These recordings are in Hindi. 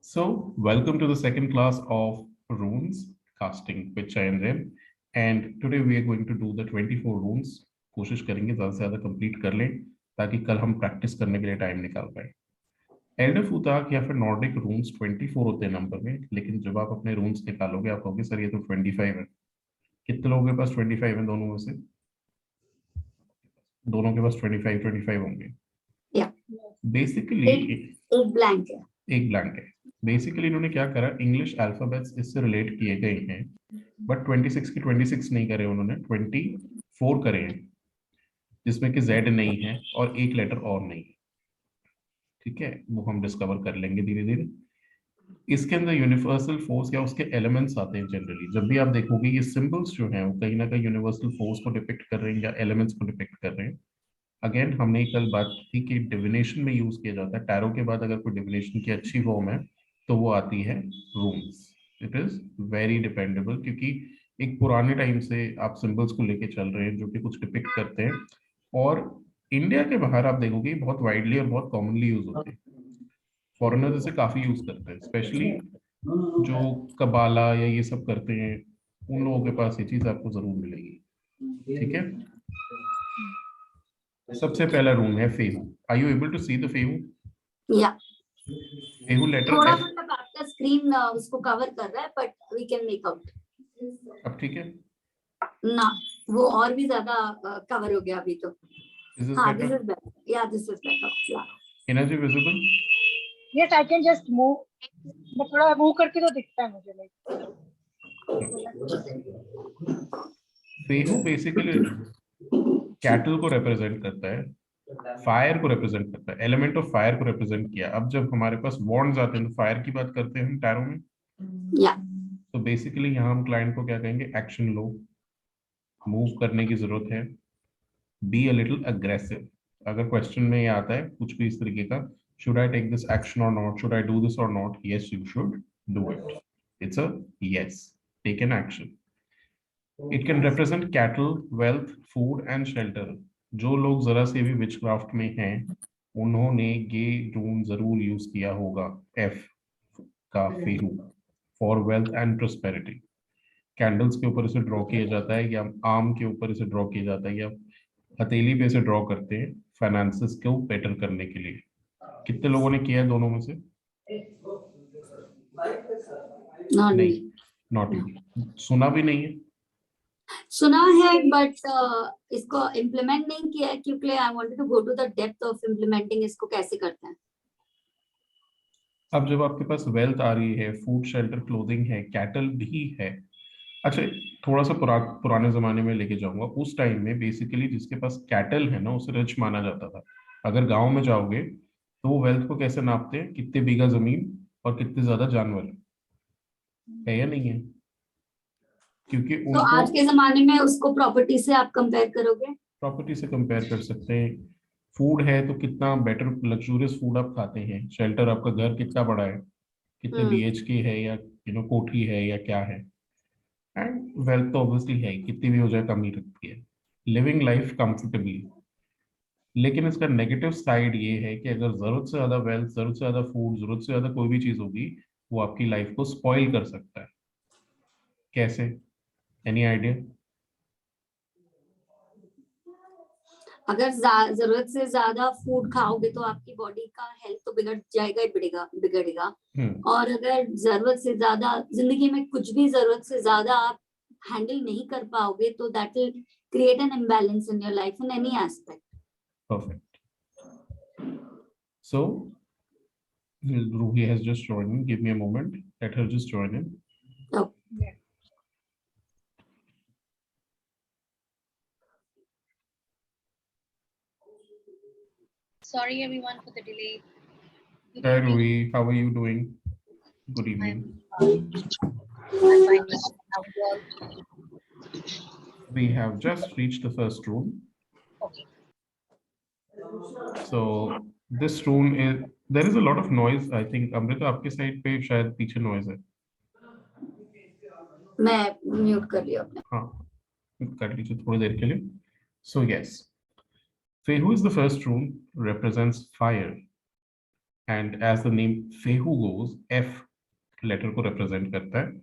So, welcome to the second class of runes casting with Chayan Rem. And today we are going to do the 24 runes. कोशिश करेंगे ज़्यादा से ज़्यादा कंप्लीट कर लें ताकि कल हम प्रैक्टिस करने के लिए टाइम निकाल पाए। एल्डर फुताक या फिर नॉर्डिक रून्स 24 होते हैं नंबर में, लेकिन जब आप अपने रून्स निकालोगे आप कहोगे सर ये तो 25 है। कितने लोगों के पास 25 है दोनों में से? दोनों के पास 25 होंगे। बेसिकली एक ब्लैंक है। एक ब्लैंक है। बेसिकली इन्होंने क्या करा, इंग्लिश अल्फाबेट्स इससे रिलेट किए गए हैं, बट 26 की 26 नहीं करे, उन्होंने 24 करे हैं, जिसमें कि जेड नहीं है और एक लेटर और नहीं है। ठीक है, वो हम डिस्कवर कर लेंगे धीरे धीरे। इसके अंदर यूनिवर्सल फोर्स या उसके एलिमेंट्स आते हैं। जनरली जब भी आप देखोगे ये सिंबल्स जो हैं वो कहीं ना कहीं यूनिवर्सल फोर्स को डिपिक्ट कर रहे हैं या एलिमेंट्स को डिपिक्ट कर रहे हैं। अगेन हमने कल बात की कि डिविनेशन में यूज किया जाता है। टैरो के बाद अगर कोई डिविनेशन की अच्छी फॉर्म है तो वो आती है रून्स। इट इज वेरी डिपेंडेबल, क्योंकि एक पुराने टाइम से आप सिंबल्स को लेके चल रहे हैं जो कि कुछ डिपिक्ट करते हैं, और इंडिया के बाहर आप देखोगे बहुत वाइडली और बहुत कॉमनली यूज होते हैं। फॉरेनर्स इसे काफी यूज करते हैं, स्पेशली जो कबाला या ये सब करते हैं उन लोगों के पास ये चीज आपको जरूर मिलेगी। ठीक है, सबसे पहला रूम है Fehu. Are you able to see the Fehu? या फेहू लेटर थोड़ा एफ। मतलब आपका स्क्रीन उसको कवर कर रहा है, but we can make out. अब ठीक है ना, वो और भी ज्यादा कवर हो गया अभी तो। Is this हाँ, दिस better? Is better. या this is better. Energy visible? Yes, I can just move. मैं थोड़ा मूव करके तो दिखता है मुझे लाइक। फेहू बेसिकली कैटल को रिप्रेजेंट करता है, फायर को रिप्रेजेंट करता है, एलिमेंट ऑफ फायर को रिप्रेजेंट किया। अब जब हमारे पास वॉन्ड्स आते हैं तो फायर की बात करते हैं हम टैरो में। या तो बेसिकली यहाँ हम क्लाइंट को क्या कहेंगे, एक्शन लो, मूव करने की जरूरत है, बी अ लिटिल अग्रेसिव। अगर क्वेश्चन में ये आता है कुछ भी इस तरीके का, should I take this action or not, should I do this or not, yes you should do it, it's a yes, take an action. It can represent cattle, wealth, food and shelter. जो लोग जरा से भी विचक्राफ्ट में हैं उन्होंने ये रूम जरूर यूज किया होगा, एफ का Fehu, for wealth and prosperity. Candles के ऊपर इसे ड्रॉ किया जाता है, या आम के ऊपर इसे ड्रॉ किया जाता है, या हथेली पे इसे ड्रॉ करते हैं फाइनेंसेस को बेटर करने के लिए। कितने लोगों ने किया है दोनों में से? नहीं, नॉट यू। सुना भी नहीं है? सुना है बट इसको इम्प्लीमेंट नहीं किया है, क्योंकि I wanted to go to the depth of implementing इसको कैसे करते हैं। अब जब आपके पास वेल्थ आ रही है, फूड शेल्टर क्लोथिंग है, कैटल भी है। अच्छा, थोड़ा सा पुराने जमाने में लेके जाऊंगा। उस टाइम में बेसिकली जिसके पास कैटल है ना उसे रिच माना जाता था। अगर गांव में जाओगे तो वो वेल्थ को कैसे नापते हैं, कितने बीघा जमीन और कितने ज्यादा जानवर है या नहीं है, क्योंकि तो उनको आज के जमाने में उसको प्रॉपर्टी से आप कंपेयर करोगे? प्रॉपर्टी से कंपेयर कर सकते हैं। फूड है तो कितना बेटर लग्जूरियस फूड आप खाते हैं, शेल्टर आपका घर कितना बड़ा है, कितने BHK है या कोठी है या क्या है, एंड वेल्थ तो ऑब्वियसली है ही, कितनी भी हो जाए कम ही रखती है, लिविंग लाइफ कंफर्टेबली। लेकिन इसका नेगेटिव साइड ये है कि अगर जरूरत से ज्यादा वेल्थ, जरूरत से ज्यादा फूड, जरूरत से ज्यादा कोई भी चीज होगी, वो आपकी लाइफ को स्पॉइल कर सकता है। कैसे? Any idea? अगर जरूरत से ज्यादा फूड खाओगे तो आपकी बॉडी का हेल्थ तो बिगड़ जाएगा ही, बिगड़ेगा। और अगर जरूरत से ज्यादा जिंदगी में कुछ भी जरूरत से ज्यादा आप हैंडल नहीं कर पाओगे तो that will create an imbalance in your life in any aspect. Perfect. So Ruhi has just joined in. Give me a moment. Let her just join in. Oh. Sorry everyone for the delay. Hi Ruhi, how are you doing? Good evening. I'm fine. How are you all? We have just reached the first room. Okay. So this room is, there is a lot of noise. I think Amrita आपके साइड पे शायद पीछे noise है। मैं म्यूट कर लिया अपने। हाँ, कर लीजिए थोड़ी देर के लिए। So yes, Fehu is the first rune, represents fire. And as the name Fehu goes, F letter को रिप्रेजेंट करता है।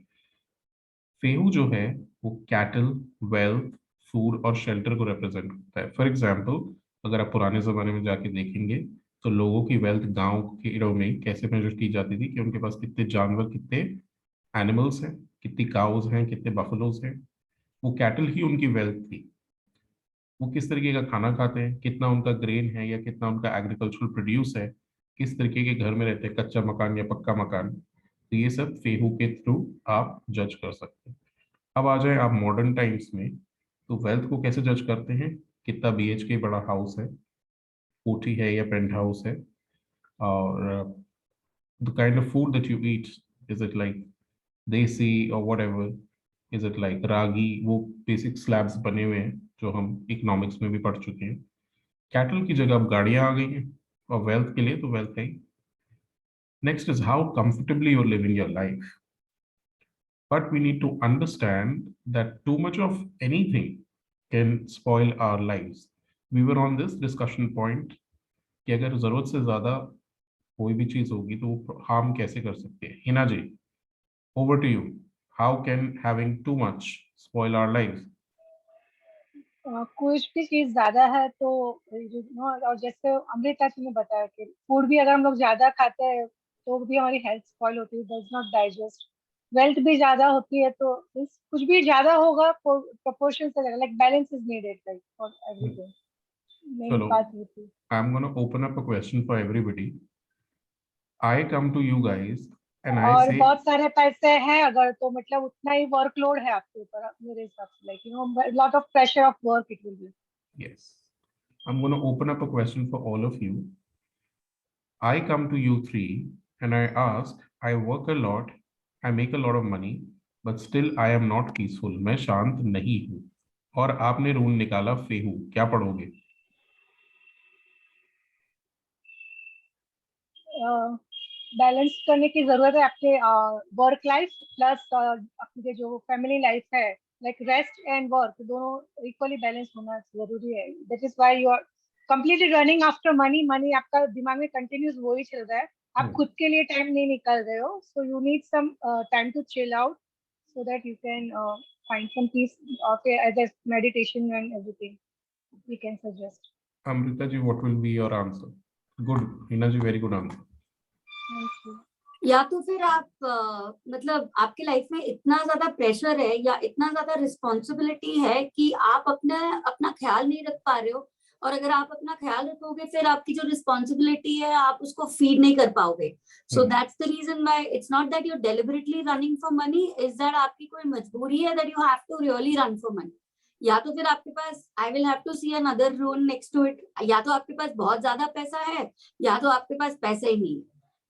फेहू जो है वो कैटल, वेल्थ, फूड और शेल्टर को रिप्रेजेंट करता है। फॉर एग्जाम्पल, अगर आप पुराने जमाने में जाके देखेंगे तो लोगों की वेल्थ गांव के इड़ों में कैसे मेजर की जाती थी कि उनके पास कितने जानवर, कितने एनिमल्स हैं, कितनी काउज हैं, कितने बफलोज हैं। वो कैटल ही उनकी वेल्थ थी। वो किस तरीके का खाना खाते हैं, कितना उनका ग्रेन है या कितना उनका एग्रीकल्चरल प्रोड्यूस है, किस तरीके के घर में रहते हैं, कच्चा मकान या पक्का मकान, तो ये सब फेहू के थ्रू आप जज कर सकते हैं। अब आ जाए आप मॉडर्न टाइम्स में, तो वेल्थ को कैसे जज करते हैं? कितना BHK बड़ा हाउस है, कोठी है या पेंट हाउस है, और the kind of food that you eat, is it like desi और whatever, is it like ragi, वो बेसिक स्लैब्स बने हुए हैं जो हम इकोनॉमिक्स में भी पढ़ चुके हैं। कैटल की जगह अब गाड़ियां आ गई हैं, और वेल्थ के लिए तो वेल्थ है ही। Next is how comfortably you're living your life. But we need to understand that too much of anything can spoil our lives. We were on this discussion point कि अगर जरूरत से ज्यादा कोई भी चीज होगी तो वो हार्म कैसे कर सकती है। हिना जी, over to you. How can having too much spoil our lives? कुछ भी चीज ज्यादा है तो और जैसे अमृता जी ने बताया कि फूड भी अगर हम लोग ज्यादा खाते हैं तो भी हमारी हेल्थ स्पॉइल होती है, डज नॉट डाइजेस्ट। वेल्थ भी ज्यादा होती है तो कुछ भी ज्यादा होगा प्रोपोर्शन से, like balance is needed like for everything. Main चलो, बात ये थी। I'm going to open up a question for everybody. I come to you guys and I और say, बहुत सारे पैसे हैं अगर तो मतलब उतना ही वर्कलोड है आपके ऊपर मेरे हिसाब से, like lot of pressure of work it will be. yes, I'm going to open up a question for all of you. I come to you three and I ask, I work a lot, I make a lot of money, but still I am not peaceful. मैं शांत नहीं हूँ। और आपने रूल निकाला फेहू, क्या पढ़ोगे? बैलेंस करने की जरूरत है आपके वर्क लाइफ प्लस आपके जो फैमिली लाइफ है, लाइक रेस्ट एंड वर्क दोनों इक्वली बैलेंस होना जरूरी है। That is why you are completely running after money. Money आपका दिमाग में कंटिन्यूस वो ही चल रहा है, आप खुद के लिए टाइम नहीं निकाल रहे हो। So you need some time to chill out so that you can find some peace as a meditation and everything we can suggest. Amrita ji, what will be your answer? Good, Hina ji, very good answer. Thank you. या तो फिर आप मतलब आपकी लाइफ में इतना ज्यादा प्रेशर है या इतना ज्यादा रिस्पॉन्सिबिलिटी है कि आप अपना अपना ख्याल नहीं रख पा रहे हो, और अगर आप अपना ख्याल रखोगे फिर आपकी जो रिस्पॉन्सिबिलिटी है आप उसको फीड नहीं कर पाओगे। So that's the reason why it's not that you deliberately running for money, is that आपकी कोई मजबूरी है that you have to really run for money. या तो फिर आपके पास I will have to see another rule next to it, या तो आपके पास बहुत ज्यादा पैसा है या तो आपके पास पैसा ही नहीं है,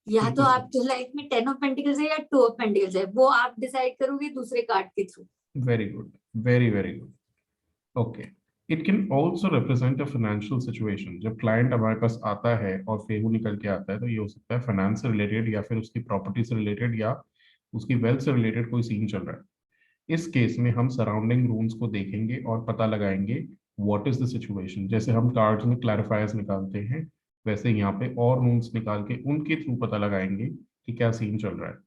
या तो आपकी लाइफ में 10 ऑफ पेंटिकल्स है या 2 ऑफ पेंटिकल्स है, वो आप डिसाइड करोगे दूसरे कार्ड के through. Very good, very very good. Okay. It can also represent a financial situation. जब क्लाइंट हमारे पास आता है और फेहू निकल के आता है तो ये हो सकता है फाइनेंस से रिलेटेड या फिर उसकी प्रॉपर्टी से रिलेटेड या उसकी वेल्थ से रिलेटेड कोई सीन चल रहा है। इस केस में हम सराउंडिंग रूम्स को देखेंगे और पता लगाएंगे व्हाट इज द सिचुएशन। जैसे हम कार्ड्स में क्लैरिफायर्स निकालते हैं, वैसे यहाँ पे और रूम्स निकाल के उनके थ्रू पता लगाएंगे कि क्या सीन चल रहा है।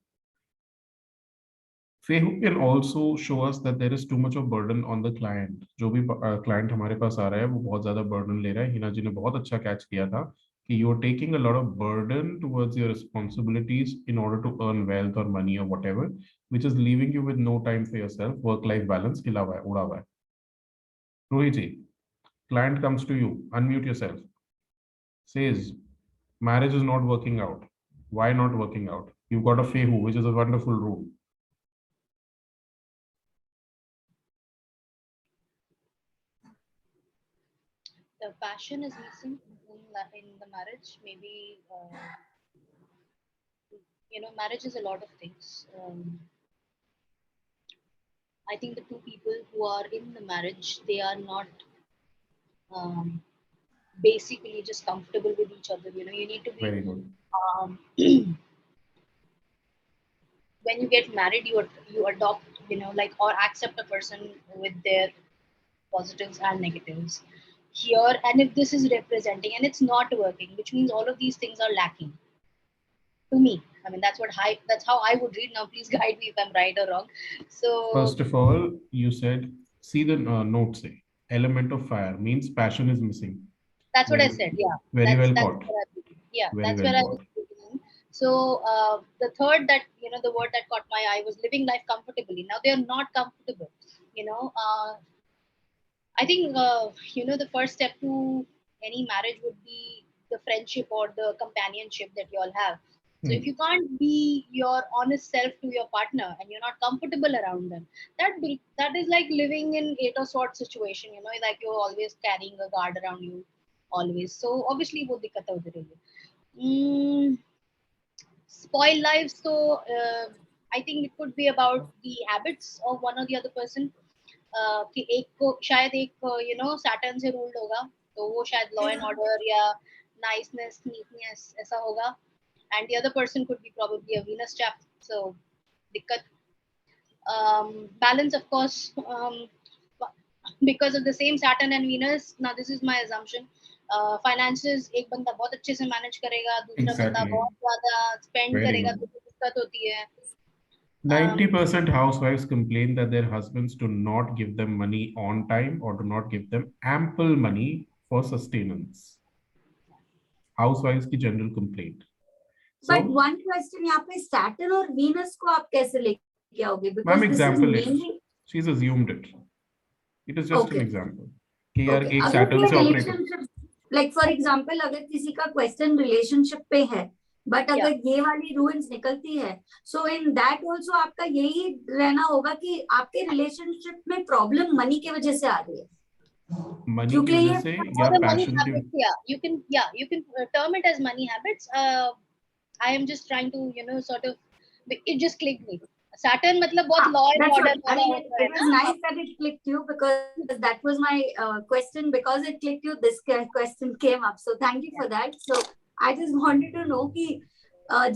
Fehu can also show us that there is too much of burden on the client. जो भी क्लाइंट हमारे पास आ रहा है वो बहुत ज्यादा बर्डन ले रहा है। हिना जी ने बहुत अच्छा कैच किया था कि you are taking a lot of burden towards your responsibilities in order to earn wealth और मनी और whatever, which is leaving you with no time for yourself. Work life balance हिला हुआ है, उड़ा हुआ है। रोहित जी, client comes to you, unmute yourself, says marriage is not working out. Why not working out? You've got a fehu, which is a wonderful rule. The passion is missing in the marriage. Maybe marriage is a lot of things. I think the two people who are in the marriage, they are not basically just comfortable with each other. You need to be very good. When you get married, you adopt, or accept a person with their positives and negatives here. And if this is representing and it's not working, which means all of these things are lacking. to me. I mean, that's how I would read. Now, please guide me if I'm right or wrong. So First of all, you said, see the note say, element of fire means passion is missing. that's what I Very, said. Yeah, very well that's caught. where I began. Yeah, Very that's well where I was caught. beginning. So the third that, the word that caught my eye was living life comfortably. Now they are not comfortable. I think the first step to any marriage would be the friendship or the companionship that you all have. So if you can't be your honest self to your partner and you're not comfortable around them, that is like living in eight or sort situation. Like you're always carrying a guard around you, always. So obviously, वो दिक्कत होती रहेगी. Spoil life. So I think it could be about the habits of one or the other person. कि एक को शायद एक सैटर्न से रूल्ड होगा, तो वो शायद लॉ एंड ऑर्डर या नाइसनेस नीटनेस ऐसा होगा, and the other person could be probably a Venus chap. So दिक्कत. Balance, of course, because of the same Saturn and Venus. Now this is my assumption. Finances, एक बंदा बहुत अच्छे से मैनेज करेगा, दूसरा बंदा बहुत ज्यादा स्पेंड करेगा, तो दिक्कत होती है. 90% housewives complain that their husbands do not give them money on time or do not give them ample money for sustenance. Housewives की general complaint. But one question यहाँ पे Saturn और Venus को आप कैसे लेके आओगे? Ma'am, example है. She's assumed it. It is just an example. कि यार एक Saturn से operate. Like for example, अगर किसी का question relationship पे है, बट अगर ये वाली रूल्स निकलती है, सो इन दैट ऑल्सो आपका यही रहना होगा कि आपके रिलेशनशिप में प्रॉब्लम मनी की वजह से आ रही है. मनी की वजह से या पैशन की. You can term it as money habits. I am just trying to sort of, it just clicked me. Saturn मतलब बहुत law and order. It was nice that it clicked you, because that was my question. Because it clicked you, this question came up. So thank you for that. So I just wanted to know कि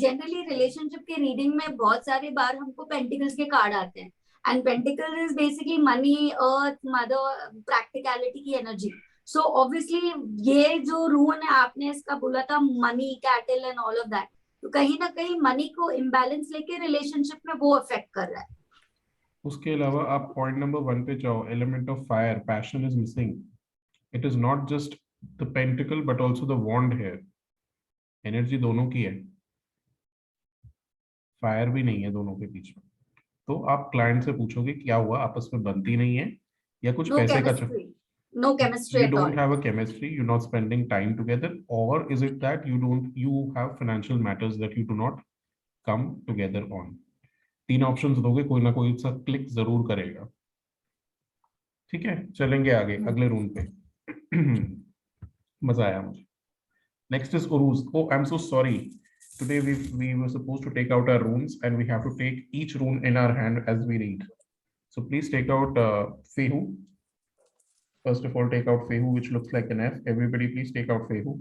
generally relationship के reading में बहुत सारे बार हमको pentacles के कार्ड आते हैं, and pentacle is basically money, earth, mother, practicality की energy. So obviously ये जो rune है आपने इसका बोला था money, cattle and all of that, तो कहीं ना कहीं money को imbalance लेके relationship में वो affect कर रहा है. उसके अलावा आप point number 1 पे जाओ, element of fire, passion is missing. It is not just the pentacle but also the wand here. Energy दोनों की है, फायर भी नहीं है दोनों के बीच में. तो आप क्लाइंट से पूछोगे क्या हुआ, आपस में बनती नहीं है या कुछ पैसे का चक्कर. No chemistry. You don't have a chemistry. You're not spending time together, or is it that you have financial matters that you do not come together on? 3 options दोगे, कोई ना कोई सा क्लिक जरूर करेगा. ठीक है, चलेंगे आगे अगले रूम पे. मजा आया मुझे. Next is Uruz. Oh, I'm so sorry. Today we were supposed to take out our runes, and we have to take each rune in our hand as we read. So please take out Fehu. First of all, take out Fehu, which looks like an F. Everybody, please take out Fehu.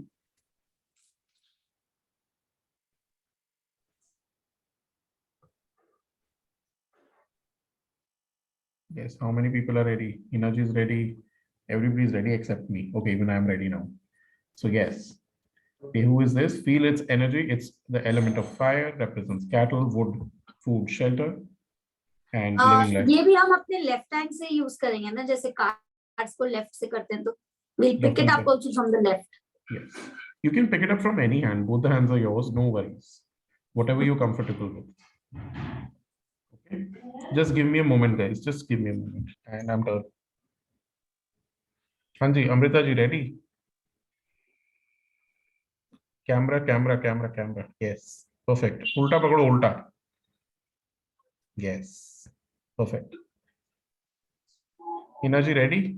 Yes, how many people are ready? Inaji is ready. Everybody is ready except me. Okay, even I am ready now. So yes. Okay, who is this? Feel its energy. It's the element of fire, represents cattle, wood, food, shelter, and living life. ये भी हम अपने लेफ्ट हैंड से यूज करेंगे ना, जैसे कार्ड्स को लेफ्ट से करते हैं, तो we'll pick it up also from the left. Yes, you can pick it up from any hand. Both the hands are yours. No worries. Whatever you're comfortable with. Okay. Just give me a moment, guys. Just give me a moment, and I'm done. Hanji, Amrita ji, ready? Camera. Yes. Perfect. Ulta pakado, ulta. Yes. Perfect. Inaji, ready?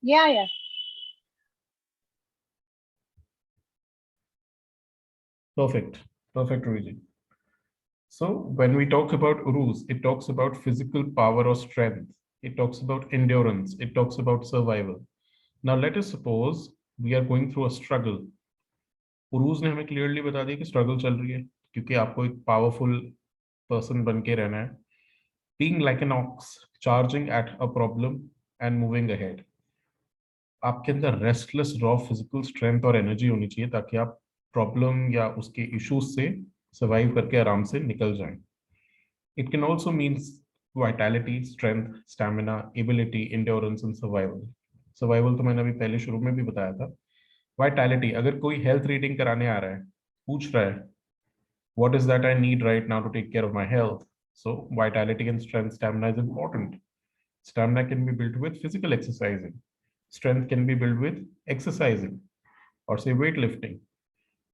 Yeah. Perfect, Ruiji. So when we talk about Uruz, it talks about physical power or strength. It talks about endurance. It talks about survival. Now let us suppose we are going through a struggle. Uruz ने हमें clearly बता दिया कि struggle चल रही है, क्योंकि आपको एक powerful person बन के रहना है. Being like an ox, charging at a problem and moving ahead. आपके अंदर restless raw physical strength और energy होनी चाहिए ताकि आप प्रॉब्लम या उसके इश्यूज से सर्वाइव करके आराम से निकल जाएं। It can also means vitality, strength, stamina, ability, endurance and survival. Survival तो मैंने अभी पहले शुरू में भी बताया था। वाइटैलिटी, अगर कोई हेल्थ रीडिंग कराने आ रहा है, पूछ रहा है what is that I need right now to take care of my health, so vitality and strength, stamina is important. Stamina can be built with physical exercising, strength can be built with exercising or say weightlifting,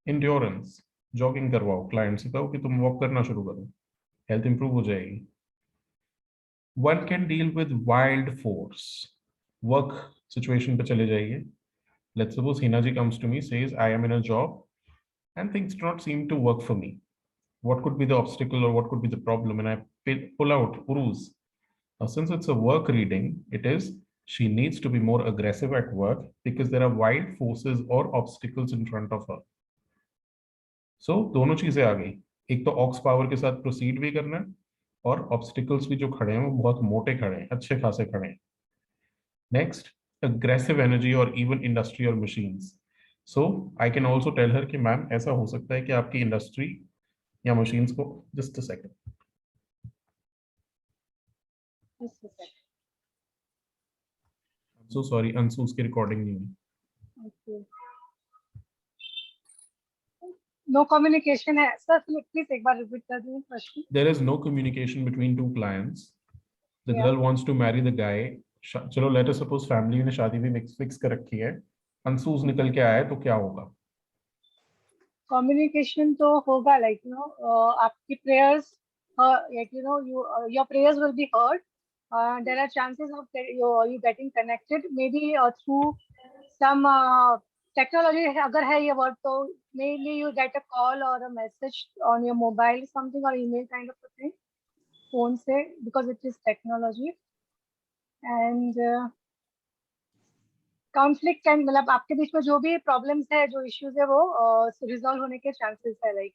endurance, jogging करवाओ, क्लाइंट से कहो कि तुम वॉक करना शुरू करो, हेल्थ इंप्रूव हो जाएगी। One can deal with wild force, work situation पे चले जाइए। Let's suppose Hina ji comes to me, says I am in a job and things do not seem to work for me. What could be the obstacle or what could be the problem? And I pull out Uruz. Now, since it's a work reading, it is she needs to be more aggressive at work because there are wild forces or obstacles in front of her. So, दोनों चीजें आ गई। एक तो ऑक्स पावर के साथ प्रोसीड भी करना है और ऑब्स्टिकल्स भी जो खड़े हैं वो बहुत मोटे खड़े हैं, अच्छे खासे खड़े हैं। Next, aggressive energy or even industry or machines. So, I can also tell her कि मैम ऐसा हो सकता है कि आपकी इंडस्ट्री या मशीन्स को, just a second, so sorry Anshu, उसकी रिकॉर्डिंग नहीं हुई। Okay. No communication है सर, प्लीज एक बार रिपीट कर दीजिए question. There is no communication between two clients. The Yeah. girl wants to marry the guy. चलो let us suppose फैमिली ने शादी भी फिक्स कर रखी है, अंशुज निकल के आया तो क्या होगा? कम्युनिकेशन तो होगा, लाइक यू नो आपकी prayers, like you know you your prayers will be heard. There are chances of you getting connected, maybe through some technology अगर है ये वर्ड, तो maybe you get a call or a message on your mobile something, or email kind of a thing, phone से, because it is technology. And conflict can, मतलब आपके बीच में जो भी प्रॉब्लम्स है, जो इश्यूज है, वो रिजॉल्व होने के चांसेस है। लाइक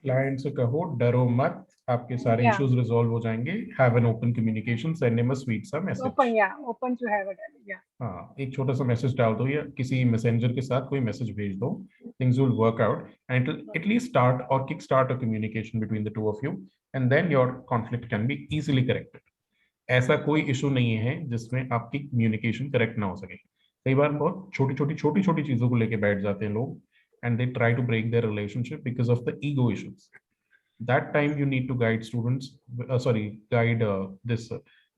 क्लाइंट से कहो डरो मत, आपके सारे Yeah. इश्यूज रिजॉल्व हो जाएंगे। Have an open communication, send him a sweet सा message. Open to have it. हाँ, एक छोटा सा मैसेज डाल दो या किसी मैसेंजर के साथ कोई मैसेज भेज दो, things will work out and at least start और kick start a communication between the two of you and then your conflict can be easily corrected. ऐसा कोई इशू नहीं है जिसमें आपकी कम्युनिकेशन करेक्ट ना हो सके। कई बार बहुत छोटी छोटी चीजों को लेके बैठ जाते हैं लोग and they try to break their relationship because of the ego issues. That time you need to guide students, guide this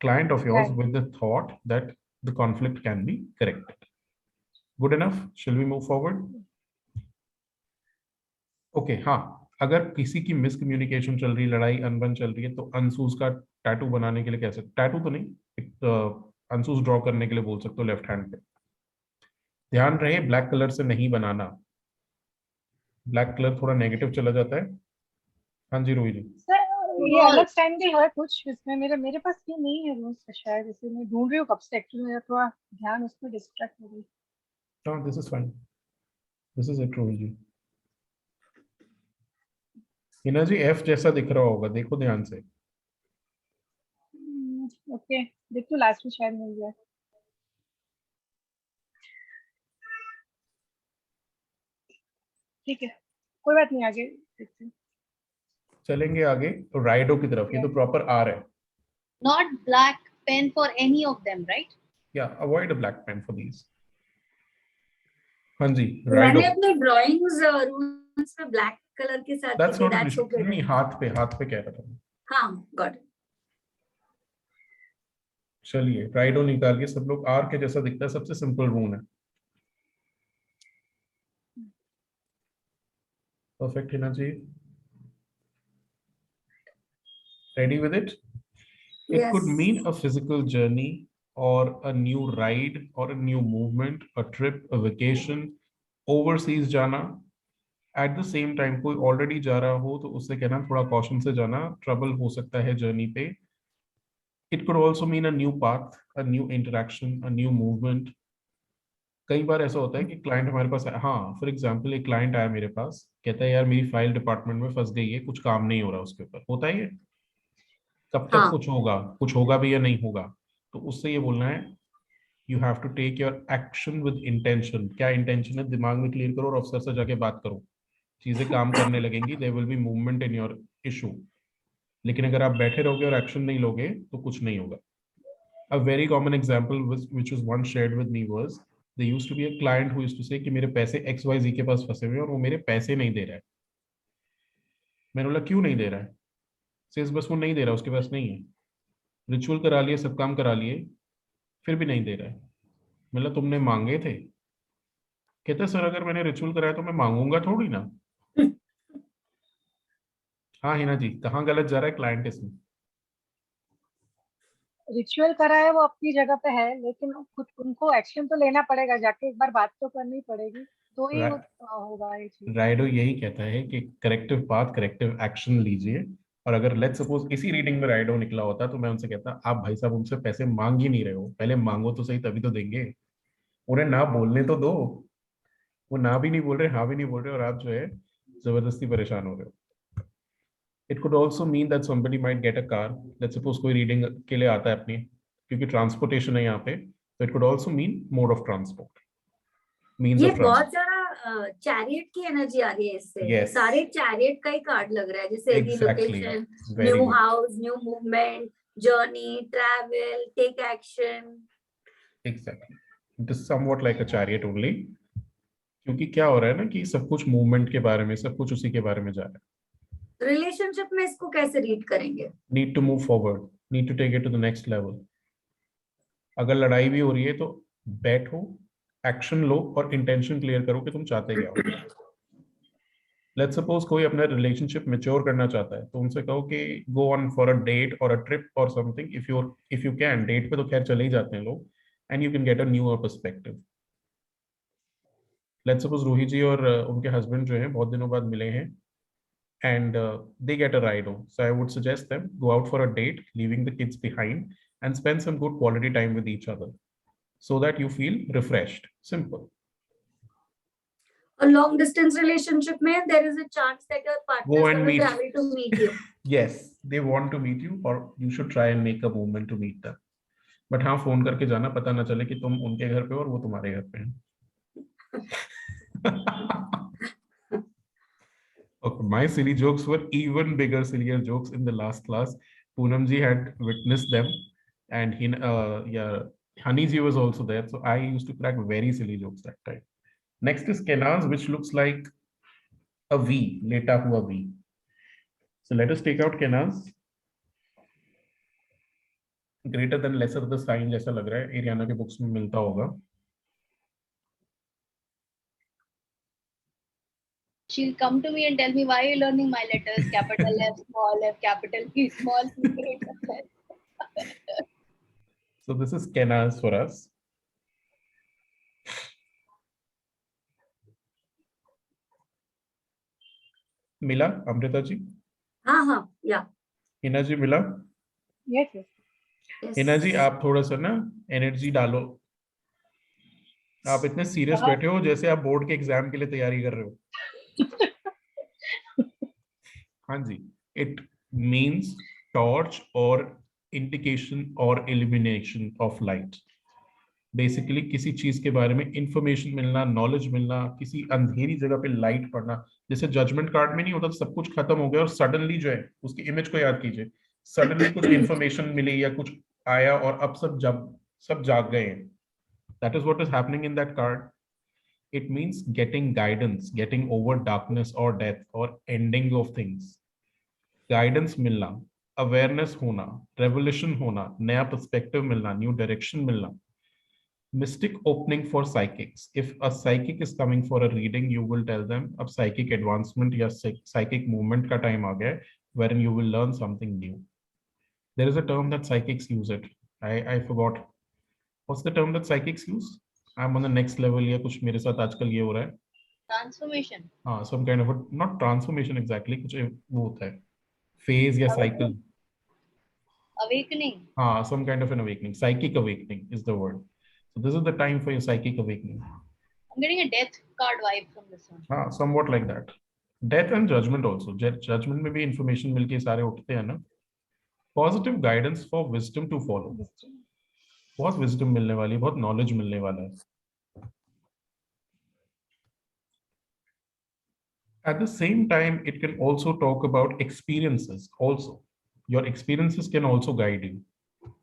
client of yours Right. with the thought that the conflict can be corrected. Good enough? Shall we move forward? Okay, हाँ, अगर किसी की मिसकम्युनिकेशन चल रही, लड़ाई अनबन चल रही है, तो अंशुज का टैटू बनाने के लिए कैसे, टैटू तो नहीं, एक अंशुज ड्रॉ करने के लिए बोल सकते हो लेफ्ट हैंड पे। ध्यान रहे ब्लैक कलर से नहीं बनाना, ब्लैक कलर थोड़ा नेगेटिव चला जाता है। हाँ जी रोही जी। सर ये अलग साइन भी है कुछ इसमें, मेरे पास ये नहीं है रूल्स शायद, इसे मैं ढूंढ रही हूँ कब से, एक्चुअली मेरा थोड़ा ध्यान उसमें डिस्ट्रैक्ट हो गई। हाँ, this is fine, this is it रोही जी। हिना जी एफ जैसा दिख रहा होगा, देखो ध्यान से। ओके, देखो लास्ट में शायद मिल जाए। ठीक है, कोई बात नहीं, आगे देखते हैं। चलेंगे आगे राइडो की तरफ। ये तो प्रॉपर आर है। Not black pen for any of them, right? या avoid a black pen for these. हाँ जी राइडो। मैंने अपने ड्राइंग्स रूल्स पे ब्लैक कलर के साथ दैट्स की थी, not an that's issue. okay. नहीं, हाथ पे कह रहा था। हाँ, गॉट। चलिए राइडो निकाल के सब लोग, आर के जैसा दिखता है, सबसे सिंपल रूल है। Perfect Hina ji, ready with it? It Yes. could mean a physical journey or a new ride or a new movement, a trip, a vacation, overseas जाना। At the same time कोई already जा रहा हो तो उससे कहना थोड़ा caution से जाना, trouble हो सकता है journey पे। It could also mean a new path, a new interaction, a new movement. कई बार ऐसा होता है कि क्लाइंट हमारे पास है, हाँ फॉर एग्जांपल एक क्लाइंट आया मेरे पास, कहता है यार मेरी फाइल डिपार्टमेंट में फंस गई है, कुछ काम नहीं हो रहा उसके ऊपर। होता है ये, कब तक हाँ। कुछ होगा भी या नहीं होगा। तो उससे ये बोलना है you have to take your action with intention. क्या इंटेंशन है, दिमाग में क्लियर करो और अफसर से जाके बात करो चीजें काम करने लगेंगी, there will be movement in your issue. लेकिन अगर आप बैठे रहोगे और एक्शन नहीं लोगे तो कुछ नहीं होगा। A very common example which was once shared with me was there used to be a client who used to say कि मेरे पैसे XYZ के पास फंसे हुए हैं और वो मेरे पैसे नहीं दे रहा है। मैंने बोला क्यों नहीं दे रहा है? सेज बस वो नहीं दे रहा, उसके पास नहीं है। रिचुअल करा लिए, सब काम करा लिए, फिर भी नहीं दे रहा है। मतलब तुमने मांगे थे? कहते सर अगर मैंने रिचुअल कराया तो मैं मांगूंगा थोड़ी ना। हाँ हिना जी, कहाँ गलत जा रहा है क्लाइंट इसमें? रिचुअल करा है वो अपनी जगह पे है, लेकिन खुद उनको एक्शन तो लेना पड़ेगा, जाके एक बार बात तो करनी पड़ेगी, तो ही होगा ये चीज। राइडो यही कहता है कि करेक्टिव पाथ, करेक्टिव एक्शन लीजिए। और अगर लेट्स सपोज इसी रीडिंग में राइडो निकला होता तो मैं उनसे कहता आप भाई साहब उनसे पैसे मांग ही नहीं रहे हो, पहले मांगो तो सही, तभी तो देंगे। उन्हें ना बोलने तो दो। वो ना भी नहीं बोल रहे, हाँ भी नहीं बोल रहे, और आप जो है जबरदस्ती परेशान हो रहे हो। It could also mean that somebody might get a car. Let's suppose कोई रीडिंग के लिए आता है अपनी, क्योंकि ट्रांसपोर्टेशन है यहाँ पे, तो it could also mean mode of transport, means ये ऑफ बहुत ट्रांसपोर्ट। सारा चैरियट की एनर्जी आ रही है इससे। Yes. सारे चैरियट का ही कार्ड लग रहा है, जैसे Exactly. Relocation, Very new good. House, new movement, journey, travel, take action. Exactly. It is somewhat like a chariot only. क्योंकि क्या हो रहा है ना कि सब कुछ मूवमेंट के बारे में, सब कुछ उसी के बारे में जा रहा है। रिलेशनशिप में इसको कैसे रीड करेंगे? Need to move forward, need to take it to the next level. अगर लड़ाई भी हो रही है तो बैठो, एक्शन लो और इंटेंशन क्लियर करो कि तुम चाहते क्या हो। लेट्स सपोज कोई अपना रिलेशनशिप मैच्योर करना चाहता है, तो उनसे कहो कि go on for a date और अ ट्रिप और something. If you can, date पे तो खैर चले ही जाते हैं लोग, and you can get a newer perspective. Let's suppose Ruhi ji और उनके हस्बैंड जो हैं बहुत दिनों बाद मिले हैं, and they get a ride home. So I would suggest them go out for a date, leaving the kids behind, and spend some good quality time with each other, so that you feel refreshed. Simple. A long distance relationship में there is a chance that your partner Go is and going to meet. travel to meet you. Yes, they want to meet you, or you should try and make a movement to meet them. But हाँ, फोन करके जाना, पता ना चले कि तुम उनके घर पे हो और वो तुम्हारे घर पे हैं। Okay, my silly jokes were even bigger, sillier jokes in the last class. Poonam ji had witnessed them, and Honey ji was also there. So I used to crack very silly jokes that time. Next is Kenaz, which looks like a V, leta hua V. So let us take out Kenaz. Greater than lesser the sign जैसा लग रहा है, एरियाना के बुक्स में मिलता होगा। She'll come to me and tell me, why are you learning my letters? Capital F, small f, capital P, small p, greater than. So this is Kenaz for us. मिला अमृता जी? हाँ, या। हिना जी मिला? यस हिना जी आप थोड़ा सा ना एनर्जी डालो। आप इतने सीरियस बैठे हो जैसे आप बोर्ड के एग्जाम के लिए तैयारी कर रहे हो। हाँ जी, इट मीन्स टॉर्च और इंडिकेशन और इल्यूमिनेशन ऑफ लाइट। बेसिकली किसी चीज के बारे में इंफॉर्मेशन मिलना, नॉलेज मिलना, किसी अंधेरी जगह पे लाइट पड़ना। जैसे जजमेंट कार्ड में नहीं होता, सब कुछ खत्म हो गया और सडनली जो है, उसकी इमेज को याद कीजिए, सडनली कुछ इंफॉर्मेशन मिली या कुछ आया और अब सब जाग गए हैं। That is what is happening in that card. It means getting guidance, getting over darkness or death or ending of things. Guidance मिलना, awareness होना, revelation होना, नया perspective मिलना, new direction मिलना। Mystic opening for psychics. If a psychic is coming for a reading, you will tell them अब psychic advancement या psychic movement का time आ गया है, wherein you will learn something new. There is a term that psychics use it. I forgot. What's the term that psychics use? I'm on the next level या कुछ मेरे साथ आजकल ये हो रहा है। Transformation. हाँ, some kind of a, not transformation exactly, कुछ वो होता है, phase या cycle. Awakening. हाँ, some kind of an awakening. Psychic awakening is the word. So this is the time for your psychic awakening. I'm getting a death card vibe from this one. हाँ, somewhat like that. Death and judgment also. Judgment में भी information मिलके सारे उठते हैं ना. Positive guidance for wisdom to follow. बहुत wisdom मिलने वाली, बहुत knowledge मिलने वाला है. At the same time, it can also talk about experiences also. Your experiences can also guide you.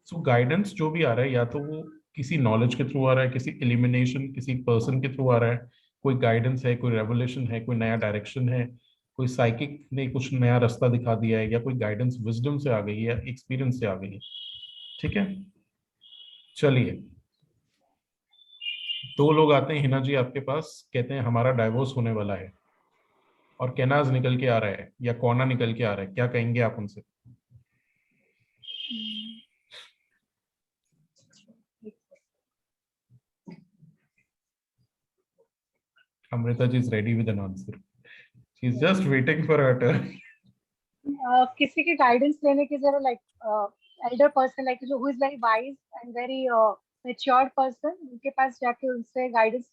So guidance जो भी आ रहा है, या तो वो किसी नॉलेज के थ्रू आ रहा है, किसी एलिमिनेशन, किसी पर्सन के थ्रू आ रहा है, कोई गाइडेंस है, कोई रेवोल्यूशन है, कोई नया डायरेक्शन है, कोई साइकिक ने कुछ नया रास्ता दिखा दिया है, या कोई गाइडेंस विजडम से आ गई है या एक्सपीरियंस से आ गई है। ठीक है, चलिए, 2 लोग आते हैं हिना जी आपके पास, कहते हैं हमारा डाइवोर्स होने वाला है, और केनाज निकल के आ रहा है या कोना निकल के आ रहा है, क्या कहेंगे आप उनसे? Amrita ji is ready with an answer. She's just waiting for her turn. किसी की गाइडेंस लेने की जरूरत, लाइक एल्डर पर्सन, लाइक जो who is very wise and very mature person, उनके पास जाके उनसे गाइडेंस,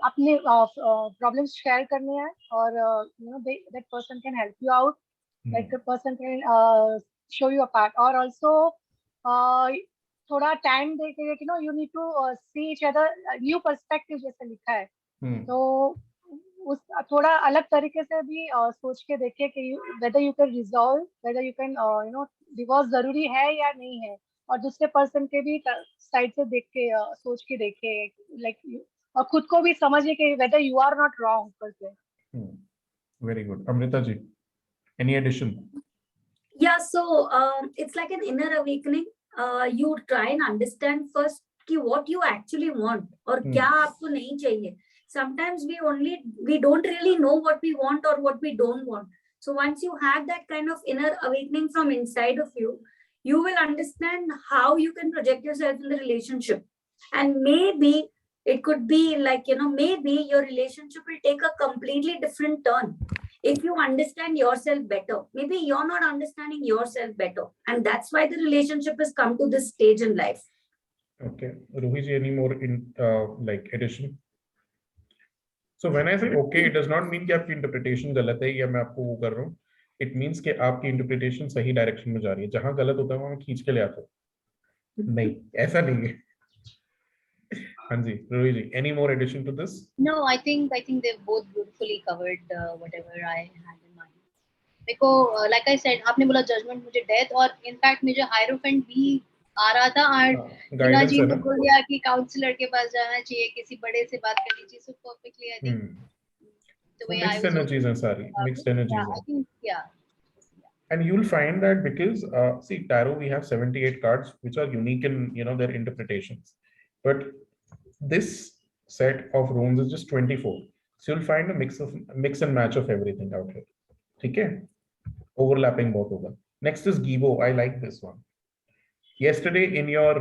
अपने प्रॉब्लम्स शेयर करने हैं, और you know that person can help you out, like person can show you a part, और आल्सो थोड़ा टाइम दे के, you know you need to see each other new perspective, जैसे लिखा है, तो उस थोड़ा अलग तरीके से भी सोच के देखिए कि whether you can resolve, whether you can you know divorce जरूरी है या नहीं है, और दूसरे पर्सन के भी साइड से देख के सोच के देखिए, लाइक और खुद को भी समझिए कि whether you are not wrong करके। Very good. Amrita ji, any addition? Yeah, so it's like an inner awakening. You try and understand first कि what you actually want और क्या आपको नहीं चाहिए. Sometimes we don't really know what we want or what we don't want. So once you have that kind of inner awakening from inside of you, you will understand how you can project yourself in the relationship. And maybe it could be like, you know, maybe your relationship will take a completely different turn. If you understand yourself better, maybe you're not understanding yourself better. And that's why the relationship has come to this stage in life. Okay. Ruhi ji, any more like addition? So when I say okay, it does not mean कि आपकी interpretation गलत है या मैं आपको वो कर रहा हूँ. It means कि आपकी interpretation सही direction में जा रही है. जहाँ गलत होता है वहाँ मैं खींच के ले आता हूँ. नहीं, ऐसा नहीं है. हाँ जी, Ruhi ji, any more addition to this? No, I think they've both beautifully covered whatever I had in mind. देखो, like I said, आपने बोला judgment, मुझे death, और in fact मुझे hierophant भी आ रहा था, और हिना जी ने बोल दिया कि काउंसलर के पास जाना चाहिए, किसी बड़े से बात करनी चाहिए. So perfectly, I think the way I was energies हैं सारी, mixed energies. Yeah, I think, yeah. And you'll find that because see, tarot, we have 78 cards which are unique in, you know, their interpretations, but this set of runes is just 24. So you'll find a mix and match of everything out here. Okay, overlapping both of them. Next is Gibo. I like this one. Yesterday in your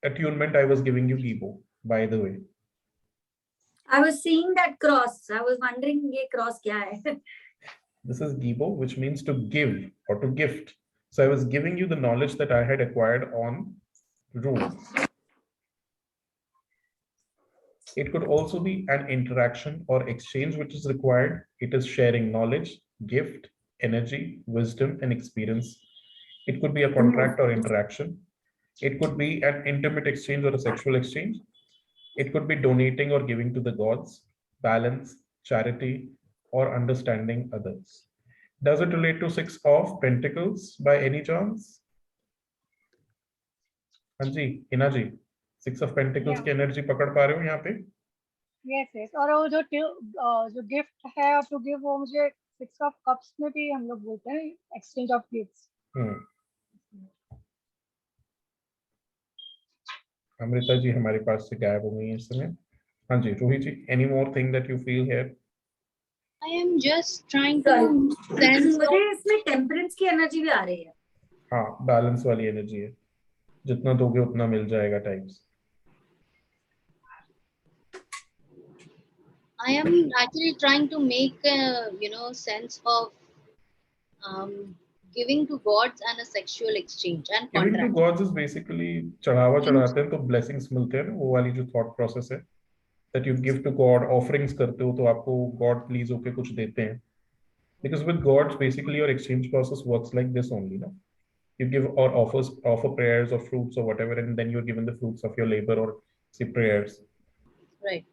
attunement, I was giving you Gibo, by the way. I was seeing that cross. I was wondering ये cross क्या है? This is Gibo, which means to give or to gift. So I was giving you the knowledge that I had acquired on runes. It could also be an interaction or exchange which is required. It is sharing knowledge, gift, energy, wisdom, and experience. It could be a contract or interaction. It could be an intimate exchange or a sexual exchange. It could be donating or giving to the gods, balance, charity, or understanding others. Does it relate to 6 of Pentacles by any chance? Hanji, Hina ji, 6 of Pentacles की energy पकड़ पा रहे हो यहाँ पे? Yes, yes. और वो जो gift है to give, वो मुझे 6 of Cups में भी हम लोग बोलते हैं exchange of gifts. Amrita ji हमारे पास से गायब हो गई हैं इस समय. हाँ जी, रोहित जी, any more thing that you feel here? I am just trying to sense. मुझे इसमें temperance की energy भी आ रही है. हाँ, balance वाली energy है. जितना दोगे उतना मिल जाएगा types. I am actually trying to make you know, sense of giving to gods and a sexual exchange and giving contract. to gods is basically चढ़ावा चढ़ाते हैं तो blessings मिलते हैं ना, वो वाली जो thought process है, that you give to God, offerings करते हो तो आपको God please होके कुछ देते हैं. Because with gods basically your exchange process works like this only, no? You give or offer prayers or fruits or whatever, and then you're given the fruits of your labor or say prayers. Right.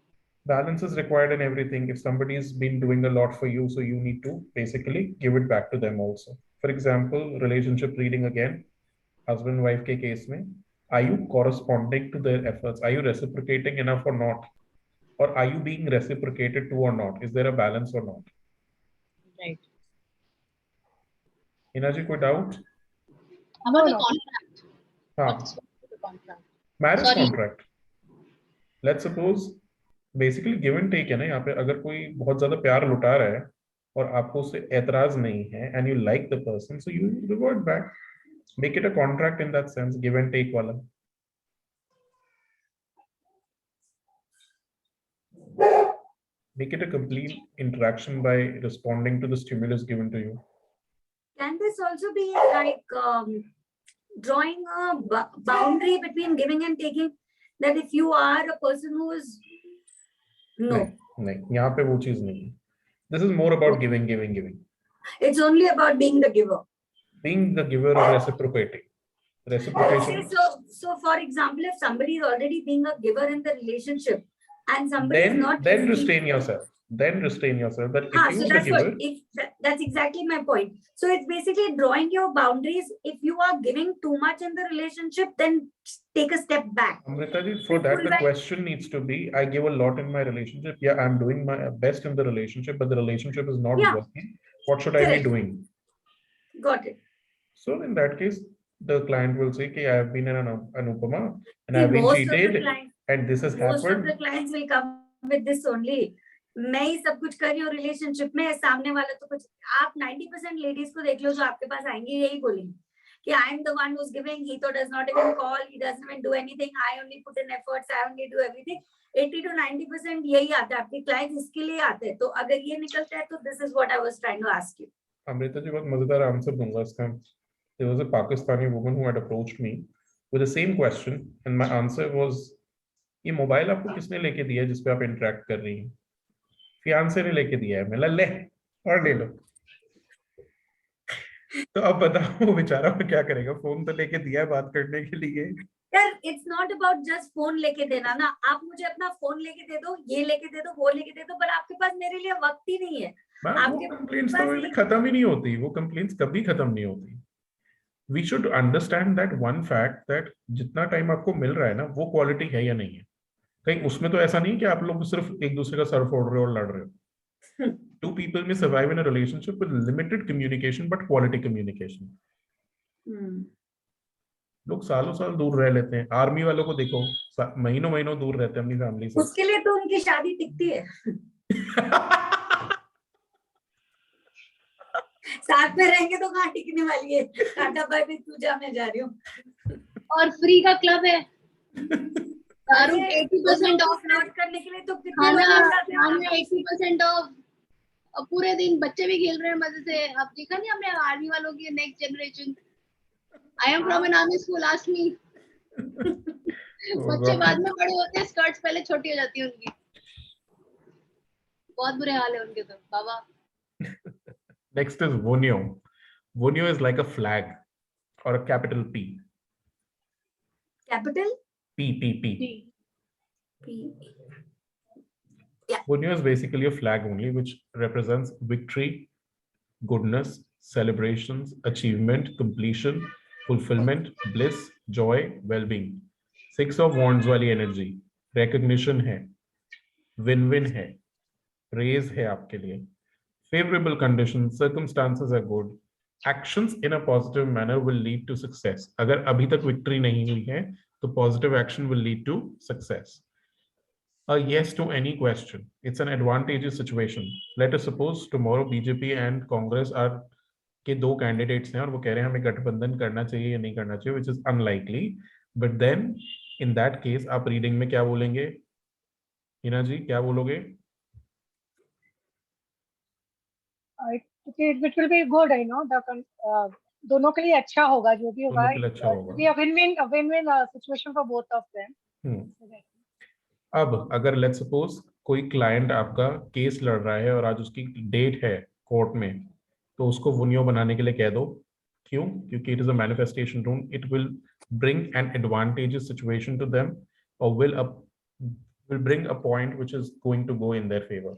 Balance is required in everything. If somebody's been doing a lot for you, so you need to basically give it back to them also. For example, relationship reading again, husband wife ke case mein, are you corresponding to their efforts? Are you reciprocating enough or not? Or are you being reciprocated to or not? Is there a balance or not? Right. Hinaji, koi doubt? How about the No. contract? हाँ, What's the contract? marriage Sorry. contract. Let's suppose basically give and take है ना यहाँ पे. अगर कोई बहुत ज्यादा प्यार लुटा रहा है और आपको उससे एतराज नहीं है and you like the person, so you revert back. Make it a contract in that sense, give and take वाला. Make it a complete interaction by responding to the stimulus given to you. Can this also be like drawing a boundary between giving and taking? That if you are a person who is no, नहीं, यहाँ पे वो चीज नहीं है. This is more about giving. it's only about being the giver. Being the giver or reciprocating. Reciprocation. So for example, if somebody is already being a giver in the relationship and somebody is not Then restrain yourself. But if so you that's the giver, that's exactly my point. So it's basically drawing your boundaries. If you are giving too much in the relationship, then take a step back. Amrita ji, for that the question needs to be, I give a lot in my relationship. Yeah, I'm doing my best in the relationship, but the relationship is not working. What should I be doing? Got it. So in that case, the client will say, I have been in an Anupama and I have been cheated and this has happened. Most of the clients will come with this only. मैं ही सब कुछ कर रही हूँ रिलेशनशिप में, सामने वाला तो कुछ. आप 90% लेडीज को देख लो जो आपके पास आएंगे यही बोलेंगे कि I am the one who is giving, he तो does not even call, he doesn't even do anything, I only put in efforts, I only do everything. 80 to 90% यही आता है. आपके क्लाइंट्स इसके लिए आते हैं. तो अगर ये निकलता है तो this is what I was trying to ask you. Amrita ji, बहुत मजेदार आंसर दूंगा इसका. There was a Pakistani woman who had approached me with the same question and my answer was, ये मोबाइल आपको किसने लेके दिया है जिस पे आप इंटरेक्ट कर रही हैं? फियांसे ने लेके दिया है. मैं ले और ले लो. तो अब बताओ वो बेचारा क्या करेगा? फोन तो लेके दिया है बात करने के लिए. यार it's not about just phone लेके देना ना. आप मुझे अपना फोन लेके दे दो, ये लेके दे दो, वो लेके दे दो, पर आपके पास मेरे लिए वक्त ही नहीं है. आपके कंप्लेंट्स तो खत्म ही नहीं होती. वो कंप्लेंट्स कभी खत्म नहीं होती. We should understand that one fact that जितना टाइम आपको मिल रहा है ना, वो क्वालिटी है या नहीं है. कहीं उसमें तो ऐसा नहीं कि आप लोग सिर्फ एक दूसरे का सर फोड़ रहे हो और लड़ रहे हो. Two people may survive in a relationship with limited communication but quality communication. लोग सालों साल दूर रह लेते हैं. आर्मी वालों को देखो, महीनों महीनों दूर रहते हैं अपनी फैमिली से. उसके लिए तो उनकी शादी टिकती है. साथ में रहेंगे तो कहाँ टिकने वाली है. टाटा बाय बाय, तू जा, मैं जा रही हूँ. और फ्री का क्लब है. 80% ऑफ करने के लिए तो कितने लोग जाते हैं. 80% ऑफ. और पूरे दिन बच्चे भी खेल रहे हैं मजे से. आप देखा नहीं हमने आर्मी वालों की next generation. I am from an army school, ask me. बच्चे बाद में बड़े होते हैं, स्कर्ट्स पहले छोटी हो जाती है उनकी. बहुत बुरे हाल है उनके तो बाबा. Next is Vonyo. Vonyo is like a flag or a capital P. Capital? P. Yeah. Vonyo is basically a flag only, which represents victory, goodness, celebrations, achievement, completion, fulfillment, bliss, joy, well-being. 6 of Wands वाली energy. Recognition है, win-win है, praise है आपके लिए. Favorable conditions, circumstances are good. Actions in a positive manner will lead to success. अगर अभी तक victory नहीं हुई है, तो positive action will lead to success. A yes to any question. It's an advantageous situation. Let us suppose tomorrow BJP and Congress are के 2 candidates हैं और वो कह रहे हैं हमें गठबंधन करना चाहिए या नहीं करना चाहिए, which is unlikely. But then in that case, आप reading में क्या बोलेंगे? हिना जी क्या बोलोगे? It will be good, I know. दोनों के लिए अच्छा होगा जो भी होगा. win-win situation for both of them. अब अगर let's suppose कोई क्लाइंट आपका केस लड़ रहा है और आज उसकी डेट है कोर्ट में, तो उसको वुनियो बनाने के लिए कह दो. क्यों? क्योंकि it is a manifestation rule. It will bring an advantageous situation to them or will will bring a point which is going to go in their favor.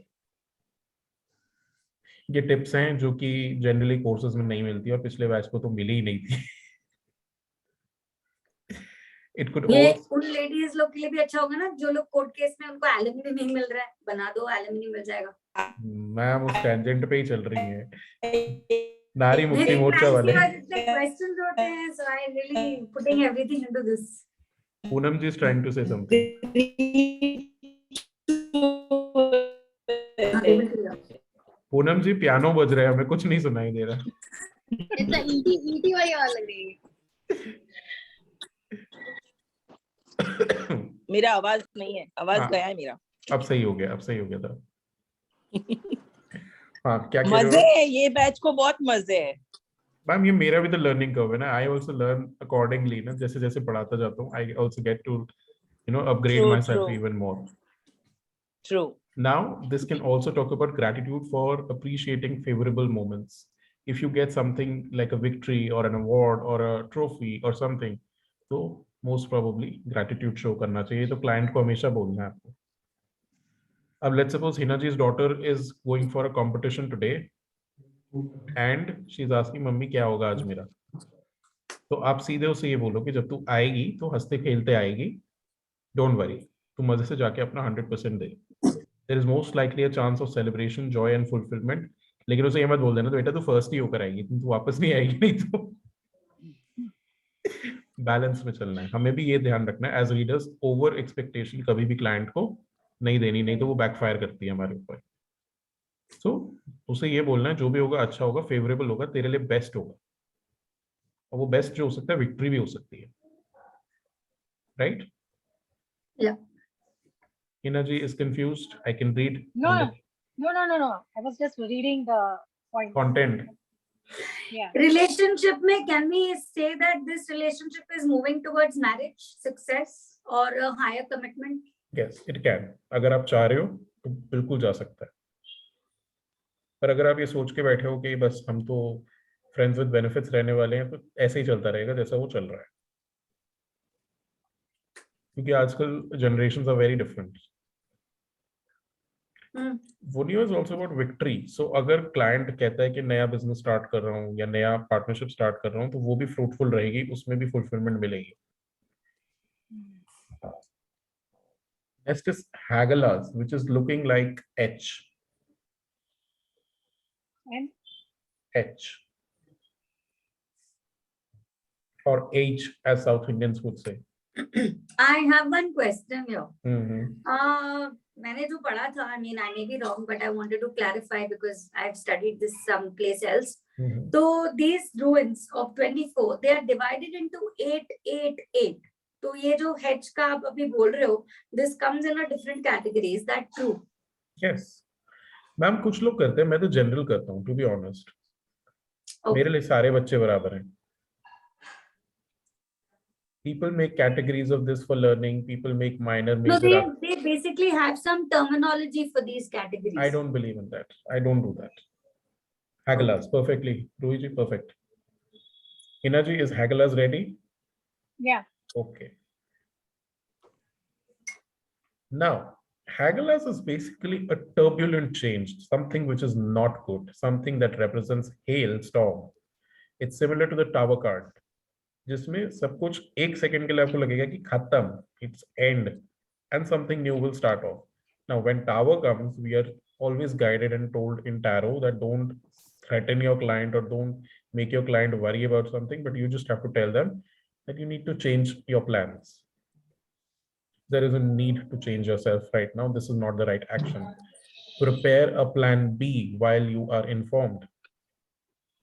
ये टिप्स हैं जो कि जनरली कोर्सेज में नहीं मिलती और पिछले बैच को तो मिली ही नहीं थी. It could ये also उन लेडीज लोग के लिए भी अच्छा होगा ना जो लोग कोर्ट केस में उनको एलिमनी नहीं मिल रहा है, बना दो एलिमनी मिल जाएगा. मैम उस टेंजेंट पे ही चल रही है. नारी मुक्ति मोर्चा वाले. क्वेश्चंस होते हैं, so I really putting everything into this. Poonam ji is trying to say something. Poonam ji piano बज रहा है, हमें कुछ नहीं सुनाई दे रहा. It's a ET वाली वाली. मेरा आवाज नहीं है, आवाज गया है मेरा. अब सही हो गया, अब सही हो गया था. हाँ, क्या कह मजे रहे हो? है, ये बैच को बहुत मजे है. मैम ये मेरा भी तो लर्निंग कर्व है ना. आई आल्सो लर्न अकॉर्डिंगली ना, जैसे जैसे पढ़ाता जाता हूँ. I also get to upgrade True, myself true. Even more. True. Now this can also talk about gratitude for appreciating favorable moments. If you get something like a victory or an award or a trophy or something, तो most probably gratitude show करना चाहिए. तो client को हमेशा बोलना है आपको. अब let's suppose Hina ji's daughter is going for a competition today and she's asking mummy क्या होगा आज मेरा. तो आप सीधे उसे ये बोलो कि जब तू आएगी तो हंसते खेलते आएगी. Don't worry, तू मजे से जाके अपना 100% दे. There is most likely a chance of celebration, joy and fulfillment. लेकिन उसे ये मत बोल देना तो बेटा तू फर्स्ट ही होकर आएगी, तू वापस नहीं आएगी. नहीं तो बैलेंस में चलना है. हमें भी ये ध्यान रखना है एज रीडर्स. ओवर एक्सपेक्टेशन कभी भी क्लाइंट को नहीं देनी, नहीं तो वो बैकफायर करती है हमारे ऊपर. तो उसे ये बोलना है जो भी होगा अच्छा होगा, फेवरेबल होगा, तेरे लिए बेस्ट होगा. और वो बेस्ट जो हो सकता है विक्ट्री भी हो सकती है. Right? Yeah. Hina ji is confused. I can read No, on the no. I was just reading the point. content. Yeah. Relationship में can we say that this relationship is moving towards marriage, success or a higher commitment? Yes, it can. अगर आप चाह रहे हो तो बिल्कुल जा सकता है. पर अगर आप ये सोच के बैठे हो कि बस हम तो फ्रेंड्स विद बेनिफिट्स रहने वाले हैं, तो ऐसे ही चलता रहेगा जैसा वो चल रहा है. क्योंकि आजकल generations are very different. Vodeo is also about victory. So अगर क्लाइंट कहता है कि नया बिजनेस स्टार्ट कर रहा हूँ या नया पार्टनरशिप स्टार्ट कर रहा हूँ, तो वो भी फ्रूटफुल रहेगी, उसमें भी फुलफिलमेंट मिलेगी. Next is Hagalaz, which is looking like H. And H. Or H, as South Indians would say. I have one question here. Mm-hmm. मैंने जो पढ़ा था, I mean I may be wrong, but I wanted to clarify because I've studied this someplace else. Mm-hmm. So these ruins of 24, they are divided into 8, 8, 8. तो ये जो H का आप अभी बोल रहे हो, this comes in a different category. Is that true? Yes. Ma'am कुछ लोग करते हैं, मैं तो जनरल करता हूँ, to be honest. Okay. मेरे लिए सारे बच्चे बराबर हैं. People make categories of this for learning. People make minor, No, major. they basically have some terminology for these categories. I don't believe in that. I don't do that. Hagalaz, perfectly. Ruhiji, perfect. Hina ji, is Hagalaz ready? yeah. Okay. Now, Hagalaz is basically a turbulent change, something which is not good, something that represents hail, storm. It's similar to the Tower card, जिसमें सब कुछ एक सेकंड के लिए आपको लगेगा कि खत्म, it's end, and something new will start off. Now, when Tower comes, we are always guided and told in tarot that don't threaten your client or don't make your client worry about something, but you just have to tell them that you need to change your plans. There is a need to change yourself right now. This is not the right action. Prepare a plan B while you are informed,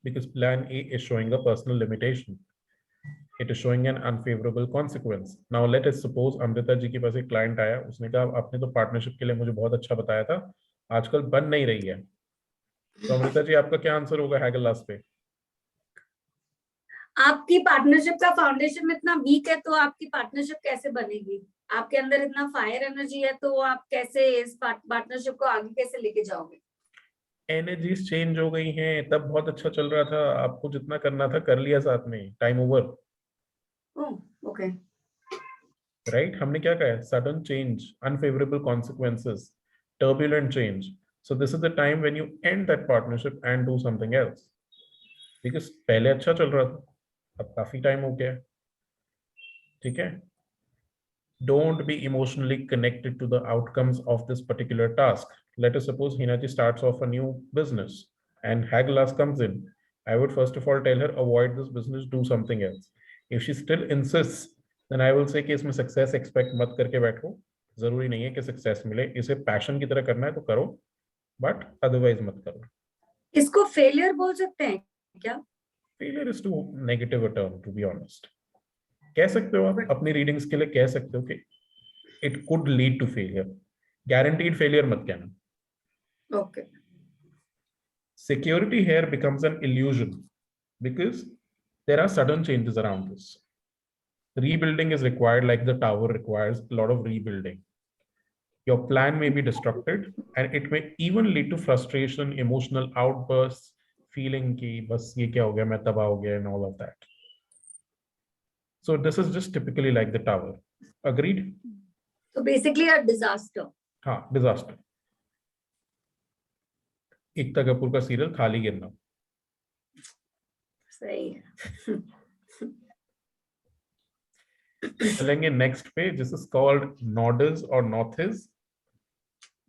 because plan A is showing a personal limitation. It is showing an unfavorable consequence. Now let us suppose Amrita ji के पास एक क्लाइंट आया, उसने कहा आपने तो पार्टनरशिप के लिए मुझे बहुत अच्छा बताया था, आजकल बन नहीं रही है. तो अमृता जी आपका क्या आंसर होगा हैगलास पे? आपकी पार्टनरशिप का फाउंडेशन इतना वीक है तो आपकी पार्टनरशिप कैसे बनेगी? आपके अंदर इतना फायर एनर्जी है तो आप कैसे इस पार्टनरशिप को आगे कैसे लेके जाओगे? एनर्जीज चेंज हो गई हैं, तब बहुत अच्छा चल रहा था, आपको जितना करना था कर लिया साथ में, टाइम ओवर. ओह, ओके. right? हमने क्या कहा है? Sudden change, unfavorable consequences, turbulent change. So this is the time when you end that partnership and do something else. Because पहले अच्छा चल रहा था, अब काफी टाइम हो गया, ठीक है? Don't be emotionally connected to the outcomes of this particular task. Let us suppose Hinaji starts off a new business and Haglas comes in. I would first of all tell her, avoid this business, do something else. If she still insists, then I will say कि इसमें success expect मत करके बैठो. जरूरी नहीं है कि success मिले. इसे passion की तरह करना है तो करो, but otherwise मत करो. इसको फेलियर बोल सकते हैं क्या? Failure is too negative a term, to be honest. कह सकते हो आप अपनी रीडिंग्स के लिए कह सकते हो कि it could lead to failure. Guaranteed failure मत कहना. Okay. Security here becomes an illusion because there are sudden changes around this. Rebuilding is required, like the tower requires a lot of rebuilding. Your plan may be disrupted and it may even lead to frustration, emotional outbursts, feeling कि बस ये क्या हो गया, मैं तबाह हो गया, and all of that. So this is just typically like the tower. Agreed? So basically a disaster. हाँ, disaster. एकता कपूर का सीरियल खाली गिरना. सही है. चलेंगे next page. This is called Nodis or Nothis,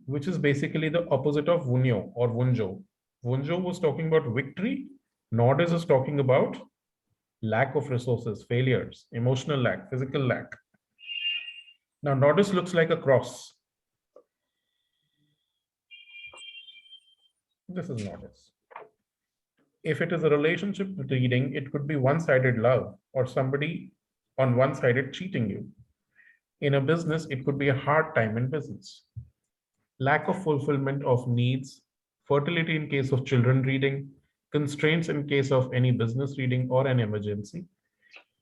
which is basically the opposite of Vunyo or Vunjo. Vunjo was talking about victory. Nodis is talking about lack of resources, failures, emotional lack, physical lack. Now, Nodis looks like a cross. This is Nodis. If it is a relationship reading, it could be one-sided love or somebody on one-sided cheating you. In a business, it could be a hard time in business. Lack of fulfillment of needs, fertility in case of children reading, constraints in case of any business reading or an emergency.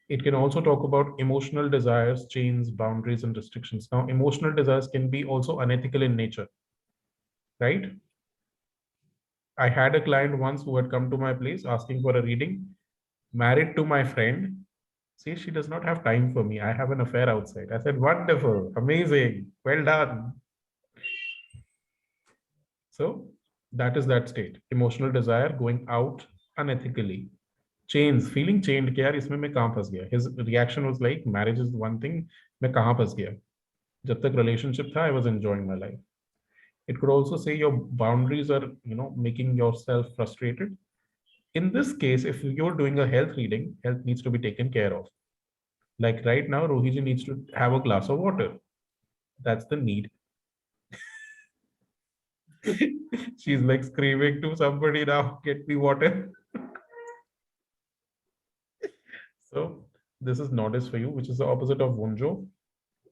It can also talk about emotional desires, chains, boundaries, and restrictions. Now, emotional desires can be also unethical in nature, right? I had a client once who had come to my place asking for a reading, married to my friend. See, she does not have time for me. I have an affair outside. I said, wonderful, amazing, well done. So that is that state. Emotional desire going out unethically. Chains, feeling chained कि यार इसमें मैं कहाँ फंस गया. His reaction was like, marriage is one thing, मैं कहाँ फंस गया. जब तक relationship था, I was enjoying my life. It could also say your boundaries are, making yourself frustrated. In this case, if you're doing a health reading, health needs to be taken care of. Like right now, Rohiji needs to have a glass of water. That's the need. She's like screaming to somebody now, get me water. So this is Nodis for you, which is the opposite of Vunjo.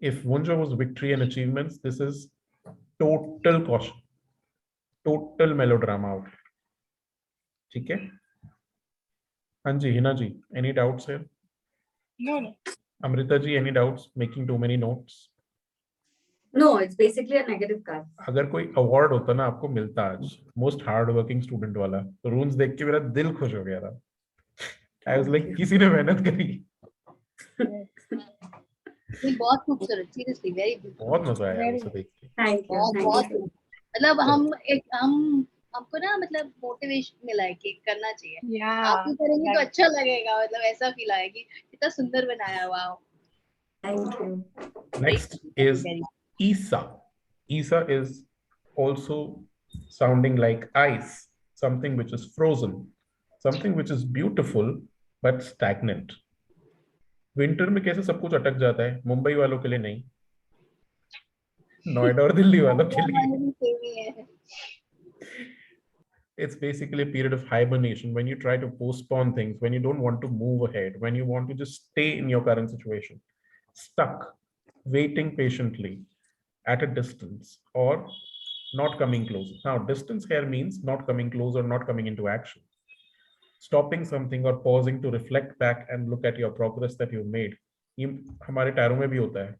If Vunjo was victory and achievements, this is total caution, total melodrama out here. ठीक है? हाँ जी, हिना जी, any doubts here? No. Amrita ji, any doubts? Making too many notes? No, it's basically a negative card. अगर कोई अवार्ड होता ना आपको मिलता आज मोस्ट हार्ड वर्किंग स्टूडेंट वाला, तो रून्स देख के मेरा दिल खुश हो गया था. आई वाज लाइक किसी ने मेहनत करी. ये बहुत खूबसूरत, सीरियसली वेरी ब्यूटीफुल. बहुत मजा आया इसे देख के. Thank you. मतलब हमको ना मतलब मोटिवेशन मिला है कि करना चाहिए. आप भी करेंगे तो अच्छा लगेगा. मतलब ऐसा फील आया कि कितना सुंदर बनाया. Wow, thank you. Next is Isa. Isa is also sounding like ice, something which is frozen, something which is beautiful but stagnant. Winter में कैसे सब कुछ अटक जाता है, मुंबई वालों के लिए नहीं, नोएडा और दिल्ली वालों के लिए. It's basically a period of hibernation when you try to postpone things, when you don't want to move ahead, when you want to just stay in your current situation, stuck, waiting patiently at a distance or not coming close. Now, distance here means not coming close or not coming into action. Stopping something or pausing to reflect back and look at your progress that you've made. ये हमारे टैरो में भी होता है.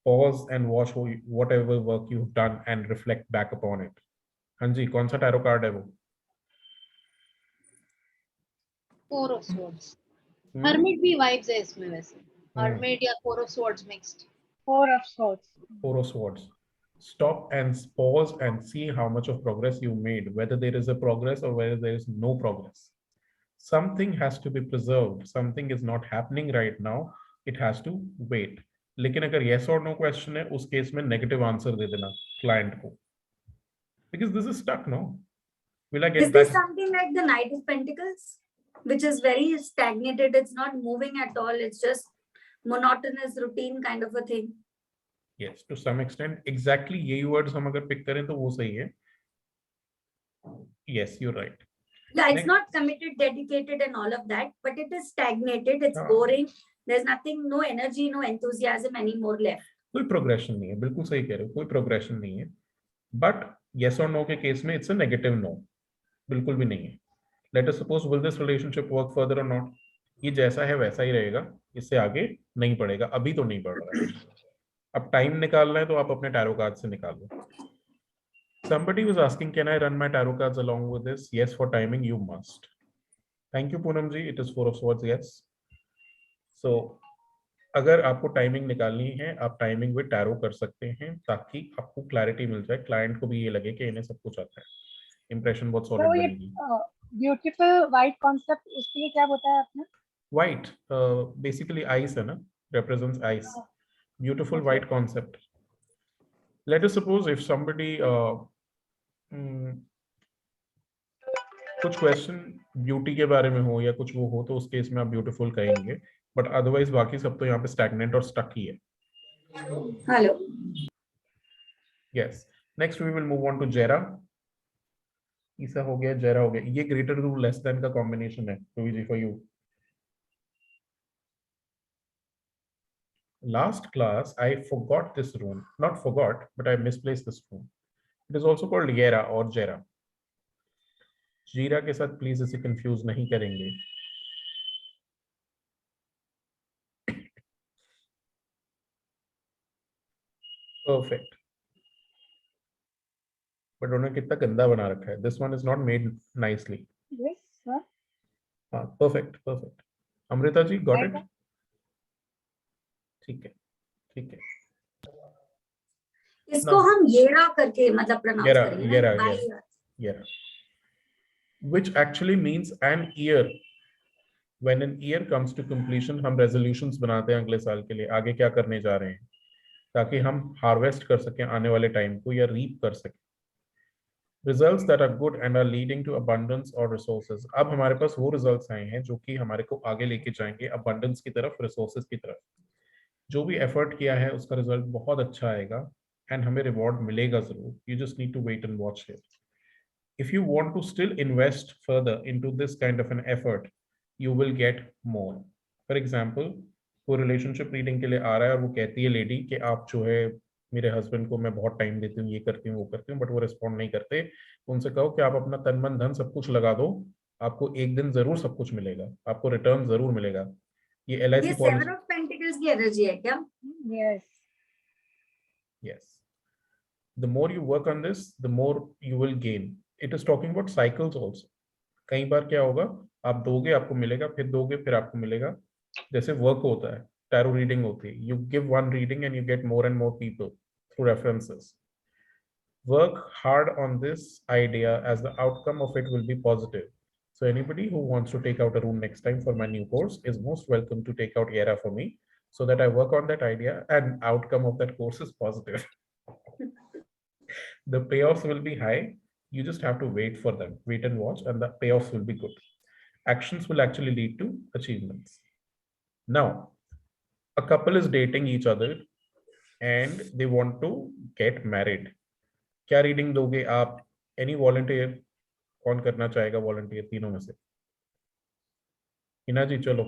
Pause and watch whatever work you've done and reflect back upon it. हाँ जी, कौन सा टैरो कार्ड है वो? Four of Swords. Hermit भी vibes है इसमें वैसे. Hermit या Four of Swords mixed. Four of Swords. Four of Swords. Stop and pause and see how much of progress you made, whether there is a progress or whether there is no progress. Something has to be preserved. Something is not happening right now. It has to wait. लेकिन अगर yes or no question है, उस केस में negative answer दे देना client को. Because this is stuck, no? Will I get Is back? this something like the Knight of Pentacles, which is very stagnated? It's not moving at all. It's just monotonous routine kind of a thing. Yes, to some extent. Exactly यही words हम अगर pick करें तो वो सही है. Yes, you're right. Yeah, it's Next. not committed, dedicated, and all of that, but it is stagnated. It's हाँ. boring. There's nothing, no energy, no enthusiasm anymore left. कोई प्रोग्रेशन नहीं है, बिल्कुल सही कह रहे हो, कोई प्रोग्रेशन नहीं है. बट yes or no के केस में इट्स अ नेगेटिव नो, बिल्कुल भी नहीं है. Let us suppose will this relationship work further और नॉट. ये जैसा है वैसा ही रहेगा, इससे आगे नहीं बढ़ेगा, अभी तो नहीं बढ़ रहा है. अब टाइम निकालना है तो आप अपने टैरो कार्ड से निकाल लो. Somebody was asking, can I run my tarot cards along with this? Yes, for timing, you must. Thank you, Poonam ji. It is Four of Swords, yes. So, अगर आपको टाइमिंग निकालनी है, आप टाइमिंग विद टैरो कर सकते हैं ताकि आपको क्लैरिटी मिल जाए, क्लाइंट को भी ये लगे कि इन्हें सब कुछ आता है, इंप्रेशन बहुत सॉलिड बनेगी. ब्यूटीफुल व्हाइट कॉन्सेप्ट, उसके लिए क्या बताया आपने? व्हाइट बेसिकली आइस है ना, represents ice. Beautiful white concept. Let us suppose if somebody कुछ क्वेश्चन ब्यूटी के बारे में हो या कुछ वो हो तो उस केस में आप ब्यूटीफुल कहेंगे, बट अदरवाइज बाकी सब तो यहाँ पे स्टैग्नेंट और स्टक ही है. Hello. Yes. Next we will move on to Jera. ईसा हो गया, जेरा हो गया. ये ग्रेटर टू लेस देन का कॉम्बिनेशन है जी for you. Last class I forgot this rune. Not forgot, but I misplaced this rune. It is also called Yera or Jera. जीरा के साथ प्लीज इसे कंफ्यूज नहीं करेंगे. Perfect. But उन्होंने कितना गंदा बना रखा है. This one is not made nicely. Yes, sir. Perfect, perfect. Amrita ji, got it? ठीक है, ठीक है. इसको हम येरा करके मतलब प्रोनाउंस करेंगे. Yera. Which actually means an year. When an year comes to completion, हम resolutions बनाते हैं अगले साल के लिए, आगे क्या करने जा रहे हैं, ताकि हम हार्वेस्ट कर सकें आने वाले टाइम को या रीप कर सकें. Results that are good and are leading to abundance or resources. अब हमारे पास वो रिजल्ट्स आए हैं जो कि हमारे को आगे लेके जाएंगे अबंडेंस की तरफ, रिसोर्सेज की तरफ. जो भी एफर्ट किया है उसका रिजल्ट बहुत अच्छा आएगा एंड हमें रिवॉर्ड मिलेगा जरूर. You just need to wait and watch it. If you want to still invest further into this kind of an effort, you will get more. For example, कोई रिलेशनशिप रीडिंग के लिए आ रहा है और वो कहती है लेडी कि आप जो है मेरे हस्बैंड को मैं बहुत टाइम देती हूँ, ये करती हूँ, वो करती हूँ, बट वो रिस्पॉन्ड नहीं करते. उनसे कहो कि आप अपना तन मन धन सब कुछ लगा दो, आपको एक दिन जरूर सब कुछ मिलेगा, आपको रिटर्न जरूर मिलेगा. ये LIC policy. Seven of pentacles की एनर्जी है क्या? Yes. Yes. The more you work on this, the more you will gain. It is talking about cycles also. कई बार क्या होगा, आप दोगे आपको मिलेगा, फिर दोगे फिर आपको मिलेगा. जैसे वर्क होता है, टैरो रीडिंग होती है. You give one reading and you get more and more people through references. Work hard on this idea as the outcome of it will be positive. So anybody who wants to take out a rune next time for my new course is most welcome to take out Yera for me, so that I work on that idea and outcome of that course is positive. The payoffs will be high. You just have to wait for them, wait and watch, and the payoffs will be good. Actions will actually lead to achievements. Now, a couple is dating each other and they want to get married. क्या रीडिंग दोगे आप? Any volunteer? कौन करना चाहेगा वॉलंटियर तीनों में से? हिना जी चलो.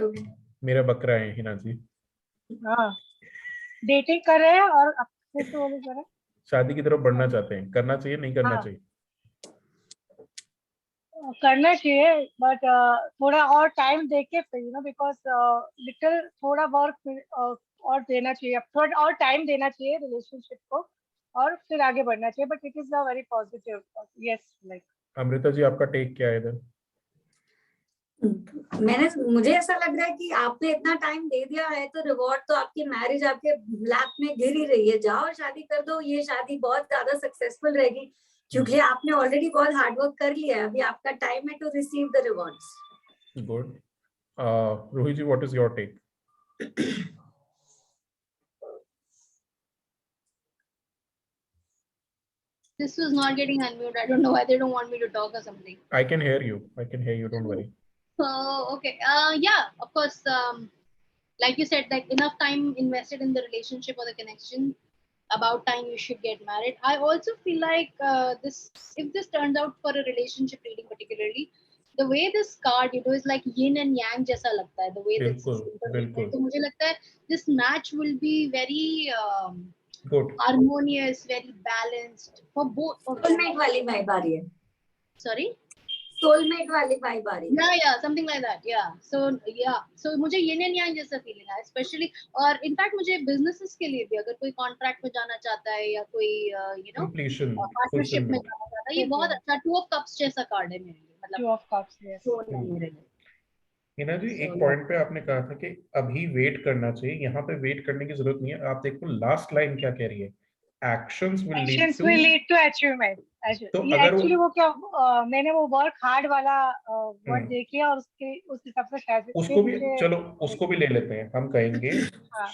Okay. मेरा बकरा है हिना जी. हाँ, डेटिंग कर रहे हैं और अपने से वो भी कर रहे हैं. शादी की तरफ बढ़ना चाहते हैं. करना चाहिए नहीं करना चाहिए? करना चाहिए, बट थोड़ा और टाइम देके फिर बिकॉज लिटिल थोड़ा वर्क और देना चाहिए, थोड़ा और टाइम देना चाहिए रिलेशनशिप को और फिर आगे बढ़ना चाहिए. But it is a very positive. Yes, like Amrita ji आपका टेक क्या है इधर? मुझे ऐसा लग रहा है कि आपने इतना टाइम दे दिया है तो रिवॉर्ड तो आपकी मैरिज आपके लैप में गिर ही रही है। जाओ शादी कर दो, ये शादी बहुत ज्यादा सक्सेसफुल रहेगी क्योंकि आपने ऑलरेडी बहुत हार्ड वर्क कर लिया है। अभी आपका टाइम है to receive the rewards. Good. Rohit ji, what is your take? This was not getting unmuted. I don't know why they don't want me to talk or something. I can hear you. I can hear you. Don't worry. So okay, yeah, of course. Like you said, like enough time invested in the relationship or the connection. About time you should get married. I also feel like if this turns out for a relationship reading particularly, the way this card, is like yin and yang jaisa lagta hai. The way this is interpreted. So मुझे लगता है this match will be very good, harmonious, very balanced for both of them. Soulmate वाली वाइब आ रही है। Sorry? सोलमेट वाली वाइब आ रही है। Yeah, something like that. So मुझे yin and yang जैसा feeling है, especially और in fact मुझे businesses के लिए भी अगर कोई contract में जाना चाहता है या कोई completion, partnership में जाना चाहता है, ये बहुत अच्छा Two of Cups जैसा कार्ड है मेरे लिए, मतलब Two of Cups, yes. मेरे लिए। हिना जी, एक पॉइंट पे आपने कहा था कि अभी वेट करना चाहिए, यहाँ पे वेट करने की जरूरत नहीं है। आप देखो लास्ट लाइन क्या कह रही है, actions will lead to achievement. तो ये अगर एक्चुअली वो क्या मैंने वो वर्क हार्ड वाला वर्ड देखी और उसके उस हिसाब से शायद उसको भी चलो उसको भी ले लेते हैं। हम कहेंगे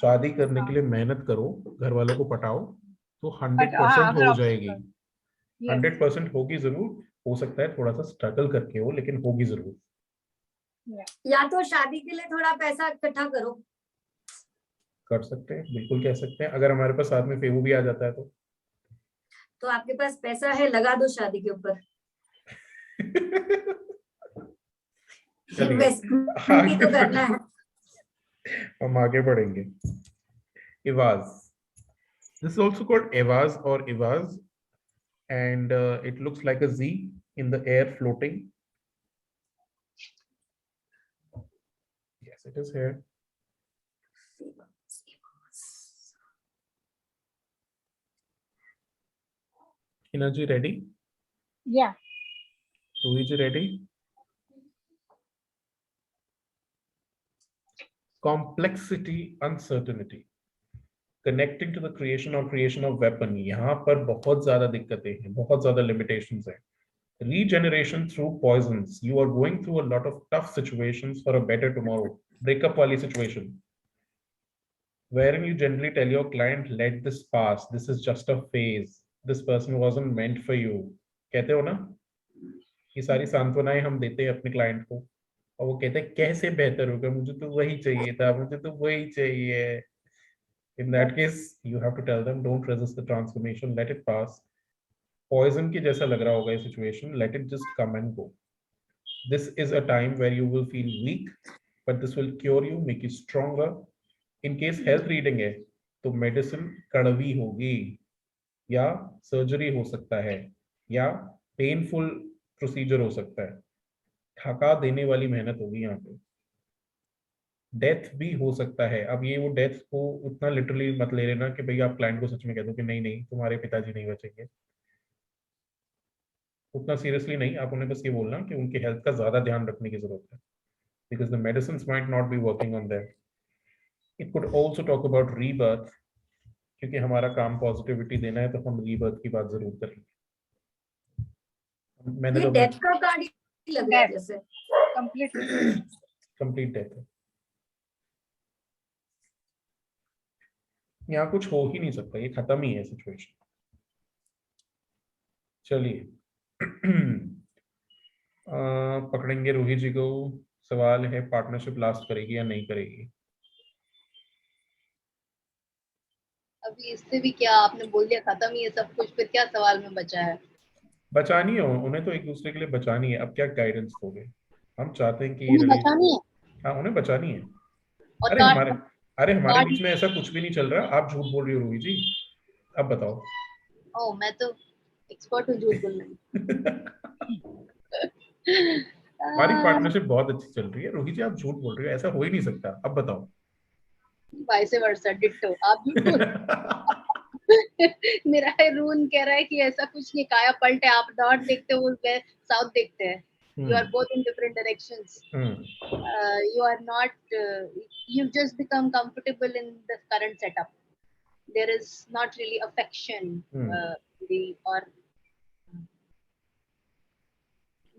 शादी करने के लिए मेहनत करो, घर वालों को पटाओ तो 100% हो जाएगी। 100% होगी जरूर। हो सकता है थोड़ा सा स्ट्रगल करके हो, लेकिन होगी जरूर। या तो शादी के लिए थोड़ा पैसा इकट्ठा करो। कर सकते हैं, बिल्कुल कह सकते हैं। अगर हमारे पास साथ में फेवू भी आ जाता है तो आपके पास पैसा है, लगा दो शादी के ऊपर। इन्वेस्टमेंट तो करना है। हम आगे बढ़ेंगे। इवाज, this is also called Ahvaz और इवाज and it looks like a Z in the air floating. Yes, it is here. Energy ready? Yeah. Luigi ready? Complexity, uncertainty. Connecting to the creation of weapon, यहाँ पर बहुत ज़्यादा दिक्कतें हैं, बहुत ज़्यादा limitations हैं. Regeneration through poisons. You are going through a lot of tough situations for a better tomorrow. Breakup वाली situation, wherein you generally tell your client, let this pass. This is just a phase. This person wasn't meant for you. कहते हो ना? ये सारी सांत्वनाएं हम देते हैं अपने क्लाइंट को, और वो कहते हैं कैसे बेहतर होगा, मुझे तो वही चाहिए था, मुझे तो वही चाहिए। In that case, you have to tell them, don't resist the transformation, let it pass. Poison की जैसा लग रहा होगा ये situation, let it just come and go. This is a time where you will feel weak, but this will cure you, make you stronger. In case health reading है, तो medicine कड़वी होगी, या surgery हो सकता है, या painful procedure हो सकता है, थका देने वाली मेहनत होगी यहाँ पे। डेथ भी हो सकता है। अब ये वो डेथ को उतना लिटरली मत ले लेना कि भाई आप क्लाइंट को सच में कह दो कि नहीं नहीं तुम्हारे पिताजी नहीं बचेंगे, उतना सीरियसली नहीं। आप उन्हें बस ये बोलना कि उनकी हेल्थ का ज्यादा ध्यान रखने की जरूरत है, because the medicines might not be working on them. It could also talk about rebirth, क्योंकि हमारा काम पॉजिटिविटी देना है, तो हम रीबर्थ की बात जरूर करेंगे। मैंने तो डेथ का कार्ड लग रहा है जैसे कंप्लीट डेथ है। यहाँ कुछ हो ही नहीं सकता, ये खत्म ही है सिचुएशन। चलिए पकड़ेंगे रोहित जी को। सवाल है, पार्टनरशिप लास्ट करेगी या नहीं करेगी? अभी इससे भी क्या, आपने बोल दिया खत्म ही है सब कुछ, फिर क्या सवाल में बचा है? बचानी है उन्हें, तो एक दूसरे के लिए बचानी है। अब क्या गाइडेंस दोगे? हम चाहते हैं कि बचानी है। हाँ, उन्हें बचानी है। और अरे हमारे बीच में ऐसा कुछ भी नहीं चल रहा। आप झूठ बोल रही हो रोहित जी, अब बताओ। ओह, मैं तो एक्सपर्ट हूँ झूठ बोलने में। हमारी पार्टनरशिप बहुत अच्छी चल रही है रोहित जी, आप झूठ बोल रही हो, ऐसा हो ही नहीं सकता। अब बताओ। वाइस वर्सा, डिट्टो, आप झूठ बोल। मेरा रून कह रहा है कि ऐसा कुछ नहीं, काया पलट है। आप नॉर्थ देखते हो, साउथ देखते हैं। You are both in different directions. You are not, you've just become comfortable in the current setup. There is not really affection or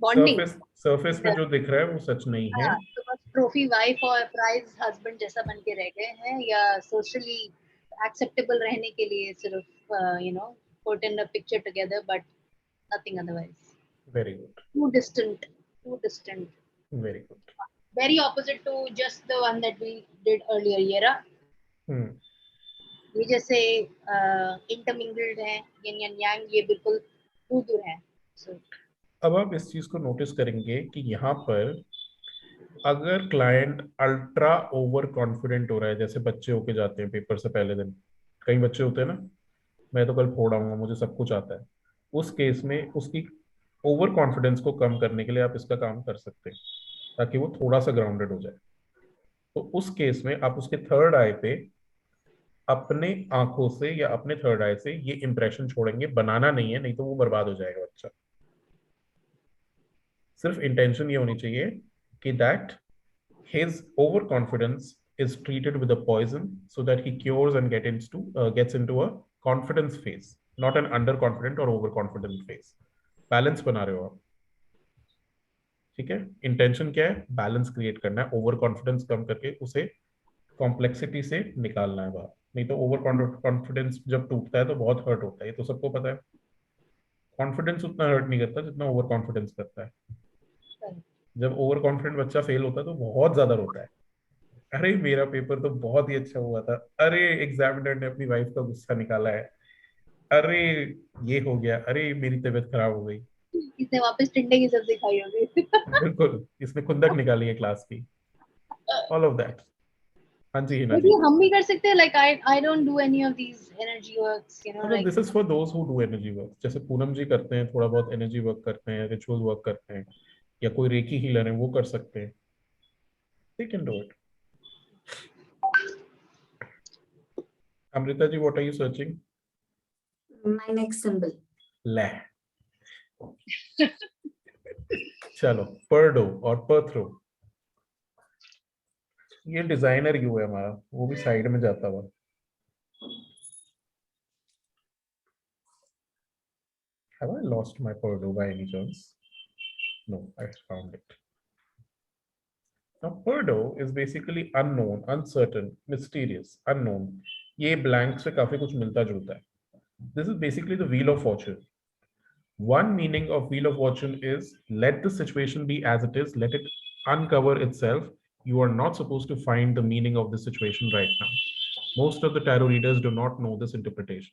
bonding. Surface में जो दिख रहा है वो सच नहीं है. तो बस ट्रॉफी वाइफ और प्राइज हस्बैंड जैसा बन के रह गए हैं, या सोशली एक्सेप्टेबल रहने के लिए सिर्फ you know put in a picture together but nothing otherwise. Very good. Too distant. Very good. Very opposite to just the one that we did earlier, Yera. ये जैसे intermingled है, yin and yang, ये बिल्कुल दूर है. So अब आप इस चीज को नोटिस करेंगे कि यहाँ पर अगर क्लाइंट अल्ट्रा ओवर कॉन्फिडेंट हो रहा है, जैसे बच्चे होके जाते हैं पेपर से पहले दिन, कई बच्चे होते हैं ना, मैं तो कल फोड़ आऊंगा, मुझे सब कुछ आता है, उस केस में उसकी ओवर कॉन्फिडेंस को कम करने के लिए आप इसका काम कर सकते हैं ताकि वो थोड़ा सा ग्राउंडेड हो जाए. तो उस केस में आप उसके थर्ड आई पे अपने आंखों से या अपने थर्ड आई से ये इंप्रेशन छोड़ेंगे. बनाना नहीं है, नहीं तो वो बर्बाद हो जाएगा बच्चा. सिर्फ इंटेंशन ये होनी चाहिए कि that his overconfidence is treated with a poison so that he cures and gets into a confidence phase, not an underconfident or overconfident phase. Balance बना रहे हो आप, ठीक है. इंटेंशन क्या है? बैलेंस क्रिएट करना है. ओवर कॉन्फिडेंस कम करके उसे कॉम्प्लेक्सिटी से निकालना है बाहर. नहीं तो ओवर कॉन्फिडेंस जब टूटता है तो बहुत हर्ट होता है, ये तो सबको पता है. कॉन्फिडेंस उतना हर्ट नहीं करता जितना ओवर कॉन्फिडेंस करता है. जब ओवर कॉन्फिडेंट बच्चा फेल होता है तो बहुत ज्यादा रोता है. अरे मेरा पेपर तो बहुत ही अच्छा हुआ था, अरे एग्जामिनर ने अपनी वाइफ का गुस्सा निकाला है, अरे ये हो गया, अरे मेरी तबीयत खराब हो गई, इसने वापस टिंडे की सब्जी खाई होगी. बिल्कुल, इसने खुंदक निकाली है क्लास की. All of that. हाँ जी, हिना जी. हम भी कर सकते हैं. Like I don't do any of these energy works, you know. मतलब this is for those who do energy work. जैसे पूनम जी करते हैं, थोड़ा बहुत एनर्जी वर्क करते हैं, रिचुअल वर्क करते हैं, या कोई रेकी हीलर है वो कर सकते हैं. They can do it. Amrita ji, what are you searching? My next symbol. ले. चलो, पर्डो और पर्थरो. ये डिजाइनर यू है हमारा, वो भी साइड में जाता हुआ. Have I lost my पर्डो by any chance? No, I found it. Now, Perdo is basically unknown, uncertain, mysterious, unknown. ये blank से काफी कुछ मिलता जुलता है. This is basically the wheel of fortune. One meaning of wheel of fortune is let the situation be as it is, let it uncover itself. You are not supposed to find the meaning of the situation right now. Most of the tarot readers do not know this interpretation.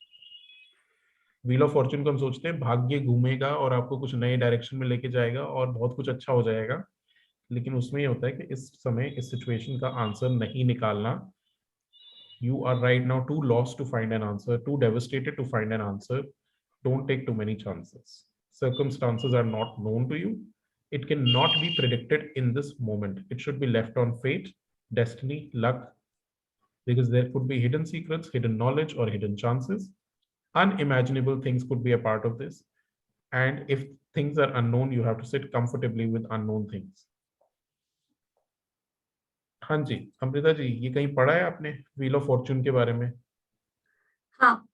Wheel of fortune को हम सोचते हैं भाग्य घूमेगा और आपको कुछ नए डायरेक्शन में लेके जाएगा और बहुत कुछ अच्छा हो जाएगा, लेकिन उसमें ये होता है कि इस समय इस सिचुएशन का आंसर नहीं निकालना. You are right now too lost to find an answer, too devastated to find an answer. Don't take too many chances. Circumstances are not known to you. It cannot be predicted in this moment. It should be left on fate, destiny, luck, because there could be hidden secrets, hidden knowledge, or hidden chances. Unimaginable things could be a part of this. And if things are unknown, you have to sit comfortably with unknown things. हाँ जी, अमृता जी, ये कहीं पढ़ा है आपने व्हील ऑफ फॉर्च्यून के बारे में? हाँ,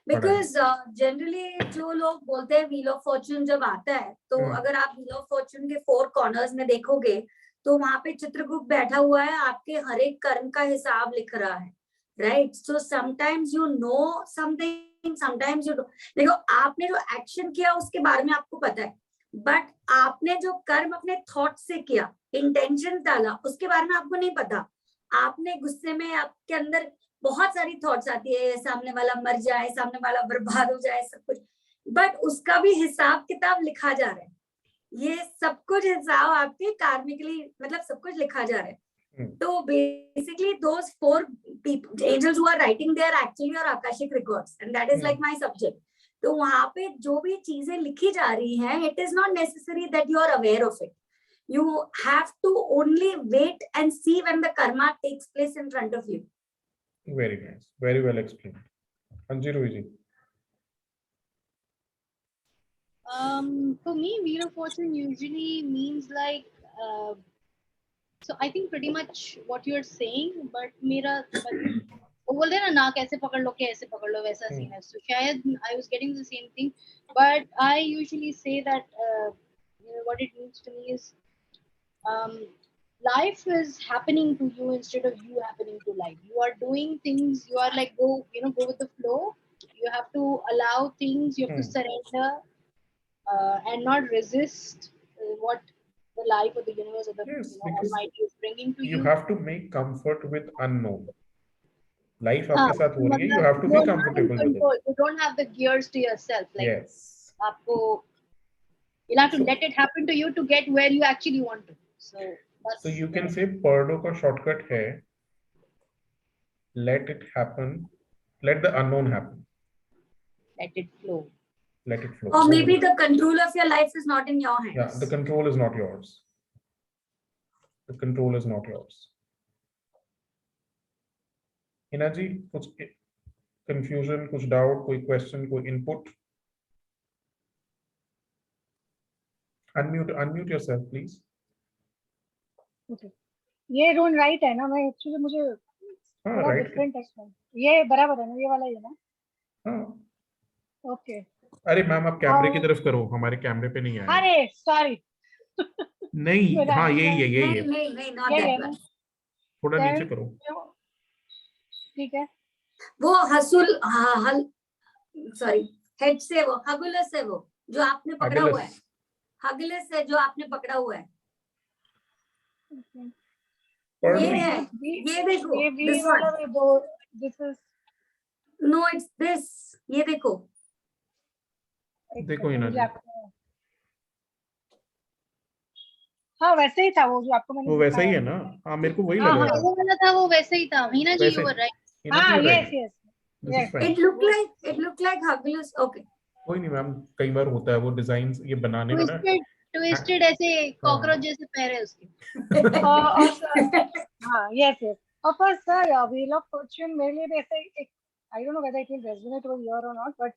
बिकॉज जनरली जो लोग बोलते हैं व्हील ऑफ फॉर्च्यून जब आता है तो अगर आप व्हील ऑफ फॉर्च्यून के 4 कॉर्नर्स में देखोगे तो वहां पे चित्रगुप्त बैठा हुआ है, आपके हर एक कर्म का हिसाब लिख रहा है, right. So sometimes you know something, sometimes you don't. देखो, आपने जो एक्शन किया उसके बारे में आपको पता है, बट आपने जो कर्म अपने थॉट से किया, इंटेंशन डाला, उसके बारे में आपको नहीं पता. आपने गुस्से में, आपके अंदर बहुत सारी थॉट्स आती है, सामने वाला मर जाए, सामने वाला बर्बाद हो जाए, सब कुछ, बट उसका भी हिसाब किताब लिखा जा रहा है. ये सब कुछ हिसाब आपके कार्मिकली, मतलब सब कुछ लिखा जा रहा है. तो basically those 4 angels who are writing, they are actually your akashic records, and that is like my subject. तो वहां पे जो भी चीजें लिखी जा रही हैं, it is not necessary that you are aware of it. You have to only wait and see when the karma takes place in front of you. Very nice, very well explained. Anji Roy ji. For me, Wheel of Fortune usually means like, so I think pretty much what you're saying, but वो बोलते हैं ना नाक ऐसे पकड़ लो के ऐसे पकड़ लो वैसा सीन है. So शायद I was getting the same thing, but I usually say that what it means to me is life is happening to you instead of you happening to life. You are doing things. You are like go with the flow. You have to allow things. You have to surrender and not resist what the life or the universe or the Yes, because Almighty is bringing to you you. have to make comfort with unknown. Life आपके साथ हो रही है, you have to be you're not in comfortable with it. control. You don't have the gears to yourself. Like Yes. you'll have to let it happen to you to get where you actually want to. So you can say Purdue का shortcut है let it happen, let the unknown happen. Let it flow. Let it flow. Or maybe the control of your life is not in your hands. Yeah, the control is not yours. The control is not yours. Hina जी कुछ confusion, कुछ doubt, कोई question, कोई input? Unmute yourself, please. Okay. ये रूल राइट है ना? मैं एक्चुअली मुझे थोड़ा right. डिफरेंट है इसमें. ये बराबर है ना? ये वाला ही है ना? हाँ. ओके. अरे मैम आप कैमरे की तरफ करो, हमारे कैमरे पे नहीं आया. अरे सॉरी. नहीं, हाँ यही है, यही है. नहीं not that one. थोड़ा नीचे करो. ठीक है. वो हसूल सॉरी हेड से वो हगुलस है, वो जो आपने पकड़ा हुआ है. हगुलस है जो आपने पकड़ा हुआ है. ये है, ये देखो. This one. This is No, it's this. ये देखो. देखो हिना जी. हाँ वैसे ही था वो जो आपको मैंने. वो वैसा ही है ना? हाँ मेरे को वही लग रहा वो वाला था, वो वैसे ही था. हीना जी you were right. हाँ yes. It looked like Hugulus. Okay. कोई नहीं मैम, कई बार होता है वो डिजाइन ये बनाने में ना ट्विस्टेड ऐसे कॉकरोच जैसे पैर है उसके. हाँ yes. Of course sir, Wheel of Fortune मेरे लिए भी ऐसे एक, I don't know whether it will resonate over here or not, but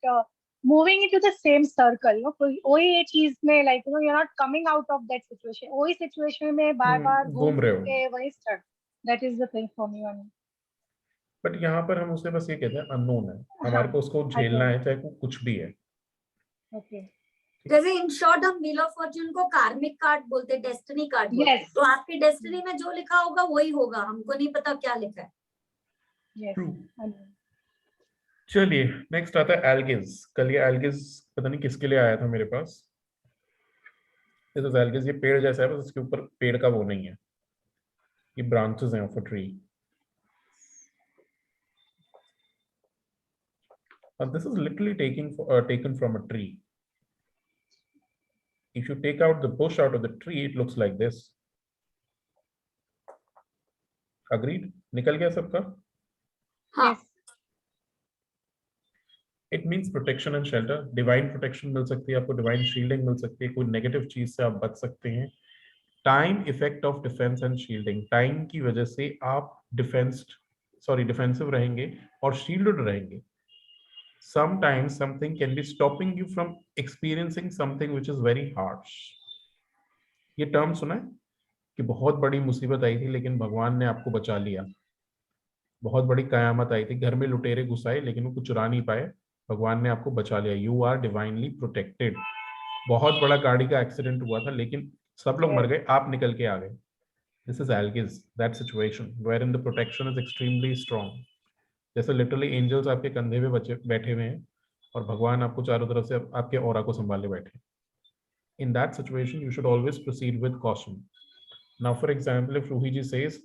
moving into the same circle, कोई वही एक चीज में like you're not coming out of that situation. वही situation में बार-बार घूम रहे हो. वही stuck. That is the thing for me only. But यहाँ पर हम उसे बस ये कहते हैं अननोन है, हमारे को उसको झेलना है चाहे वो कुछ भी है. ओके. जैसे इन शॉर्ट हम व्हील ऑफ फॉर्च्यून को कार्मिक कार्ड बोलते, डेस्टिनी कार्ड बोलते हैं. तो आपकी डेस्टिनी में जो लिखा होगा वही होगा, हमको नहीं पता क्या लिखा है. चलिए नेक्स्ट आता है एल्गिस. कल ये एल्गिस पता नहीं किसके लिए आया था मेरे पास. ये तो एल्गिस ये पेड़ जैसा है, बस इसके ऊपर पेड़ का वो नहीं है, ये ब्रांचेस हैं of a tree. This is literally taken from a tree. If you take out the bush out of the tree, it looks like this. Agreed? निकल गया सबका? हाँ. It means protection and shelter. Divine protection मिल सकती है आपको, divine shielding मिल सकती है, कोई negative चीज से आप बच सकते हैं. Time effect of defense and shielding. Time की वजह से आप defensive रहेंगे और shielded रहेंगे. Sometimes something can be stopping you from experiencing something which is very harsh. ये टर्म सुना है कि बहुत बड़ी मुसीबत आई थी लेकिन भगवान ने आपको बचा लिया. बहुत बड़ी कयामत आई थी, घर में लुटेरे घुस आए लेकिन वो कुछ चुरा नहीं पाए, भगवान ने आपको बचा लिया. You are divinely protected. बहुत बड़ा गाड़ी का एक्सीडेंट हुआ था लेकिन सब लोग मर गए, आप निकल के आ गए. This is Algiz, that situation where in the protection is extremely strong. जैसे लिटरली एंजल्स आपके कंधे पे बैठे हुए हैं और भगवान आपको चारों तरफ से आपके ऑरा को संभाले बैठे. In that situation, you should always proceed with caution. Now, for example, if Ruhi ji says,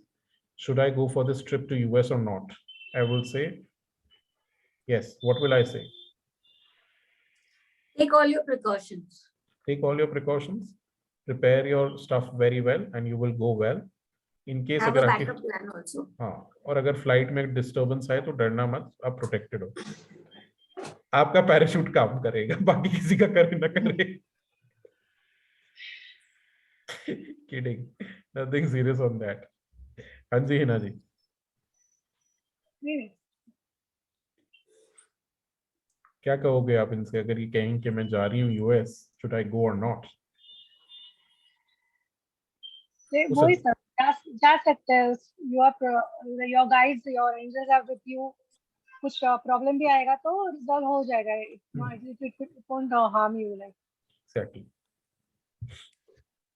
should I go for this trip to US or not? I will say, yes. What will I say? Take all your precautions. Take all your precautions. Prepare your stuff very well and you will go well. In case Have अगर a backup plan also. हाँ, और अगर फ्लाइट में डिस्टर्बेंस आए तो डरना मत, आप प्रोटेक्टेड हो. आपका पैराशूट काम करेगा, बाकी किसी का करे ना करे. Kidding. Nothing serious on that. हाँ जी हिना जी. क्या कहोगे आप इनसे अगर ये कहें कि मैं जा रही हूँ यूएस, शुड आई गो और नॉट? वही सर, जा सकते हैं. Your guides, your angels are with you. कुछ प्रॉब्लम भी आएगा तो रिजॉल्व हो जाएगा. It won't harm you. Like exactly.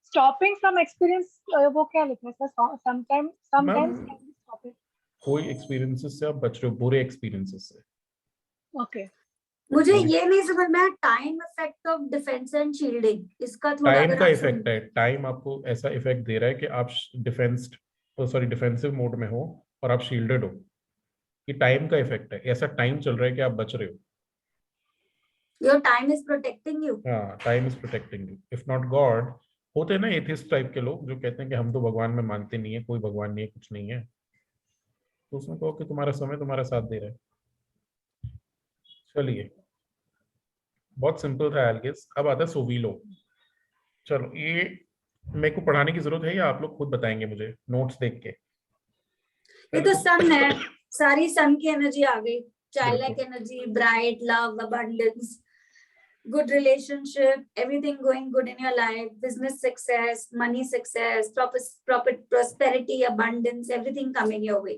Stopping from experience, वो क्या लिखा है सर? Sometimes stopping. कोई एक्सपीरियंसेस से आप बच रहे हो, बुरे एक्सपीरियंसेस से. ओके. मुझे ये नहीं समझ में आया time effect of defence and shielding, इसका थोड़ा टाइम अगर का आप इफेक्ट है. टाइम आपको ऐसा इफेक्ट दे रहा है कि आप डिफेंसिव मोड में हो और आप शील्डेड हो. ये टाइम का इफेक्ट है. ऐसा टाइम चल रहा है कि आप बच रहे हो. Your time is protecting you. हाँ, time is protecting you. If not God, होते हैं ना एथिस्ट टाइप के लोग जो कहते हैं कि हम तो भगवान में मानते नहीं है, कोई भगवान नहीं है, कुछ नहीं है. तो उसमें कहो कि तुम्हारा समय तुम्हारा साथ दे रहा है. चलिए, बहुत सिंपल था एल्गिस. अब आता है सोवीलो. चलो, ये मेरे को पढ़ाने की जरूरत है या आप लोग खुद बताएंगे मुझे नोट्स देख के? ये तो सन है, सारी सन की एनर्जी आ गई. चाइल्डलाइक बिल्कुल. Energy, bright, love, abundance, good relationship, everything going good in your life, business success, money success, proper prosperity, abundance, everything coming your way.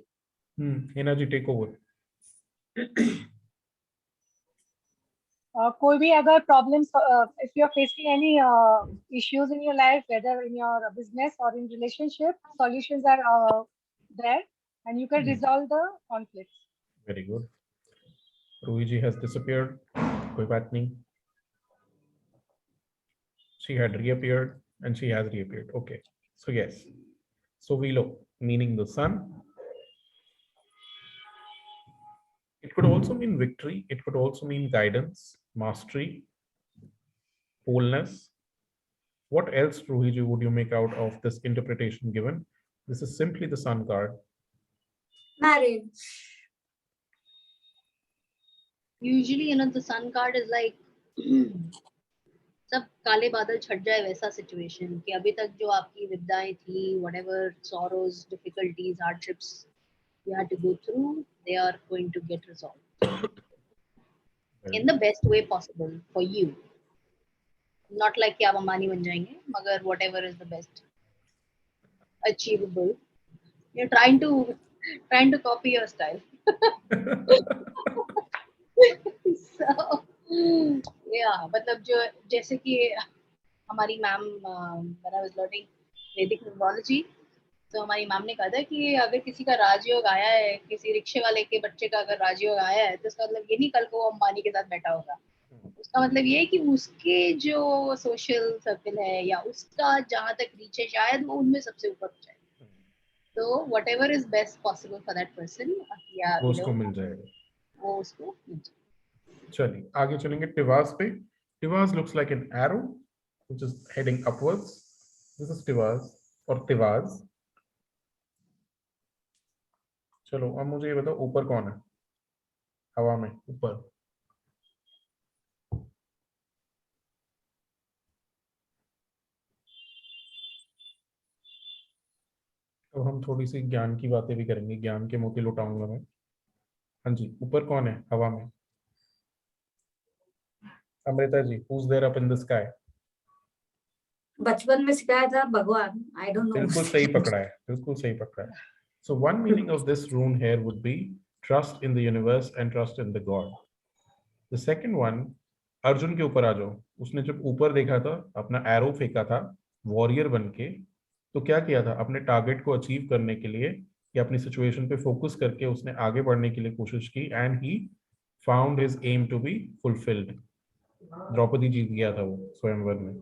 Energy take over. कोई भी अगर problems, if you are facing any issues in your life, whether in your business or in relationship, solutions are there and you can resolve the conflicts. Very good. Roohi ji has disappeared. कोई बात नहीं. She had reappeared and she has reappeared. Okay. So yes. Sovilo, meaning the sun. It could also mean victory. It could also mean guidance, mastery, wholeness. What else, Ruhiji, would you make out of this interpretation given? This is simply the sun card. Marriage. Usually, the sun card is like सब काले बादल छट जाए वैसा सिचुएशन कि अभी तक जो आपकी विपदाएं थी, whatever sorrows, difficulties, hardships you had to go through, they are going to get resolved in the best way possible for you. Not like कि आप अंबानी बन जाएंगे, मगर whatever is the best achievable. You're trying to copy your style. So yeah, मतलब जो जैसे कि हमारी ma'am, when I was learning Vedic numerology, तो हमारी मैम ने कहा था कि अगर किसी का राजयोग आया है, किसी रिक्शे वाले के बच्चे का अगर राजयोग आया है, तो इसका मतलब ये नहीं कल को वो अंबानी के साथ बैठा होगा. उसका मतलब ये है कि उसके जो सोशल सर्कल है या उसका जहाँ तक रीच है, शायद वो उनमें सबसे ऊपर हो जाए. तो whatever is best possible for that person, या वो उसको मिल जाएगा. वो उसको मिल जाएगा. चलिए आगे चलेंगे टिवास पे. टिवास looks like an arrow which is heading upwards. This is टिवास और तिवास. चलो अब मुझे ये बताओ, ऊपर कौन है हवा में? ऊपर तो हम थोड़ी सी ज्ञान की बातें भी करेंगे. ज्ञान के मोती लुटाऊंगा मैं. हाँ जी, ऊपर कौन है हवा में? Amrita ji, who's there up in the sky? बचपन में सिखाया था भगवान. I don't know. बिल्कुल सही पकड़ा है, बिल्कुल सही पकड़ा है. So one meaning of this rune here would be trust in the universe and trust in the God. The second one, Arjun के ऊपर आ जाओ. उसने जब ऊपर देखा था, अपना एरो फेंका था वॉरियर बन के, तो क्या किया था? अपने टारगेट को अचीव करने के लिए या अपनी सिचुएशन पे फोकस करके उसने आगे बढ़ने के लिए कोशिश की. And he found his aim to be fulfilled. Draupadi जीत गया था वो स्वयंवर में.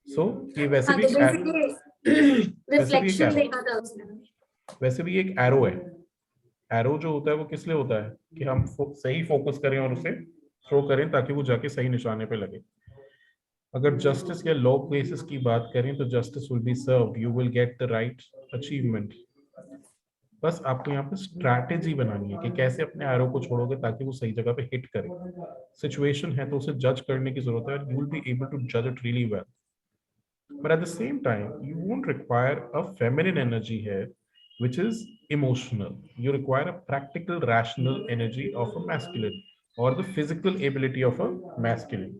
सो ये वैसे भी रिफ्लेक्शन देखा था उसने. वैसे भी एक एरो है. एरो जो होता है वो किस लिए होता है? कि हम सही फोकस करें और उसे थ्रो करें ताकि वो जाके सही निशाने पे लगे. अगर जस्टिस या लॉ केसेस की बात करें तो justice will be served, you will get the right achievement. बस आपको यहाँ पे स्ट्रैटेजी बनानी है कि कैसे अपने एरो को छोड़ोगे ताकि वो सही जगह पे हिट करे. सिचुएशन है तो उसे जज करने की जरूरत है. You will be able to जज it really well. But at the same time, you won't require a feminine energy here, which is emotional. You require a practical, rational energy of a masculine. or the physical ability of a masculine.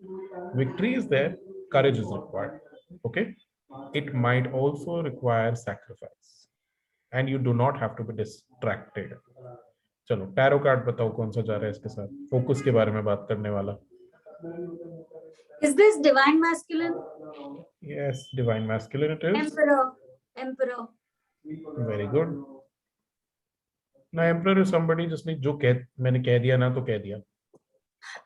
Victory is there, courage is required. Okay, it might also require sacrifice, and you do not have to be distracted. चलो टैरो कार्ड बताओ कौन सा जा रहा है इसके साथ, फोकस के बारे में बात करने वाला. Is this divine masculine? Yes, divine masculine it is. Emperor. Very good. Now emperor is somebody जिसने जो मैंने कह दिया ना तो कह दिया.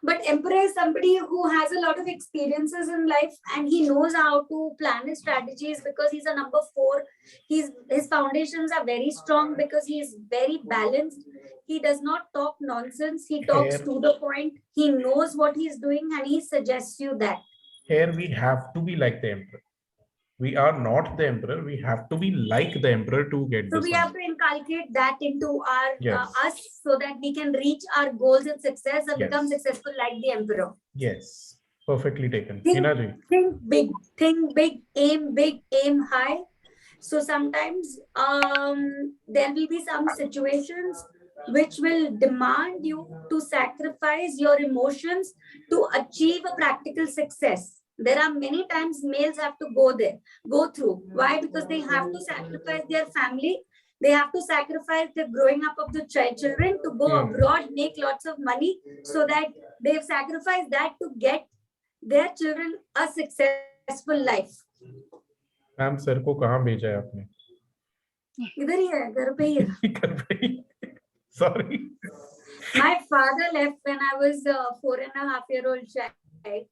But emperor is somebody who has a lot of experiences in life and he knows how to plan his strategies because he's a number 4. His foundations are very strong because he is very balanced. He does not talk nonsense. He talks to the point. He knows what he's doing and he suggests you that. Here we have to be like the emperor. We are not the emperor. We have to be like the emperor to get So this. we have to inculcate that into our Yes. us so that we can reach our goals and success and Yes. become successful like the emperor. Yes, perfectly taken. Think, Hina ji. think big, aim high. So sometimes there will be some situations which will demand you to sacrifice your emotions to achieve a practical success. There are many times males have to go through. Why? Because they have to sacrifice their family. They have to sacrifice the growing up of the children to go abroad, make lots of money, so that they've sacrificed that to get their children a successful life. Ma'am sir को कहाँ भेजा है आपने? इधर ही है, घर पे ही है. घर पे ही. Sorry. My father left when I was a 4.5-year-old child.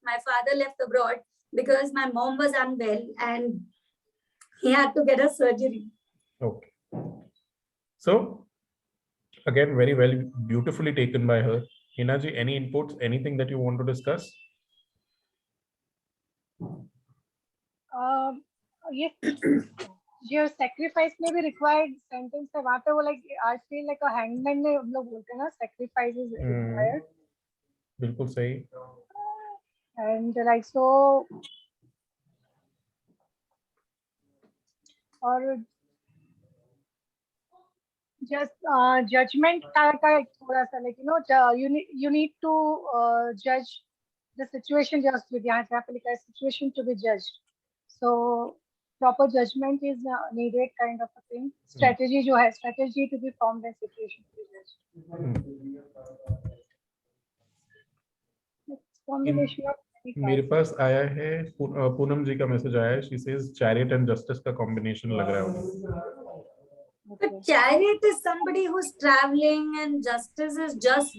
My father left abroad because my mom was unwell and he had to get a surgery. Okay. So again, very well, beautifully taken by her. Hina ji, any inputs, anything that you want to discuss? Yes, your sacrifice may be required sentence है वहाँ पे वो like I feel like a hangman में हम लोग बोलते हैं ना sacrifice is required. बिल्कुल सही. And like so और just judgment का थोड़ा सा like you need to judge the situation just with यहाँ पे लिखा है situation to be judged. So proper judgment is needed kind of a thing. Strategy जो है strategy to be formed and situation to be judged. Combination of मेरे पास आया है पूनम जी का मैसेज आया है. She says chariot and justice का combination लग रहा है. But chariot is somebody who's traveling and justice is just,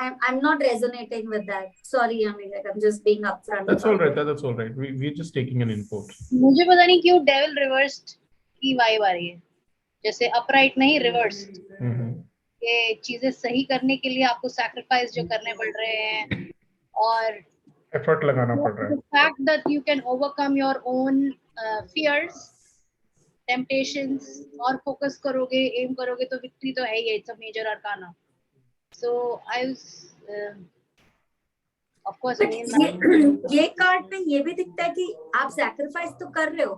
I'm not resonating with that. Sorry, Amika, I'm just being upfront. That's all right. That's all right. We're just taking an input. मुझे पता नहीं क्यों devil reversed की vibe आ रही है. जैसे upright नहीं reversed. ये चीजें सही करने के लिए आपको sacrifice जो करने पड़ रहे हैं और effort लगाना पड़ रहा है. The fact that you can overcome your own fears, temptations और focus करोगे, aim करोगे तो victory तो है ही. It's a major arcana. So I was of course ये कार्ड में ये भी दिखता है कि आप sacrifice तो कर रहे हो,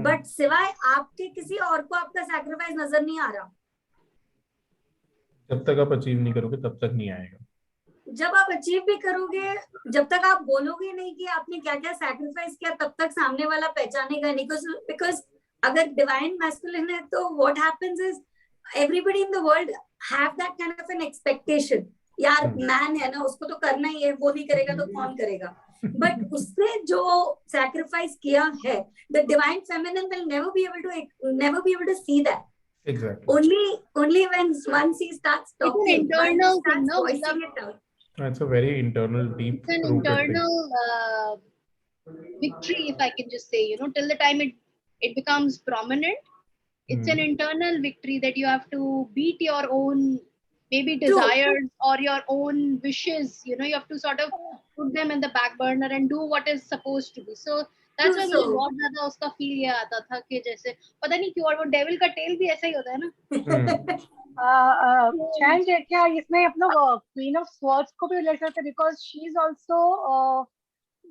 but सिवाय आपके किसी और को आपका sacrifice नजर नहीं आ रहा. जब तक आप अचीव नहीं करोगे तब तक नहीं आएगा. जब आप अचीव भी करोगे, जब तक आप बोलोगे नहीं कि आपने क्या क्या सैक्रिफाइस किया, तब तक सामने वाला पहचानेगा नहीं. बिकॉज अगर डिवाइन मैस्कुलिन है तो what happens is everybody in the world have that kind of an expectation. यार मैन है ना, उसको तो करना ही है, वो नहीं करेगा तो कौन करेगा. बट उसने जो सैक्रिफाइस किया है, the divine feminine will never be able to see that. Exactly. Only when once he starts talking, it's an internal thing, no? voicing it out. It's a very internal, deep. It's an internal victory, if I can just say. Till the time it becomes prominent, it's an internal victory that you have to beat your own maybe desires or your own wishes. You have to sort of put them in the back burner and do what is supposed to be. So that's why मुझे बहुत ज्यादा उसका फील ये आता था कि जैसे पता नहीं क्यों, और वो डेविल का टेल भी ऐसा ही होता है ना. चैंज है क्या इसमें अपना क्वीन ऑफ स्वॉर्ड्स को भी ले सकते हैं बिकॉज शी इज आल्सो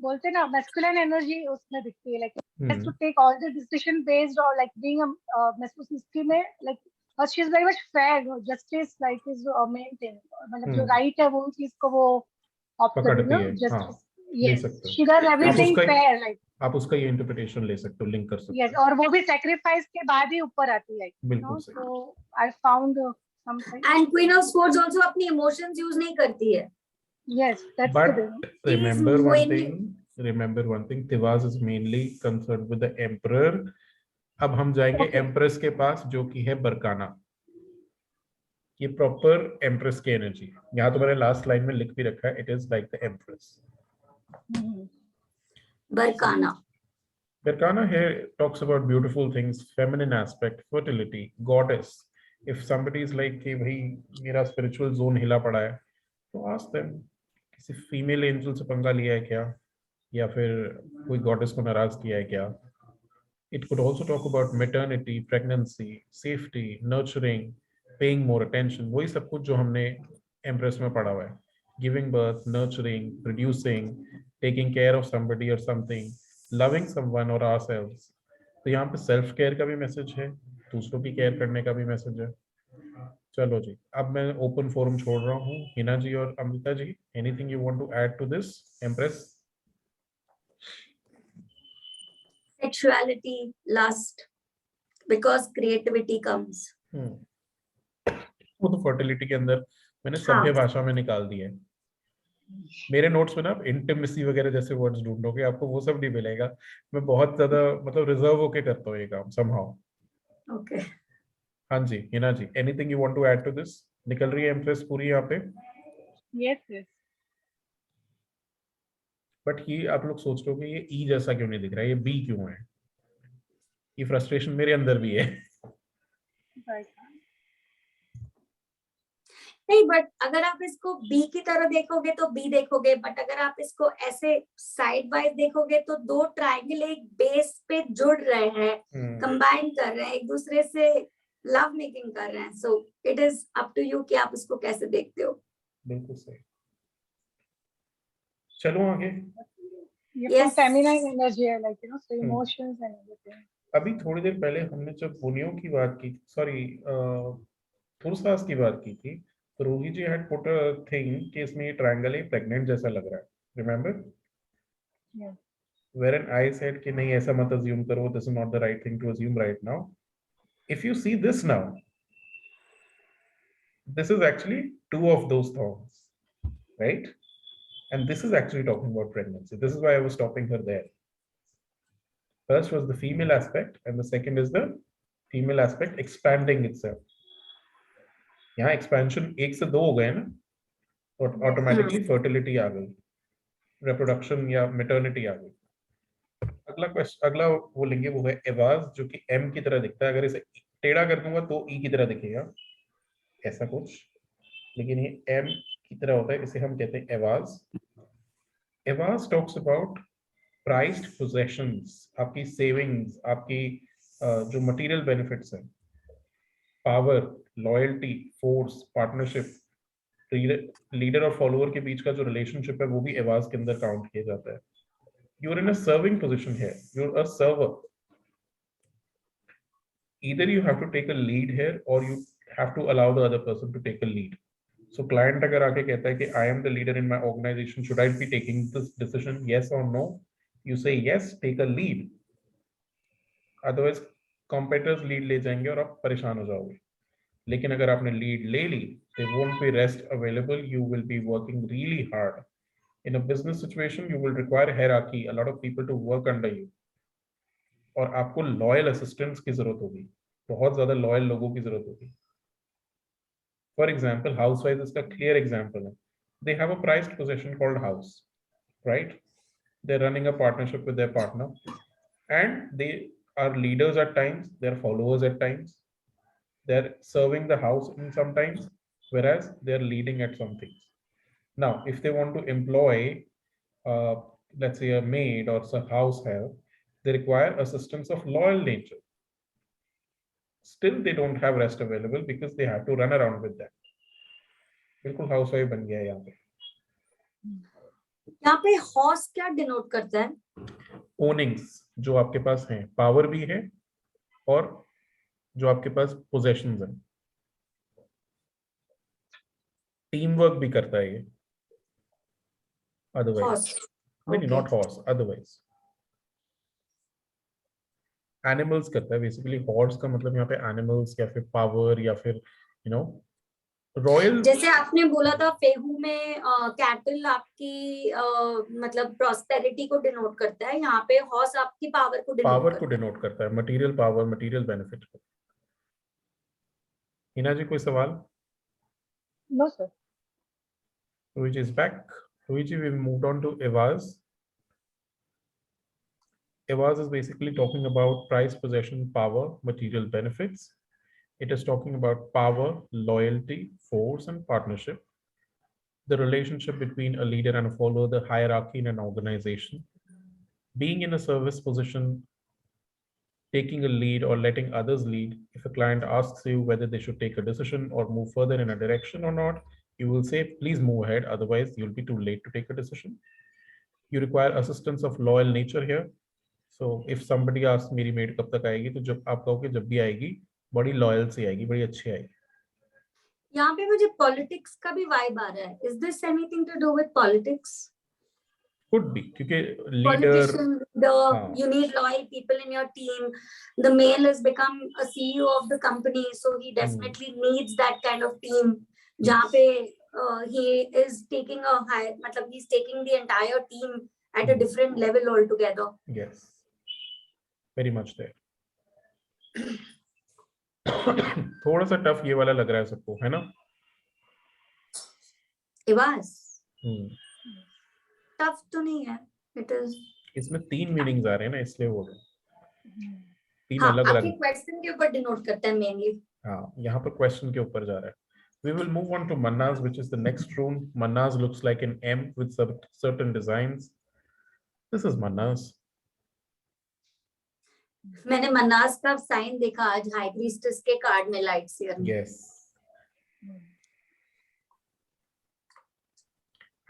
बोलते ना मैस्कुलिन एनर्जी उसमें दिखती है, like has to take all the decision based और लाइक बीइंग अ मैस्कुलिनिटी में like but she is very much fair. Justice like is main thing, मतलब जो राइट है वो चीज को वो पकड़ती है, just हाँ, ले yes, सकते हो she does everything उसका- fair, like आप उसका ये इंटरप्रिटेशन ले सकते हो, लिंक कर सकते yes, हो। और वो भी sacrifice के बाद ही ऊपर आती है, बिल्कुल सही। so I found something. And Queen of Swords also अपनी emotions use नहीं करती है. Yes, that's But the thing. remember She's one winning. thing, Tiwaz is mainly concerned with the emperor. अब हम जाएंगे Okay. empress के पास, जो कि है बरकाना। ये प्रॉपर empress की एनर्जी, यहाँ तो मैंने लास्ट लाइन में लिख भी रखा है, it is like the empress. Barkana. Berkana here talks about beautiful things, feminine aspect, fertility, goddess. If somebody is like कि भाई मेरा spiritual zone हिला पड़ा है, तो ask them किसी female angel से पंगा लिया है क्या, या फिर कोई goddess को नाराज किया है क्या. It could also talk about maternity, pregnancy, safety, nurturing, paying more attention. वही सब कुछ जो हमने Empress में पढ़ा हुआ है. Giving birth, nurturing, producing, taking care of somebody or something, loving someone or ourselves. तो यहाँ पे सेल्फ केयर का भी मैसेज है, दूसरों की केयर करने का भी मैसेज है. चलो जी, अब मैं ओपन फोरम छोड़ रहा हूँ. हिना जी और Amrita ji, anything you want to add to this, empress? Sexuality, lust, because creativity comes. वो तो फर्टिलिटी के अंदर मैंने हाँ. सभ्य भाषा में निकाल दिया है. मेरे नोट्स में ना आप इंटिमेसी वगैरह जैसे वर्ड्स ढूंढोगे, आपको वो सब नहीं मिलेगा. मैं बहुत ज्यादा मतलब रिजर्व होके करता हूँ ये काम समहाउ. Okay. हाँ जी, Hina ji, anything you want to add to this? निकल रही है एम्प्रेस पूरी यहाँ पे. Yes, yes. बट ये आप लोग सोच रहे हो कि ये ई जैसा क्यों नहीं दिख रहा है, ये बी क्यों है? ये फ्रस्ट्रेशन मेरे अंदर भी है. Right. नहीं, बट अगर आप इसको बी की तरह देखोगे तो बी देखोगे, बट अगर आप इसको ऐसे साइड वाइज देखोगे तो दो ट्रायंगल एक बेस पे जुड़ रहे हैं, कंबाइन कर रहे हैं, एक दूसरे से लव मेकिंग कर रहे हैं. So it is up to you कि आप इसको कैसे देखते हो. बिल्कुल सही. चलो आगे. ये Yes. from feminine energy है, like so emotions and everything. अभी थोड़ी देर पहले हमने जब बुनियों की बात की, सॉरी थुरसास की बात की थी, तो रोही जी हैड पुट अ थिंग कि इसमें ये ट्रायंगल है, प्रेग्नेंट जैसा लग रहा है. Remember? Yes. Wherein I said कि नहीं ऐसा मत assume करो, this is not the right thing to assume right now. If you see this now, this is actually two of those thorns, right? And this is actually talking about pregnancy. This is why I was stopping her there. First was the female aspect, and the second is the female aspect expanding itself. यहाँ expansion एक से दो हो गए ना, तो automatically fertility आ गई, reproduction या maternity आ गई. अगला वो लेंगे, वो है एवाज, जो कि एम की तरह दिखता है. अगर इसे टेढ़ा कर दूंगा तो ई की तरह दिखेगा, ऐसा कुछ, लेकिन ये एम की तरह होता है. इसे हम कहते हैं Ahvaz. Ahvaz talks about prized possessions, आपकी सेविंग्स, आपकी जो मटेरियल बेनिफिट्स हैं, power, loyalty, force, partnership, leader और फॉलोअर के बीच का जो रिलेशनशिप है वो भी एवाज के अंदर काउंट किया जाता है. You're in a serving position here. You're a server. Either you have to take a lead here or you have to allow the other person to take a lead. So client अगर आके कहता है कि I am the leader in my organization, should I be taking this decision? Yes or no? You say yes, take a lead. Otherwise, competitors lead ले जाएंगे और आप परेशान हो जाओगे. लेकिन अगर आपने lead ले ली, there won't be rest available. You will be working really hard. In a business situation, you will require hierarchy, a lot of people to work under you. और आपको loyal assistants की जरूरत होगी, बहुत ज्यादा loyal लोगों की जरूरत होगी. For example, housewives इसका clear example है. They have a prized possession called house, right? They're running a partnership with their partner, and they are leaders at times, they're followers at times, they're serving the house in sometimes, whereas they're leading at some things. Now, if they want to employ, let's say a maid or a house help, they require assistance of loyal nature. Still, they don't have rest available because they have to run around with that. बिल्कुल हाउसवाइफ बन गया यहाँ पे. यहाँ पे हॉर्स क्या डिनोट करता है? ओनिंग्स जो आपके पास हैं, पावर भी है और जो आपके पास पोजेशंस हैं. टीम वर्क भी करता है ये. otherwise. Horse. नहीं, Okay. not horse, otherwise. Animals करता है basically. Horse का मतलब यहाँ पे animals या फिर power या फिर royal. जैसे आपने बोला था फेहू में कैटल आपकी मतलब प्रॉस्पेरिटी को डिनोट करता है, यहाँ पे हॉर्स आपकी पावर को डिनोट करता है, मटेरियल पावर, मटेरियल बेनिफिट को. हिना जी कोई सवाल? No, sir. Which is back. Which we moved on to Evaz. Evaz is basically talking about price, possession, power, material benefits. It is talking about power, loyalty, force, and partnership. The relationship between a leader and a follower, the hierarchy in an organization. Being in a service position, taking a lead or letting others lead. If a client asks you whether they should take a decision or move further in a direction or not, you will say, please move ahead. Otherwise, you'll be too late to take a decision. You require assistance of loyal nature here. So if somebody asks मेरी maid कब तक आएगी, तो जब आप कहोगे जब भी आएगी, बड़ी loyal से आएगी, बड़ी अच्छी आएगी. यहाँ पे मुझे पॉलिटिक्स का भी वाइब आ रहा है. Is this anything to do with politics? Could be, क्योंकि Politician, leader, you need loyal people in your team. The male has become a CEO of the company, so he definitely needs that kind of team. जहाँ पे he is taking a high, मतलब he's taking the entire team at a different level altogether. Yes, very much there. थोड़ा सा टफ ये वाला लग रहा है सबको, है ना? Evaz. टफ तो नहीं है. It is. इसमें 3 मीनिंग्स आ रहे हैं ना, इसलिए वो 3 हाँ, अलग अलग. आपके क्वेश्चन के ऊपर डिनोट करते हैं मेनली. हाँ, यहाँ पर क्वेश्चन के ऊपर जा रहा है. We will move on to Mannas, which is the next rune. Mannas looks like an M with some certain designs. This is Mannas. मैंने मन्नास का साइन देखा आज हाई प्रीस्टेस के कार्ड में लाइट सीयर में. Yes.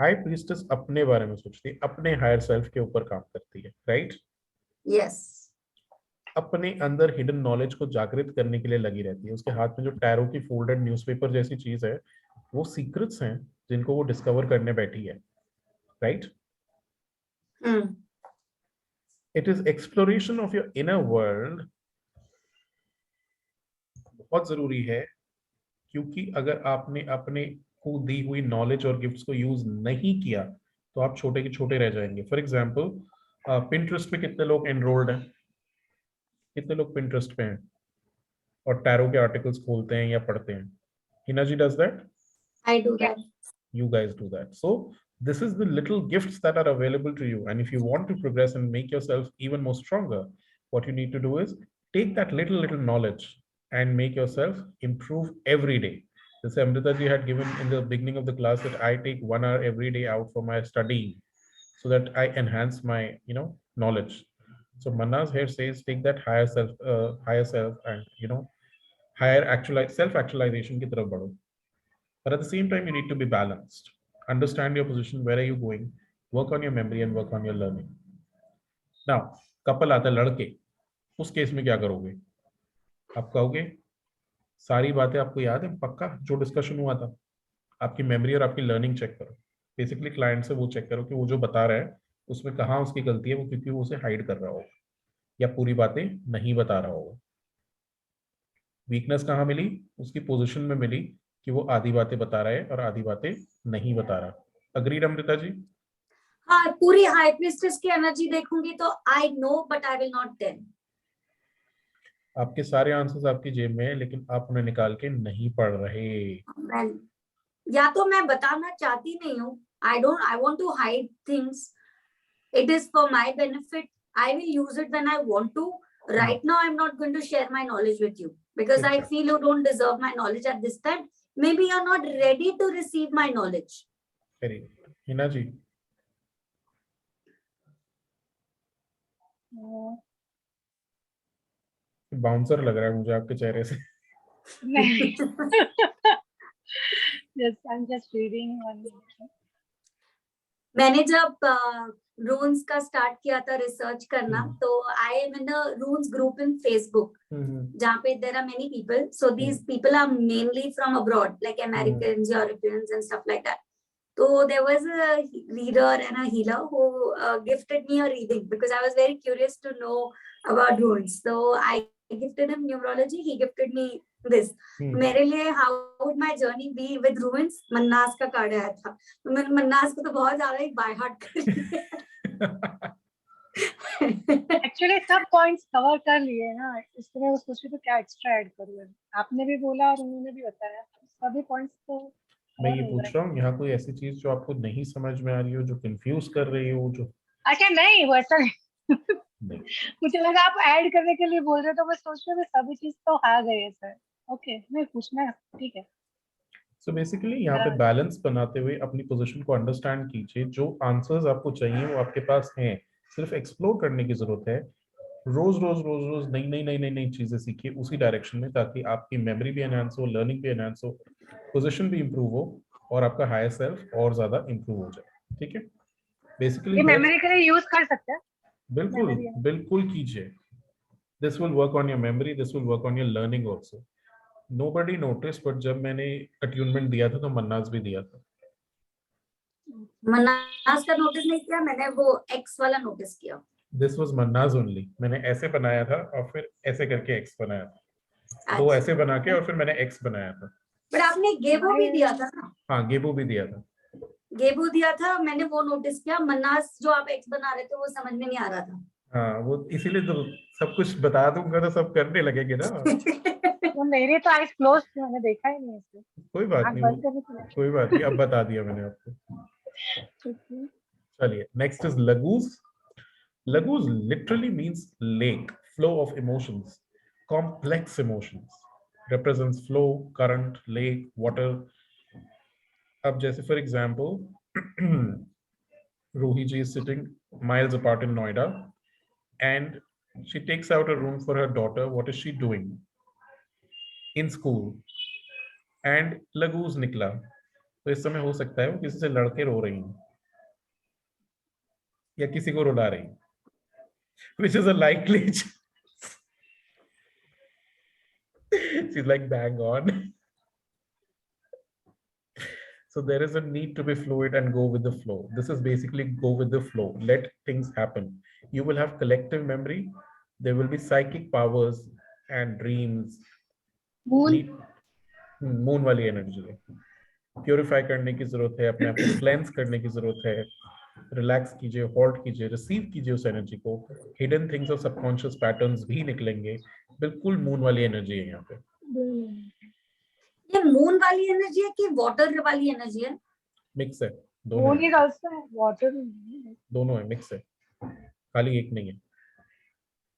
हाई प्रीस्टेस अपने बारे में सोचती है, अपने हायर सेल्फ के ऊपर काम करती है, राइट? यस. अपने अंदर हिडन नॉलेज को जागृत करने के लिए लगी रहती है. उसके हाथ में जो टैरो की फोल्डेड न्यूज़पेपर जैसी चीज है, वो सीक्रेट्स हैं जिनको वो डिस्कवर करने बैठी है, right? It is exploration of your inner world. बहुत जरूरी है, क्योंकि अगर आपने अपने को दी हुई नॉलेज और गिफ्ट्स को यूज नहीं किया तो आप छोटे के छोटे रह जाएंगे. फॉर एग्जाम्पल, पिंटरेस्ट पे कितने लोग एनरोल्ड हैं? कितने लोग पिंटरेस्ट पे हैं और टैरो के आर्टिकल्स खोलते हैं या पढ़ते हैं? Hina ji does that? I do that. You guys do that. So this is the little gifts that are available to you, and if you want to progress and make yourself even more stronger, what you need to do is take that little knowledge and make yourself improve every day. This Amrita ji had given in the beginning of the class that I take 1 hour every day out for my studying so that I enhance my knowledge. So Manna's here says take that higher self and higher self actualization ki taraf badho. But at the same time, you need to be balanced. Understand your position, where are you going, work on your memory and work on your learning. Now, couple आता है लड़के, उस केस में क्या करोगे? आप कहोगे सारी बातें आपको याद है पक्का जो डिस्कशन हुआ था? आपकी मेमोरी और आपकी लर्निंग चेक करो. बेसिकली क्लाइंट से वो चेक करो कि वो जो बता रहा है उसमें कहाँ उसकी गलती है, वो क्योंकि वो उसे हाइड कर रहा होगा या पूरी बातें नहीं बता रहा होगा. वीकनेस कहाँ मिली? उसकी पोजीशन में मिली कि वो आधी बातें बता रहा है और आधी बातें नहीं बता रहा. अग्रीड अमृता जी? हाँ, पूरी हाई प्रीस्टेस की एनर्जी देखूंगी तो I know but I will not tell. आपके सारे आंसर्स आपकी जेब में है, लेकिन आप उन्हें निकाल के नहीं पढ़ रहे. या तो मैं बताना चाहती नहीं हूँ. I want to hide things. It is for my benefit. I will use it when I want to. Right now, I'm not going to share my knowledge with you because I feel you don't deserve my knowledge at this time. Maybe you're not ready to receive my knowledge. Very good. Hina ji? Bouncer लग रहा है मुझे आपके चेहरे से. Yes, I'm just reading one. मैंने जब रून्स का स्टार्ट किया था रिसर्च करना, तो I am in a runes group in Facebook जहाँ पे there are many people. So these people are mainly from abroad, like Americans, Europeans and stuff like that. So there was a reader and a healer who gifted me a reading because I was very curious to know about runes. So I gifted him numerology, he gifted me this. मेरे लिए how would my journey be with runes? Mannas का कार्ड आया था, तो मैंने मन्नास को तो बहुत ज्यादा ही बाय हार्ट कर लिया। एक्चुअली सब पॉइंट्स कवर कर लिए ना, इसलिए मैं सोच रही थी क्या एक्स्ट्रा ऐड करूँ। आपने भी बोला और उन्होंने भी बताया, सभी पॉइंट्स तो मैं ये पूछ रहा हूँ, यहाँ कोई ऐसी चीज जो आपको नहीं समझ में आ रही हो, जो कंफ्यूज कर रही हो, जो अच्छा नहीं वो ऐसा नहीं। मुझे लगा आप ऐड करने के लिए बोल रहे हो, तो मैं सोच रही हूँ सभी चीज तो आ गए हैं सर। ओके नहीं पूछना है, ठीक है। सो बेसिकली यहाँ पे बैलेंस बनाते हुए अपनी पोजीशन को अंडरस्टैंड कीजिए। जो आंसर्स आपको चाहिए वो आपके पास हैं, सिर्फ एक्सप्लोर करने की जरूरत है। रोज रोज रोज रोज नई नई नई नई नई चीजें सीखिए उसी डायरेक्शन में, ताकि आपकी मेमोरी भी एनहांस हो, लर्निंग भी एनहांस हो, पोजीशन भी इंप्रूव हो और आपका हायर सेल्फ और ज्यादा इंप्रूव हो जाए। ठीक है, बेसिकली मेमोरी के लिए यूज कर सकते हैं। बिल्कुल बिल्कुल कीजिए। This will work on your memory, this will work on your learning also. Nobody noticed, but जब मैंने अट्यूनमेंट दिया था तो मन्नास भी दिया था। मन्नास का नोटिस नहीं किया मैंने, वो एक्स वाला नोटिस किया। This was Mannas only। मैंने ऐसे बनाया था और फिर ऐसे करके एक्स बनाया था, दो ऐसे बना के और फिर मैंने एक्स बनाया था। पर आपने गेबो भी दिया था ना? हाँ गेबो भी दिया था, गेबो दिया था, मैंने वो नोटिस किया। मन्नास जो आप एक्स बना रहे थे वो समझ में नहीं आ रहा था। हाँ वो इसीलिए तो सब कुछ बता दूंगा तो सब करने लगेंगे ना। तो मेरे तो आईज क्लोज थे, मैंने देखा ही नहीं इसे। कोई बात नहीं, कोई बात नहीं, अब बता दिया मैंने आपको। चलिए next is Laguz. Laguz literally means lake, flow of emotions, complex emotions, represents flow, current, lake, water। अब जैसे for example Ruhi ji is sitting miles apart in Noida and she takes out a room for her daughter. What is she doing? In school. And लगूज निकला, तो इस समय हो सकता है वो किसी से लड़के रो रही हैं या किसी को रुला रही हैं, which is a likely she's like bang on। So there is a need to be fluid and go with the flow. This is basically go with the flow, let things happen। You will have collective memory, there will be psychic powers and dreams। Moon वाली एनर्जी है, प्योरीफाई करने की जरूरत है, अपने आप को क्लेंस करने की जरूरत है। रिलैक्स कीजिए, हॉल्ट कीजिए, रिसीव कीजिए उस एनर्जी को। हिडन थिंग्स और सबकॉन्शियस पैटर्न्स भी निकलेंगे। बिल्कुल मून वाली एनर्जी है यहाँ पे। ये मून वाली एनर्जी है कि वाटर वाली एनर्जी है? मिक्स है, दोनों है। वाटर दोनों है, मिक्स है, खाली एक नहीं है।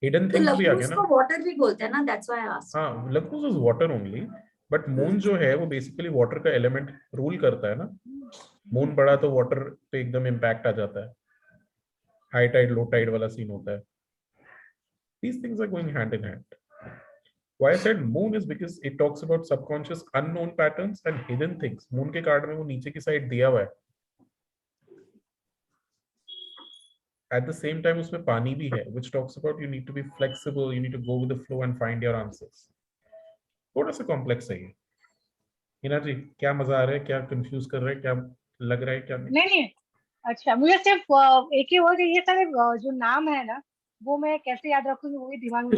हिडन थिंग्स भी आ गया ना। वाटर भी बोलते हैं ना, दैट्स व्हाई आई आस्क्ड। हाँ Laguz is water only, but moon जो है वो बेसिकली वाटर का एलिमेंट रूल करता है ना। मून बड़ा तो वाटर पे एकदम इम्पैक्ट आ जाता है, हाई टाइड लो टाइड वाला सीन होता है। These things are going hand in hand। Why I said moon is because it talks about subconscious unknown patterns and hidden things। moon के कार्ड में वो नीचे की साइड दिया हुआ है, at the same time उसमें पानी भी है, which talks about you need to be flexible, you need to go with the flow and find your answers। थोड़ा सा कॉम्प्लेक्स है ये। हिना जी क्या मजा आ रहा है, क्या कंफ्यूज कर रहा है, क्या लग रहा है, क्या नहीं। अच्छा मुझे सिर्फ एक ही वर्ड, ये सारे जो नाम है ना वो मैं कैसे याद रखूंगी, वही दिमाग में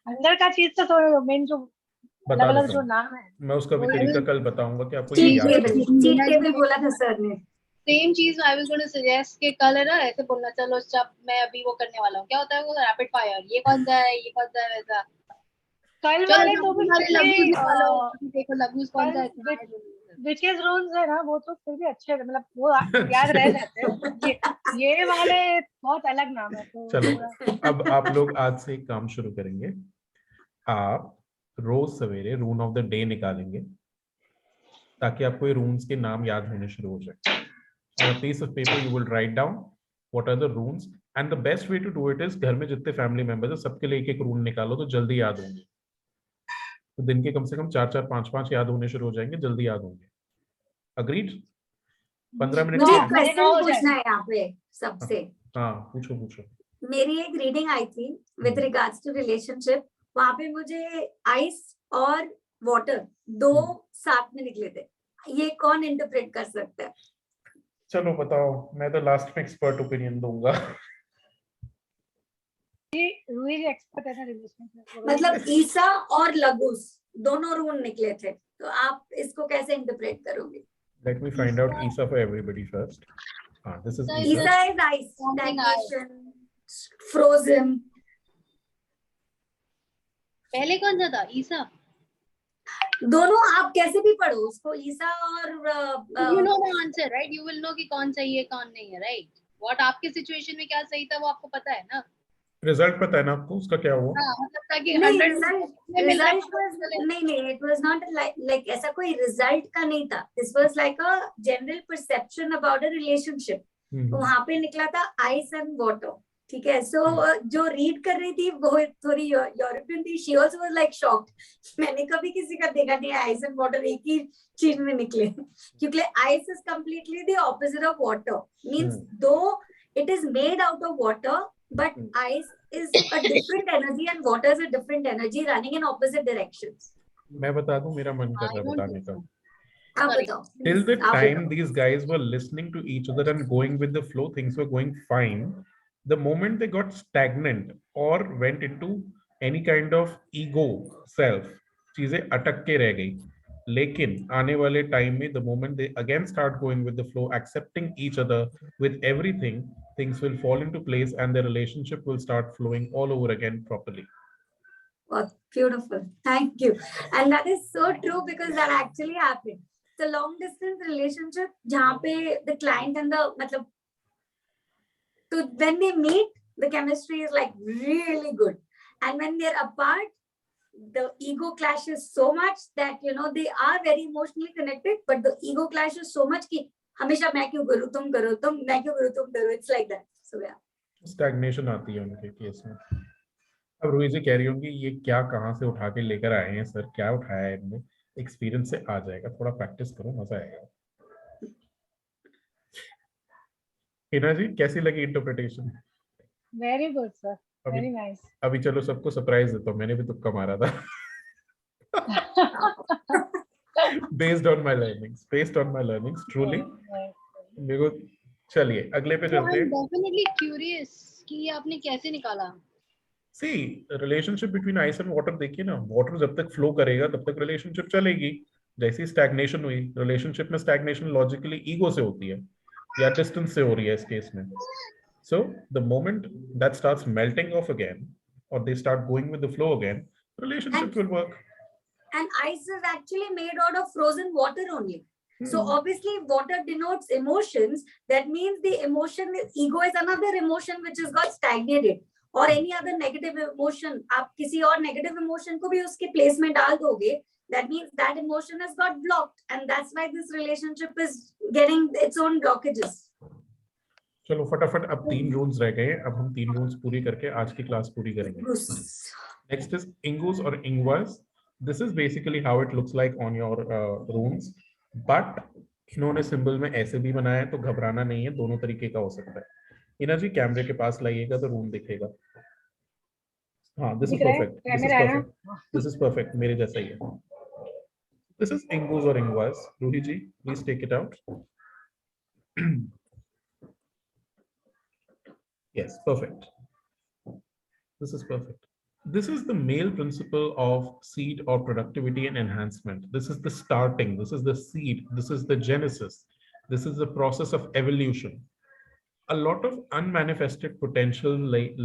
अंदर का चीज तो मेन जो अलग अलग जो नाम है मैं उसका भी तरीका कल बताऊंगा कि आपको ये बोला था सर ने। सेम चीज आई वाज गोना सजेस्ट कि कल है ना ऐसे बोलना, चलो जब मैं अभी वो करने वाला हूँ, क्या होता है वो रैपिड फायर, ये कौन सा है, ये कौन सा है, वैसा कल वाले तो भी देखो लगूज कौन सा है। विचेस रूल्स है ना वो तो फिर भी अच्छे, मतलब वो याद रह जाते हैं। ये वाले बहुत अलग नाम है। तो चलो अब आप लोग आज से एक काम शुरू करेंगे। आप रोज सवेरे रून ऑफ द डे निकालेंगे ताकि आपको ये रून्स के नाम याद होने शुरू हो जाए। On a piece of paper you will write down what are the runes and the best way to do it is घर में जितने फैमिली मेंबर्स है सबके लिए एक एक रून निकालो तो जल्दी याद होंगे। तो दिन के कम से कम 4-4 5-5 याद होने शुरू हो जाएंगे, जल्दी याद होंगे। अग्रीड? 15 मिनट मुझे क्वेश्चन पूछना है यहाँ पे सबसे। हाँ पूछो। मेरी एक रीडिंग आई थी विद रिगार्ड्स टू रिलेशनशिप, वहां पे मुझे आइस और वाटर दो साथ में निकले थे। ये कौन इंटरप्रेट कर सकता है? चलो बताओ, मैं तो लास्ट में एक्सपर्ट ओपिनियन दूंगा। रूही जी एक्सपर्ट है ना रिलेशनशिप। मतलब ईसा और लगूस दोनों रून निकले थे, तो आप इसको कैसे इंटरप्रेट करोगे? Let me find out Isa for everybody first. This is Isa. Isa is ice, Something stagnation, frozen. पहले कौन सा था? ईसा? दोनों आप कैसे भी पढ़ो उसको, ईसा और You know the answer, right? You will know कि कौन सही है कौन नहीं है, right? What आपके सिचुएशन में क्या सही था वो आपको पता है ना? रिजल्ट पता है ना आपको उसका क्या हुआ? हाँ, मतलब ताकि नहीं, 100 रिजल्ट वाज नॉट लाइक ऐसा कोई रिजल्ट का नहीं था। This was like a general perception about a relationship. तो वहां पे निकला था आइस एंड वाटर, ठीक है। सो जो रीड कर रही थी वो थोड़ी यूरोपियन थी, she also was like shocked. मैंने कभी किसी का देखा नहीं आइस एंड वाटर एक ही चीज में निकले, क्योंकि ice is completely the opposite of water. Means though it is made out of water, but ice is a different energy and water is a different energy running in opposite directions. मैं बता दूं, मेरा मन कर रहा है बताने का। आप बताओ। Till the time these guys were listening to each other and going with the flow, things were going fine. The moment they got stagnant or went into any kind of ego self, चीजें अटक के रह गई। लेकिन आने वाले टाइम में the moment they again start going with the flow, accepting each other with everything, things will fall into place and their relationship will start flowing all over again properly. Wow, beautiful. Thank you. And that is so true because that actually happened. The long distance relationship जहाँ पे the client and the मतलब तो when they meet the chemistry is like really good, and when they're apart the ego clashes so much that you know they are very emotionally connected, but the ego clashes so much कि हमेशा मैं क्यों करूँ तुम करो, तुम मैं क्यों करूँ तुम करो, it's like that. So yeah, stagnation आती है उनके केस में। अब रूही जी कह रही होंगी ये क्या कहाँ से उठा के लेकर आए हैं सर, क्या उठाया है इनने? एक्सपीरियंस से आ जाएगा, थोड़ा प्रैक्टिस करो, मजा आएगा। हिना जी कैसी लगी interpretation? Very good sir, very nice. अभी चलो सबको सरप्राइज देता हूँ, मैंने भी तुक्का मारा था। based on my learnings truly मेरे को। चलिए अगले पे चलते हैं। डेफिनेटली क्यूरियस कि ये आपने कैसे निकाला। See, relationship between ice and water देखिए ना, water जब तक flow करेगा तब तक relationship चलेगी। जैसी stagnation हुई, relationship में stagnation logically ego से होती है या distance से हो रही है इस केस में। So the moment that starts melting off again or they start going with the flow again, relationship will work. and ice is actually made out of frozen water only. So obviously water denotes emotions. That means the emotion is ego is another emotion which has got stagnated, or any other negative emotion. आप किसी और negative emotion को भी उसके place में डाल दोगे, that means that emotion has got blocked, and that's why this relationship is getting its own blockages. चलो फटाफट अब 3 रूल्स रह गए, अब हम 3 रूल्स पूरी करके आज की क्लास पूरी करेंगे। नेक्स्ट इज इंगूस और Ingwaz. This is basically how it looks like on your rooms, but इन्होंने सिंबल में ऐसे भी बनाया है तो घबराना नहीं है, दोनों तरीके का हो सकता है। इना जी कैमरे के पास लाइएगा तो रूम दिखेगा। हाँ, this is perfect, this is perfect, मेरे जैसा ही है। दिस इज इंगूस और Ingwaz. Ruhi ji please take it out. Yes, perfect. This is perfect. This is the male principle of seed or productivity and enhancement. This is the starting. This is the seed. This is the genesis. This is the process of evolution. A lot of unmanifested potential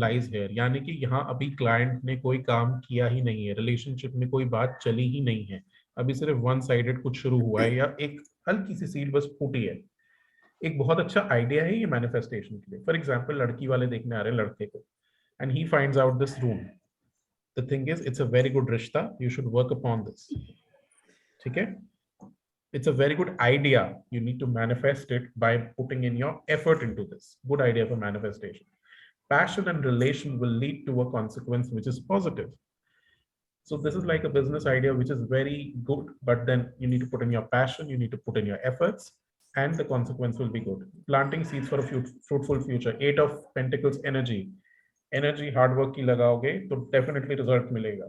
lies here. यानी कि यहाँ अभी client ने कोई काम किया ही नहीं है, relationship में कोई बात चली ही नहीं है, अभी सिर्फ one sided कुछ शुरू हुआ है या एक हल्की सी seed बस फूटी है। एक बहुत अच्छा आइडिया है ये मैनिफेस्टेशन के लिए। फॉर एग्जाम्पल लड़की वाले देखने आ रहे हैं लड़के को, and he finds out this room. The thing is it's a very good रिश्ता, you should work upon this. ठीक है, it's a very good idea, you need to manifest it by putting in your effort into this. Good idea for manifestation. Passion and relation will lead to a consequence which is positive. So this is like a business idea which is very good, but then you need to put in your passion, you need to put in your efforts, and the consequence will be good. Planting seeds for a fruitful future. 8 of Pentacles energy. Energy hard work की लगाओगे तो definitely result मिलेगा.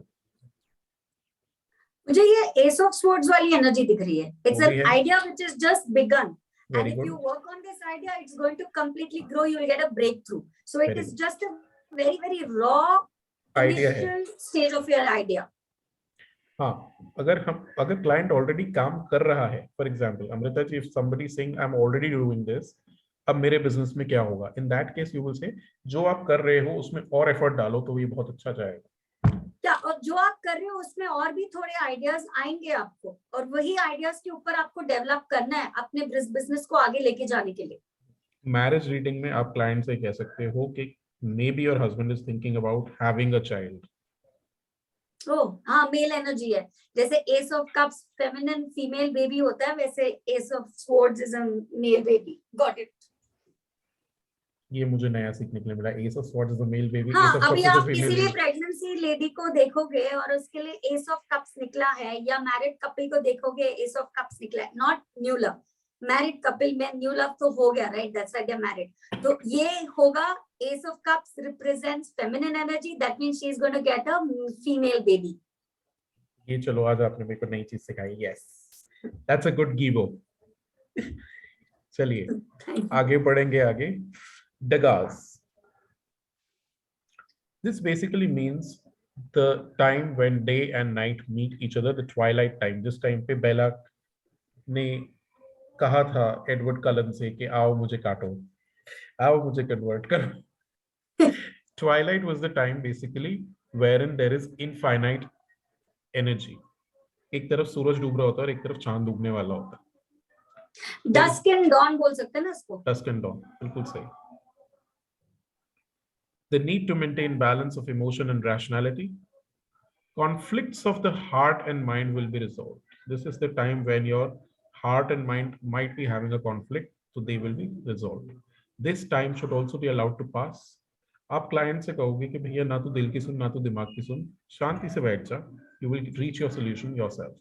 मुझे ये एस ऑफ स्वॉर्ड्स वाली एनर्जी दिख रही है. इट्स वो भी एन है. Idea which is just begun. Very And if good. you work on this idea, it's going to completely grow. You will get a breakthrough. So it Very is good. just a very, very raw Idea है. initial stage of your idea. हाँ, अगर क्लाइंट ऑलरेडी काम कर रहा है, for example Amrita ji, if somebody saying I'm already doing this, अब मेरे बिजनेस में क्या होगा, in that case you will say जो आप कर रहे हो उसमें और एफर्ट डालो तो ये बहुत अच्छा जाएगा. क्या, और जो आप कर रहे हो उसमें और भी थोड़े आइडियाज आएंगे आपको, और वही आइडियाज के ऊपर आपको डेवलप करना है अपने बिजनेस को आगे लेके जाने के लिए. मैरिज रीडिंग में आप क्लाइंट से कह सकते हो कि maybe your husband is thinking about having a child. Oh हाँ, मेल एनर्जी है. जैसे ace of cups feminine female baby होता है, वैसे ace of swords is a male baby. Got it. ये मुझे नया सीखने के लिए मिला. Ace of swords is a male baby, हाँ, एस ऑफ अभी कप्स इज आप अ किसी फीमेल भी बेबी. प्रेगनेंसी लेडी को देखोगे और उसके लिए एस ऑफ कप्स निकला है, या मैरिड कपल को देखोगे एस ऑफ कप्स निकला है, not new love. Married couple में न्यू लव तो हो गया, right? That's why they are married. तो ये होगा ace of cups represents feminine energy. That means she is going to get a female baby. ये चलो, आज आपने मेरे को नई चीज सिखाई. यस, दैट्स अ गुड गिवो. चलिए आगे बढ़ेंगे. आगे Dagaz. This basically means the time when day and night meet each other, the twilight time. जिस टाइम पे बेला ने कहा था एडवर्ड कलन से कि आओ मुझे काटो, आओ मुझे कन्वर्ट करो. Twilight was the time basically wherein there is infinite energy. एक तरफ सूरज डूब रहा होता है और एक तरफ चांद डूबने वाला होता है. डस्क एंड डॉन बोल सकते हैं ना इसको. डस्क एंड डॉन, बिल्कुल सही. The need to maintain balance of emotion and rationality. Conflicts of the heart and mind will be resolved. This is the time when your heart and mind might be having a conflict, so they will be resolved. This time should also be allowed to pass. आप क्लाइंट से कहोगे कि भैया ना तो दिल की सुन ना तो दिमाग की सुन, शांति से बैठ जा. You will reach your solution yourself.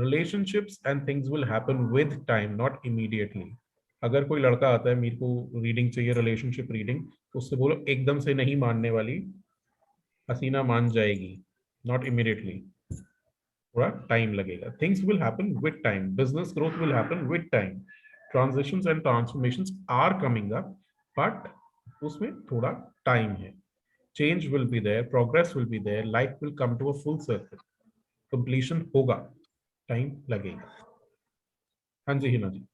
Relationships and things will happen with time, not immediately. अगर कोई लड़का आता है, मेरे को रीडिंग चाहिए, रिलेशनशिप रीडिंग, तो उससे बोलो एकदम से नहीं मानने वाली, हसीना मान जाएगी, नॉट इमीडिएटली. थोड़ा टाइम लगेगा. Things will happen with time. Business growth will happen with time. Transitions and transformations are coming up, but उसमें थोड़ा टाइम है. Change will be there, progress will be there, life will come to a full circle. Completion होगा, टाइम लगेगा. हाँ जी हिना जी.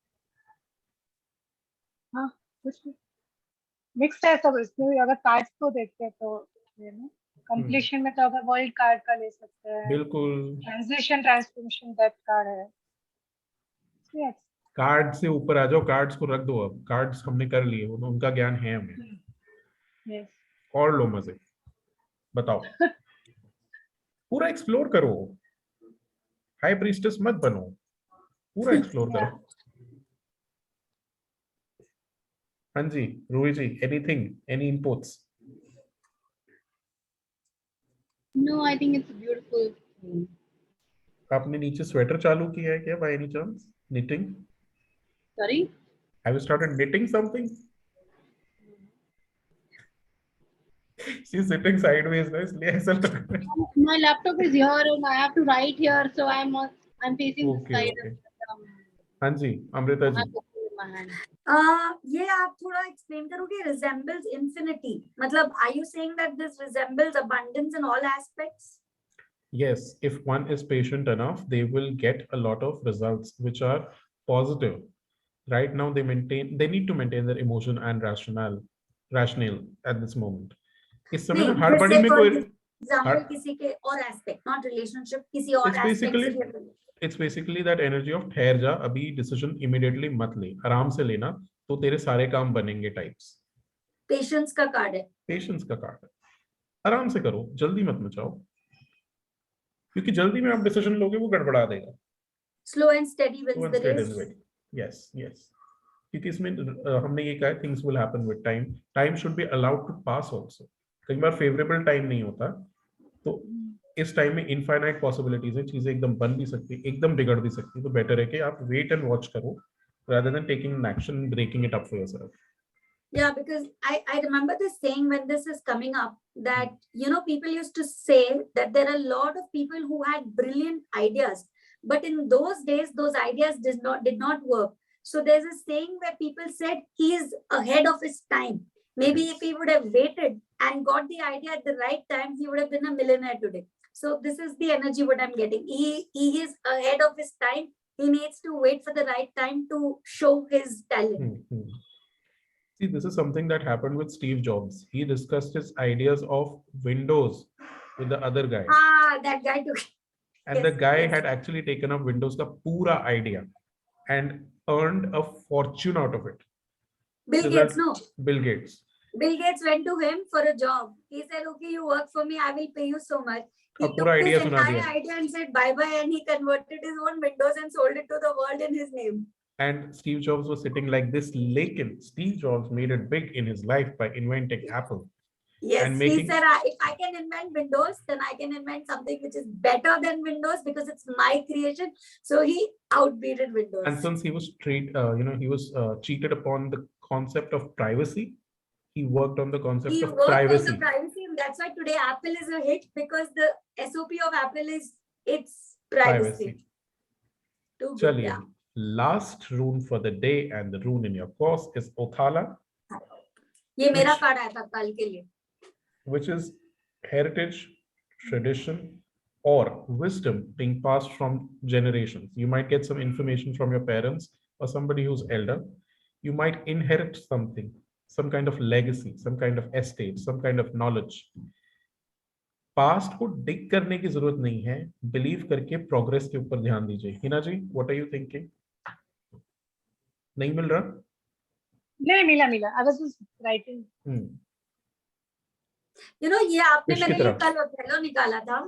हाँ, कुछ मिक्स्ड है सब इसमें भी. अगर कार्ड्स को देखते हैं तो कंप्लीशन में तो अगर वर्ल्ड कार्ड का ले सकते हैं, बिल्कुल. ट्रांजिशन ट्रांसफॉर्मेशन डेथ कार्ड है. Yes. कार्ड से ऊपर आ जाओ, कार्ड्स को रख दो. अब कार्ड्स हमने कर लिए, उनका ज्ञान है हमें. Yes. और लो मजे. बताओ. पूरा एक्सप्लोर करो. हाई प्रीस्टेस मत बनो, पूरा एक्सप्लोर करो. हाँ जी Ruhi ji, anything, any inputs? No, I think it's beautiful. आपने नीचे स्वेटर चालू किया है क्या, by any chance? Knitting? Sorry? Have you started knitting something? She's sitting sideways ना, इसलिए ऐसा लग रहा है. My laptop is here and I have to write here, so I'm facing this Okay, side. okay. हाँ जी Amrita I ji. have to hold my hand. ये आप थोड़ा एक्सप्लेन करोगे. resembles infinity, मतलब are you saying that this resembles abundance in all aspects? Yes, if one is patient enough, they will get a lot of results which are positive. Right now, they need to maintain their emotion and rational at this moment. इस समय ना हर बड़ी में कोई एग्जांपल किसी के और एस्पेक्ट, नॉट रिलेशनशिप, किसी और एस्पेक्ट से. It's basically that energy of ठहर जा, अभी डिसीजन इमीडिएटली मत ले, आराम से लेना तो तेरे सारे काम बनेंगे टाइप्स. पेशेंस का कार्ड है. पेशेंस का कार्ड है. आराम से करो, जल्दी मत मचाओ, क्योंकि जल्दी में आप डिसीजन लोगे वो गड़बड़ा देगा. Slow and steady wins the race. Yes yes. क्योंकि इसमें हमने ये कहा है things will happen with time. Time should be allowed to pass also. कई बार फेवरेबल टाइम नहीं होता, तो इस टाइम में इनफाइनाइट पॉसिबिलिटीज है. चीजें एकदम बन भी सकती, एकदम बिगड़ भी सकती. तो बेटर है कि आप वेट एंड वॉच करो rather than taking an action and breaking it up for yourself. Yeah, because I remember this saying when this is coming up that, you know, people used to say that there are a lot of people who had brilliant ideas, but in those days, those ideas did not work. So there's a saying where people said he is ahead of his time. Maybe if he would have waited and got the idea at the right time, he would have been a millionaire today. So this is the energy what I'm getting. He is ahead of his time. He needs to wait for the right time to show his talent. See, this is something that happened with Steve Jobs. He discussed his ideas of Windows with the other guy. Ah, that guy too. And Yes, the guy yes. had actually taken up Windows ka pura idea and earned a fortune out of it. Bill Result- Gates, no. Bill Gates. Bill Gates went to him for a job. He said, okay, you work for me, I will pay you so much. He अब took पूरा his idea सुना entire दिया. idea and said bye-bye, and he converted his own Windows and sold it to the world in his name. And Steve Jobs was sitting like this. Lekin Steve Jobs made it big in his life by inventing Apple. Yes, And he making- said, if I can invent Windows, then I can invent something which is better than Windows because it's my creation. So he outbeated Windows. And since he was cheated upon the concept of privacy, he worked on the concept He of worked privacy. on the privacy, and that's why today Apple is a hit, because the SOP of Apple is its privacy. Too good, Chaliye, yeah. last rune for the day and the rune in your course is Othala, ये मेरा कार्ड आया था कल के लिए. which is heritage, tradition, or wisdom being passed from generations. You might get some information from your parents or somebody who's elder. You might inherit something, some kind of legacy, some kind of estate, some kind of knowledge. Past को डिग करने की जरूरत नहीं है, बिलीव करके प्रोग्रेस के ऊपर ध्यान दीजिए. हिना जी, व्हाट आर यू थिंकिंग? नहीं मिल रहा? नहीं मिला. I was just writing. You know, ये आपने किसकी मेरे लिए तरफ? कल ओथेलो निकाला था.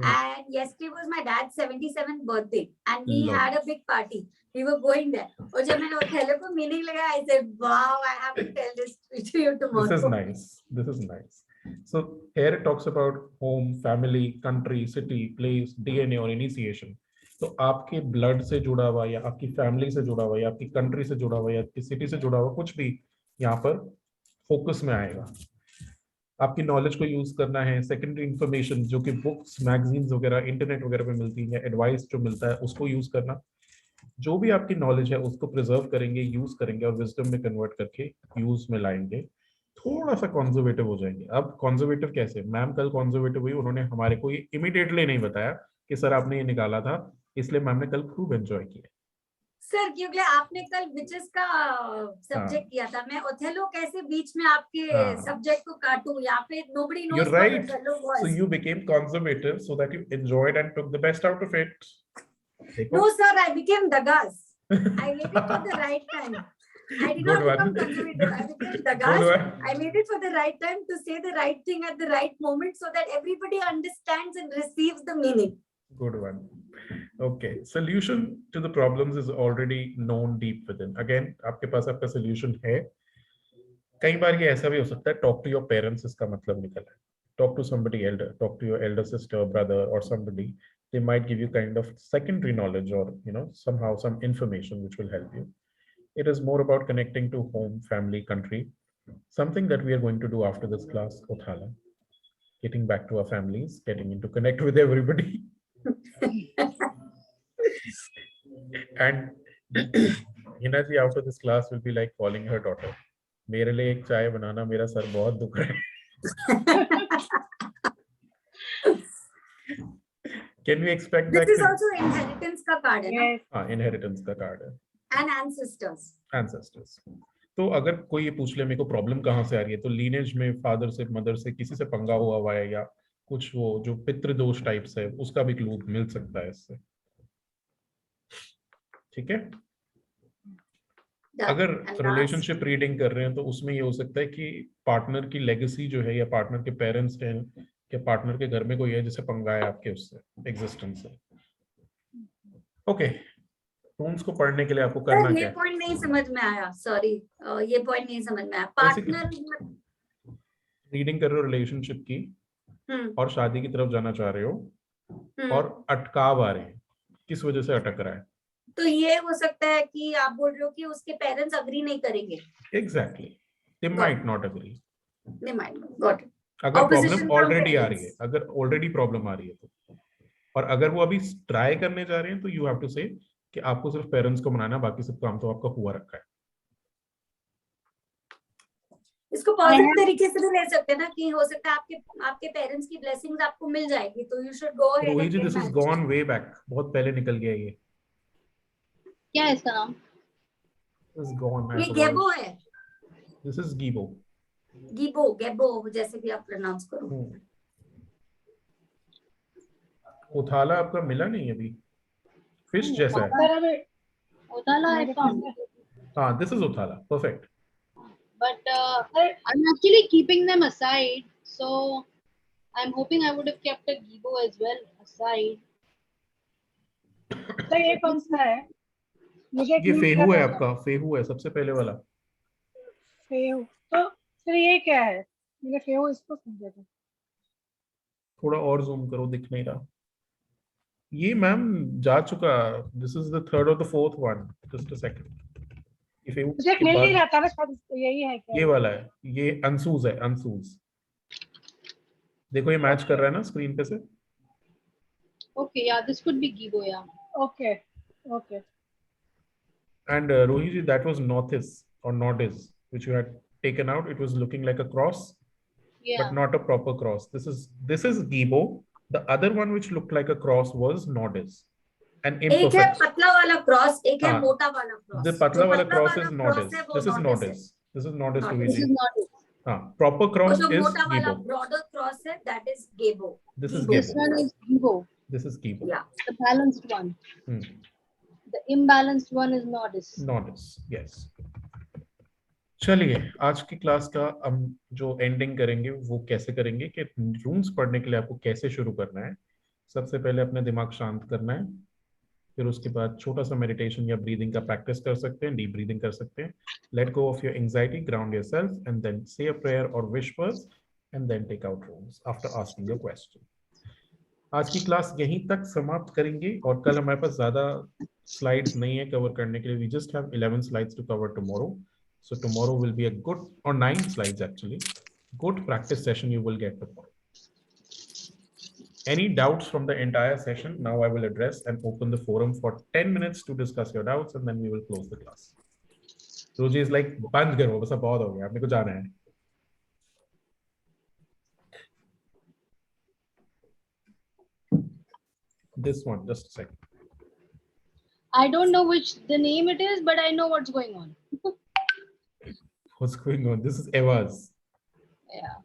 And yesterday was my dad's 77th birthday, and we Lord. had a big party. We were going there. और जब मैंने ओथेलो को मीनिंग लगाया, I said, "Wow, I have to tell this to you tomorrow." This is nice. This is nice. So here it talks about home, family, country, city, place, DNA or initiation. तो आपके ब्लड से जुड़ा हुआ या आपकी फैमिली से जुड़ा हुआ या आपकी कंट्री से जुड़ा हुआ या आपकी सिटी से जुड़ा हुआ कुछ भी यहाँ पर फोकस में आएगा. आपकी नॉलेज को यूज करना है. सेकेंडरी इंफॉर्मेशन जो कि बुक्स, मैगजीन्स वगैरह, इंटरनेट वगैरह पे मिलती है, एडवाइस जो मिलता है उसको यूज करना. जो भी आपकी नॉलेज है उसको प्रिजर्व करेंगे, यूज करेंगे और विजडम में कन्वर्ट करके यूज में लाएंगे. थोड़ा सा कॉन्जर्वेटिव हो जाएंगे. अब कॉन्जर्वेटिव कैसे? मैम कल कॉन्जर्वेटिव हुई, उन्होंने हमारे को ये इमीडिएटली नहीं बताया कि सर आपने ये निकाला था, इसलिए मैम ने कल खूब एंजॉय किया. सर, क्योंकि आपने कल विचेस का सब्जेक्ट किया था, मैं ओथेलो कैसे बीच में आपके सब्जेक्ट को काटूं? यहाँ पे nobody knows You're what right. Othello was. So you became conservative so that you enjoyed and took the best out of it. No, sir, I became Dagas. I waited for the right time. I did Good not become one. conservative. I became Good Dagas. one. I waited for the right time to say the right thing at the right moment so that everybody understands and receives the meaning. Good one. Okay. Solution to the problems is already known deep within. Again, आपके पास आपका solution है. कई बार ये ऐसा भी हो सकता है, talk to your parents इसका मतलब निकला है. Talk to somebody elder. Talk to your elder sister, brother, or somebody. They might give you kind of secondary knowledge or somehow some information which will help you. It is more about connecting to home, family, country. Something that we are going to do after this class, Othala. Getting back to our families, getting into connect with everybody. And Hina ji after this class will be like calling her daughter. मेरे लिए एक चाय बनाना, मेरा सर बहुत दुख रहा है. Can we expect This that? is also inheritance का card है ना? Yes. हाँ, inheritance का कार्ड है. And ancestors. Ancestors. तो अगर कोई ये पूछ ले मेरे को प्रॉब्लम कहाँ से आ रही है, तो लीनेज में फादर से, मदर से, किसी से पंगा हुआ है या कुछ वो जो पितृदोष टाइप्स है, उसका भी क्लू मिल सकता है इससे. ठीक है. अगर रिलेशनशिप रीडिंग कर रहे हैं तो उसमें ये हो सकता है कि पार्टनर की लेगेसी जो है या पार्टनर के पेरेंट्स हैं या पार्टनर के घर में कोई है जिसे पंगा है आपके उससे, एग्जिस्टेंस से. ओके. रूम्स को पढ़ने के लिए आपको करना क्या ये है? पॉइंट नहीं समझ में आया, सॉरी. ये पॉइंट नहीं समझ में आया. पार्टनर रीडिंग कर रहे हो रिलेशनशिप की और शादी की तरफ जाना चाह रहे हो और अटकाव आ रहे हैं, किस वजह से अटक रहा है? तो ये हो सकता है कि आप बोल रहे हो कि उसके पेरेंट्स अग्री नहीं करेंगे. Exactly. they might not agree. They might not. Got it. अगर Opposition प्रॉब्लम from ऑलरेडी आ रही है, parents. अगर ऑलरेडी प्रॉब्लम आ रही है तो, और अगर वो अभी ट्राई करने जा रहे हैं तो यू हैव टू से कि आपको सिर्फ पेरेंट्स को मनाना, बाकी सब काम तो आपका हुआ रखा है. इसको पॉजिटिव तरीके से भी ले सकते हैं ना, कि हो सकता है आपके पेरेंट्स की ब्लेसिंग्स आपको मिल जाएगी, तो you should go ahead Rohit and ji, get this is married. Gone way back, बहुत पहले निकल गया ये. क्या है इसका नाम? This is gone. ये गेबो है. This is Gibo. गेबो जैसे भी आप प्रोनाउंस करो. उथाला आपका मिला नहीं अभी, फिश जैसा है. सर अभी Uthala I found. हाँ, this is उथाला, perfect. But I'm actually keeping them aside, so I'm hoping I would have kept a Gibo as well aside. Sir ये कौन सा है? मुझे ये फेहू है आपका, फेहू है सबसे पहले वाला. फेहू. तो फिर ये क्या है? मैंने फेहू इसको समझा था. थोड़ा और जूम करो, दिख नहीं रहा. ये मैम जा चुका. दिस इज द थर्ड और the fourth one. Just a second. ये फेहू मुझे के मिल नहीं बाद रहा था ना, शायद यही है क्या? ये वाला है, ये अंसूज है, अंसूज. देखो ये मैच कर रहा है ना स्क्रीन पे से. Okay, yeah, this could be Gibo, yeah. Okay okay. And Rohit ji, that was Northis or Nordis, which you had taken out. It was looking like a cross, Yeah. but not a proper cross. This is Gibo. The other one which looked like a cross was Nordis. An एक है imperfect. पतला वाला क्रॉस, एक है हाँ. मोटा वाला cross. The patla wala cross is cross Nordis. है, वो This is Nordis है. Nordis. This is Nordis, Nordis. Rohit This ji. is not it. हाँ. Proper और cross जो is मोटा वाला Gibo. ब्रॉडर क्रॉस है, that is Gebo. This is This Gibo. one is Gibo, This is Gibo. Yeah. the balanced one. Hmm. The imbalanced one is Nordis. Nordis. Yes. चलिए, आज की क्लास का हम जो एंडिंग करेंगे वो कैसे करेंगे कि रूम्स पढ़ने के लिए आपको कैसे शुरू करना है. सबसे पहले अपने दिमाग शांत करना है, फिर उसके बाद छोटा सा मेडिटेशन या ब्रीदिंग का प्रैक्टिस कर सकते हैं, डीप ब्रीदिंग कर सकते हैं. Let go of your anxiety, ground yourself and then say a prayer और wish words and then take out rooms after asking your question. आज की क्लास यहीं तक समाप्त करेंगे और कल हमारे पास ज्यादा स्लाइड्स नहीं है कवर करने के लिए. We just have 11 slides to cover tomorrow. So tomorrow will be a good, or 9 slides actually, good practice session you will get tomorrow. Any doubts from the entire session? Now I will address and open the forum for 10 minutes to discuss your doubts and then we will close the class. Roji is like, बंद करो, बस अब बहुत हो गया, मेरे को जाना है. This one, just a second. I don't know which the name it is, but I know what's going on. What's going on? This is Eva's. Yeah.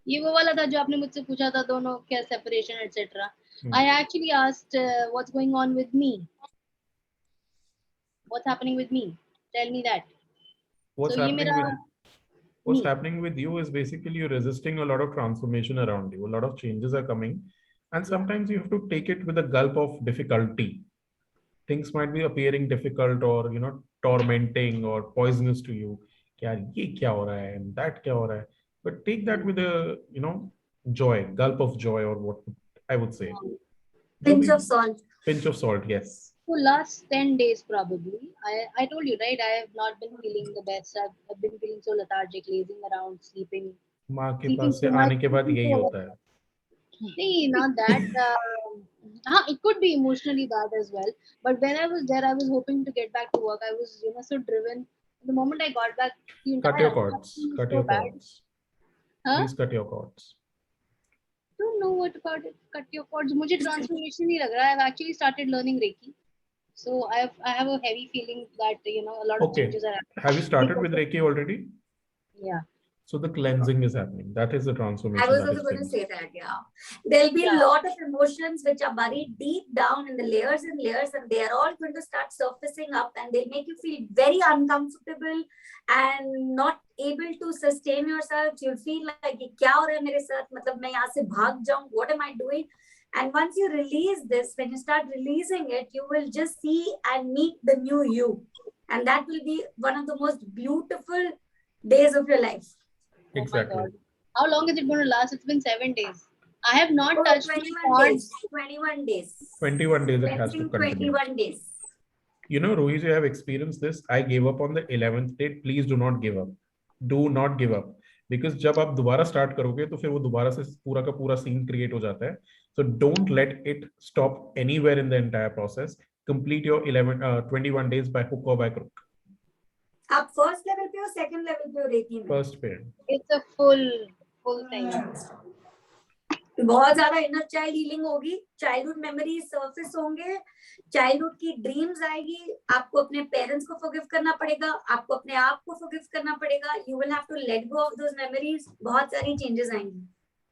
ये वो वाला था जो आपने मुझसे पूछा था, दोनों क्या separation etc. I actually asked what's going on with me. What's happening with me? Tell me that. What's So ये happening मेरा with what's me. happening with you is basically you're resisting a lot of transformation around you. A lot of changes are coming, and sometimes you have to take it with a gulp of difficulty. Things might be appearing difficult or tormenting or poisonous to you. यार ये क्या हो रहा है and that क्या हो रहा है, but take that with a joy, gulp of joy, or what I would say. Pinch of salt. Pinch of salt, yes. So last 10 days probably. I told you, right? I have not been feeling the best. I've been feeling so lethargic, lazing around, sleeping. माँ के पास से आने के बाद यही होता है. Nee, not that. It could be emotionally bad as well. But when I was there, I was hoping to get back to work. I was, so driven. The moment I got back, the Cut entire your cords. Cut so your bad. cords. Huh? Please cut your cords. Don't know what about it. Cut your cords. मुझे transformation नहीं लग रहा. I've actually started learning Reiki, so I have a heavy feeling that a lot of Okay. changes are happening. Have you started with Reiki already? Yeah. So the cleansing is happening. That is the transformation. I was that also is going to taking. say that, yeah. There'll be a Yeah. lot of emotions which are buried deep down in the layers and layers, and they are all going to start surfacing up, and they'll make you feel very uncomfortable and not able to sustain yourself. You'll feel like, ये क्या हो रहा है मेरे साथ? मतलब मैं यहाँ से भाग जाऊँ? What am I doing? And once you release this, when you start releasing it, you will just see and meet the new you. And that will be one of the most beautiful days of your life. Exactly. Oh my God. How long is it going to last? It's been 7 days. I have not Oh, touched my 21 cords. days. 21 days. 21 days it has to Cleansing continue. 21 days. Rohit, I have experienced this. I gave up on the 11th day. Please do not give up. Do not give up, because जब आप दोबारा स्टार्ट करोगे तो फिर वो दोबारा से पूरा का पूरा सीन क्रिएट हो जाता है. So don't let it stop anywhere in the entire process. Complete your 21 days by hook or by crook. आप फर्स्ट लेवल पे हो, सेकंड लेवल पे हो रेकी में? फर्स्ट पे. It's a full thing. बहुत ज्यादा इनर चाइल्ड हीलिंग होगी, चाइल्डहुड मेमोरीज सर्फेस होंगे, चाइल्डहुड की ड्रीम्स आएगी, आपको अपने पेरेंट्स को फॉरगिव करना पड़ेगा, आपको अपने आप को फॉरगिव करना पड़ेगा, you will have to let go of those memories, बहुत सारी चेंजेस आएंगी.